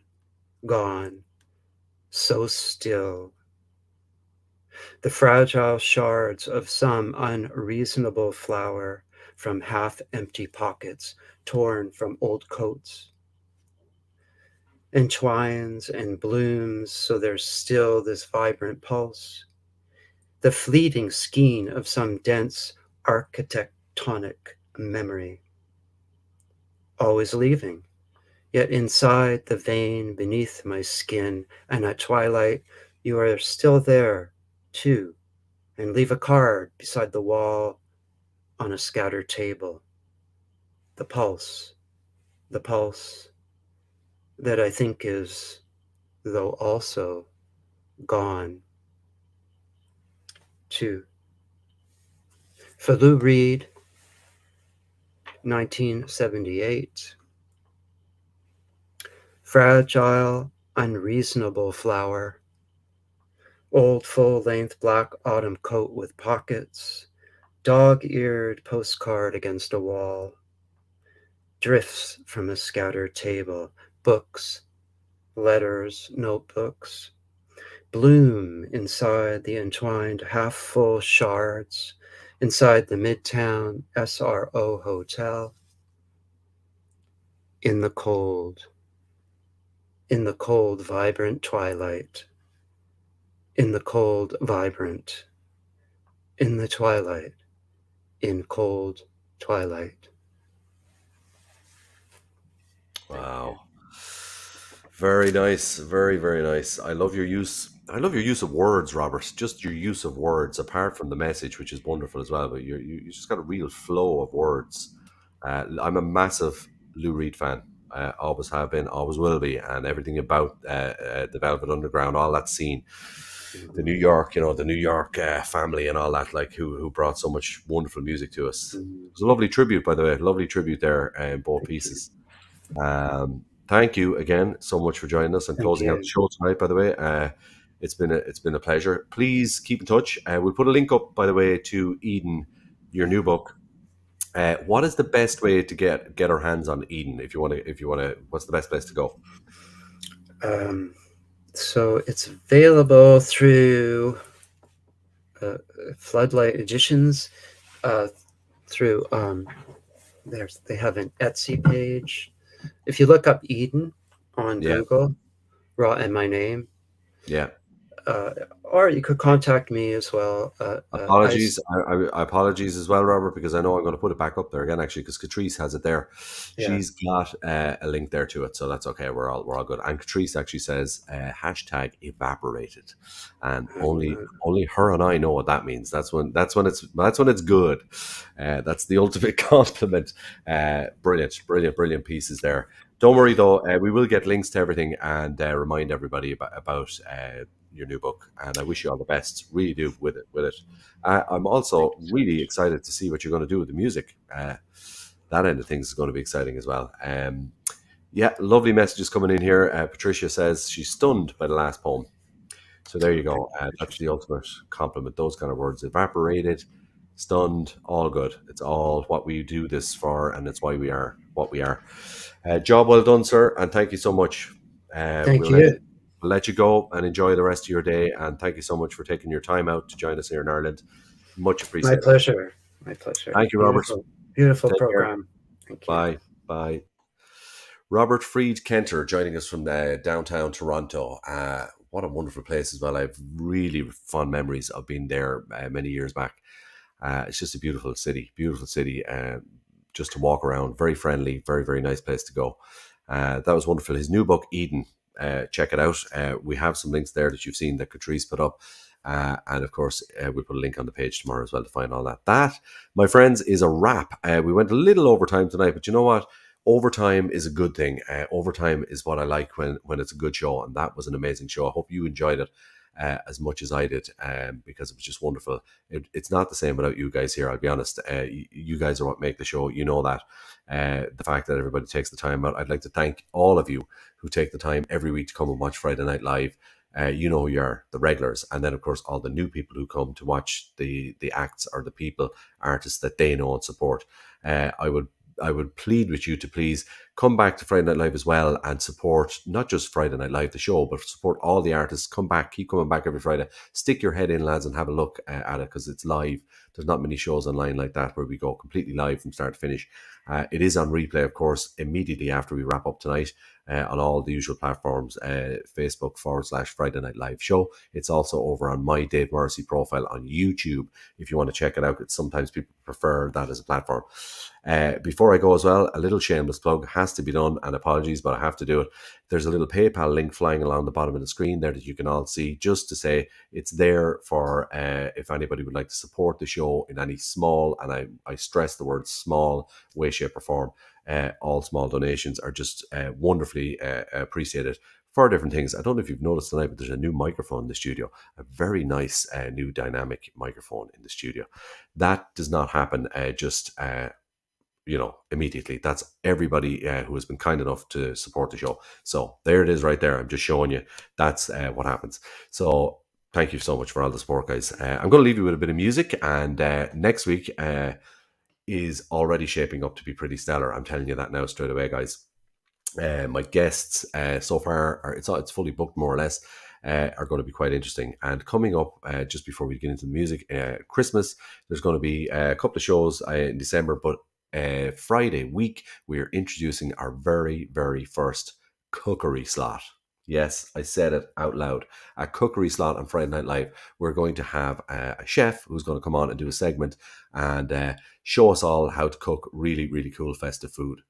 so still. The fragile shards of some unreasonable flower from half-empty pockets torn from old coats. Entwines and blooms so there's still this vibrant pulse. The fleeting skein of some dense architectonic memory. Always leaving, yet inside the vein beneath my skin, and at twilight you are still there too, and leave a card beside the wall on a scattered table. The pulse that I think is, though also, gone too. For Lou Reed, 1978. Fragile, unreasonable flower. Old full-length black autumn coat with pockets. Dog-eared postcard against a wall. Drifts from a scattered table. Books, letters, notebooks. Bloom inside the entwined half-full shards. Inside the Midtown SRO Hotel, in the cold, vibrant twilight, in the cold, vibrant, in the twilight, in cold twilight. Wow. Very nice. Very, very nice. I love your use of words, Robert. Just your use of words, apart from the message, which is wonderful as well. But you just got a real flow of words. I'm a massive Lou Reed fan. Always have been, always will be, and everything about the Velvet Underground, all that scene, the New York, family and all that, like who brought so much wonderful music to us. It was a lovely tribute, by the way. Lovely tribute there in both pieces. Thank you again so much for joining us and closing out the show tonight, by the way. It's been a pleasure. Please keep in touch. We'll put a link up, by the way, to Eden, your new book. What is the best way to get our hands on Eden? If you want to, what's the best place to go? So it's available through Floodlight Editions. Through they have an Etsy page. If you look up Eden on Google, and my name, or you could contact me as well. Apologies. I apologies as well, Robert, because I know I'm going to put it back up there again, actually, because Catrice has it there. She's got a link there to it, so that's okay. We're all good. And Catrice actually says hashtag evaporated, and only her and I know what that means. That's when it's good. That's the ultimate compliment. Brilliant pieces there. Don't worry though, we will get links to everything and remind everybody about your new book, and I wish you all the best. Really do with it. I'm also really excited to see what you're going to do with the music. That end of things is going to be exciting as well. Lovely messages coming in here. Patricia says she's stunned by the last poem. So there you go. That's the ultimate compliment. Those kind of words: evaporated, stunned, all good. It's all what we do this for, and it's why we are what we are. Job well done, sir, and thank you so much. Thank you. We'll let you go and enjoy the rest of your day, and thank you so much for taking your time out to join us here in Ireland. Much appreciated. My pleasure. Thank you, Robert. Beautiful program. Thank you. Bye. Robert Fried Kenter joining us from downtown Toronto. What a wonderful place as well. I have really fond memories of being there many years back. It's just a beautiful city, just to walk around. Very friendly, very, very nice place to go. That was wonderful. His new book, Eden, check it out. We have some links there that you've seen that Catrice put up. And of course, we'll put a link on the page tomorrow as well to find all that. That, my friends, is a wrap. We went a little overtime tonight, but you know what? Overtime is a good thing. Overtime is what I like when it's a good show, and that was an amazing show. I hope you enjoyed it as much as I did, because it was just wonderful. It's not the same without you guys here, I'll be honest. You guys are what make the show. You know that. The fact that everybody takes the time out. I'd like to thank all of you who take the time every week to come and watch Friday Night Live. You know who you are, the regulars, and then of course all the new people who come to watch the acts or the artists that they know and support. I would plead with you to please come back to Friday Night Live as well and support not just Friday Night Live, the show, but support all the artists. Come back, keep coming back every Friday. Stick your head in, lads, and have a look at it, because it's live. There's not many shows online like that where we go completely live from start to finish. It is on replay, of course, immediately after we wrap up tonight on all the usual platforms, Facebook.com/Friday Night Live show. It's also over on my Dave Morrissey profile on YouTube if you want to check it out. Sometimes people prefer that as a platform. Before I go as well, a little shameless plug has to be done, and apologies, but I have to do it. There's a little PayPal link flying along the bottom of the screen there that you can all see, just to say it's there for if anybody would like to support the show in any small, and I stress the word small, way, shape or form. All small donations are just wonderfully appreciated for different things. I don't know if you've noticed tonight, but there's a new microphone in the studio, a very nice new dynamic microphone in the studio. That does not happen immediately. That's everybody who has been kind enough to support the show. So there it is right there. I'm just showing you that's what happens. So thank you so much for all the support, guys. I'm going to leave you with a bit of music, and next week is already shaping up to be pretty stellar. I'm telling you that now straight away, guys. My guests so far it's fully booked more or less. Are going to be quite interesting. And coming up just before we get into the music, Christmas, there's going to be a couple of shows in December, but Friday week we're introducing our very, very first cookery slot. Yes, I said it out loud. A cookery slot on Friday Night Live. We're going to have a chef who's going to come on and do a segment and show us all how to cook really, really cool festive food.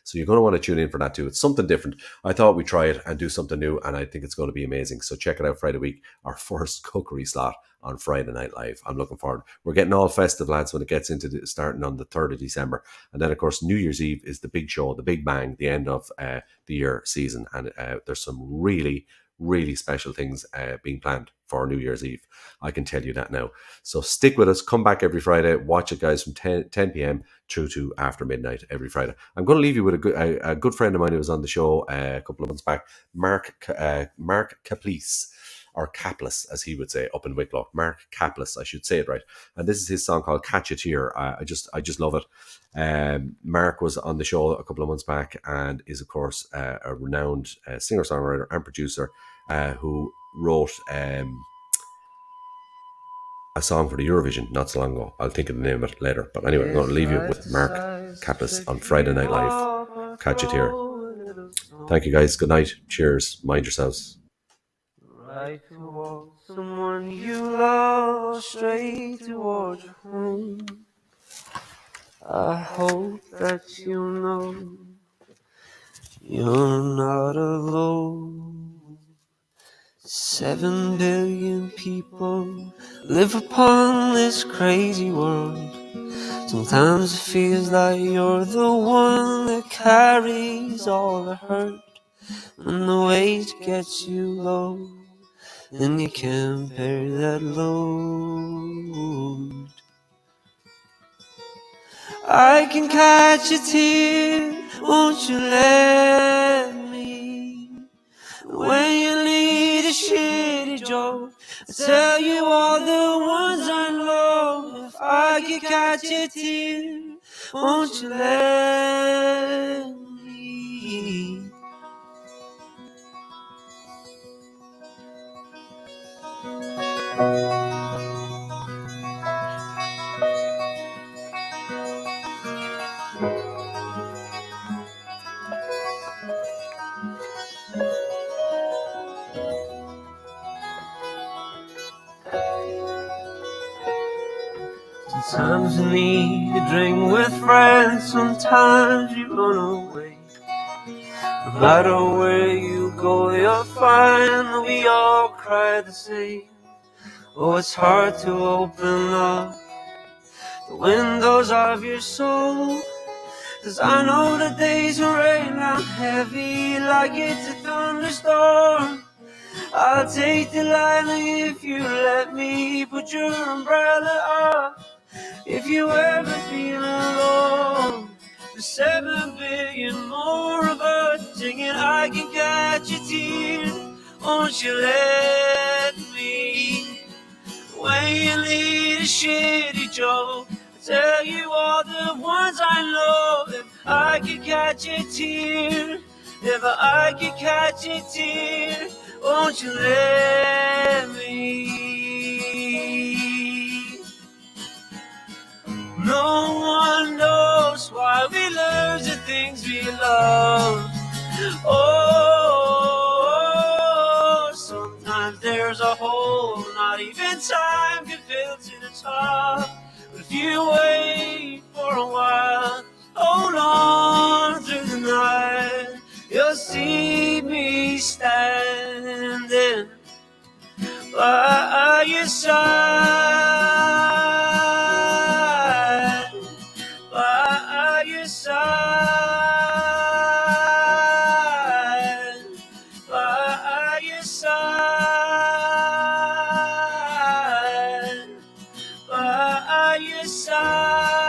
So you're going to want to tune in for that too. It's something different. I thought we'd try it and do something new, and I think it's going to be amazing. So check it out Friday week, our first cookery slot on Friday Night Live. I'm looking forward. We're getting all festive, lads, when it gets into starting on the 3rd of December. And then, of course, New Year's Eve is the big show, the big bang, the end of the year season. And there's some really, really special things being planned for New Year's Eve. I can tell you that now. So stick with us. Come back every Friday. Watch it, guys, from 10 p.m. through to after midnight every Friday. I'm going to leave you with a good friend of mine who was on the show a couple of months back, Mark Caplice. Or Caplis, as he would say, up in Wicklow. Mark Caplis, I should say it right. And this is his song called Catch It Here. I just love it. Mark was on the show a couple of months back and is, of course, a renowned singer-songwriter and producer who wrote a song for the Eurovision not so long ago. I'll think of the name of it later. But anyway, I'm going to leave you with Mark Caplis on Friday Night Live. Catch It Here. Thank you, guys. Good night. Cheers. Mind yourselves. like to walk someone you love straight towards your home. I hope that you know you're not alone. 7 billion people live upon this crazy world. Sometimes it feels like you're the one that carries all the hurt. When the weight gets you low, then you can't bear that load. I can catch a tear, won't you let me? When you need a shitty joke, I tell you all the ones I know. If I can catch a tear, won't you let me? Sometimes you need a drink with friends, sometimes you run away. No matter where you go, you'll find that we all cry the same. Oh, it's hard to open up the windows of your soul, 'cause I know the days will rain down heavy like it's a thunderstorm. I'll take the lightning if you let me put your umbrella up. If you ever feel alone, there's 7 billion more of us singing I can catch a tear, won't you let me? When you need a shitty joke, I tell you all the ones I know. If I could catch a tear, if I could catch a tear, won't you let me? No one knows why we lose the things we love. Oh, sometimes there's a hole not even time can fill to the top. But if you wait for a while, hold on through the night, you'll see me standing by your side, by your side, by your side, by your side.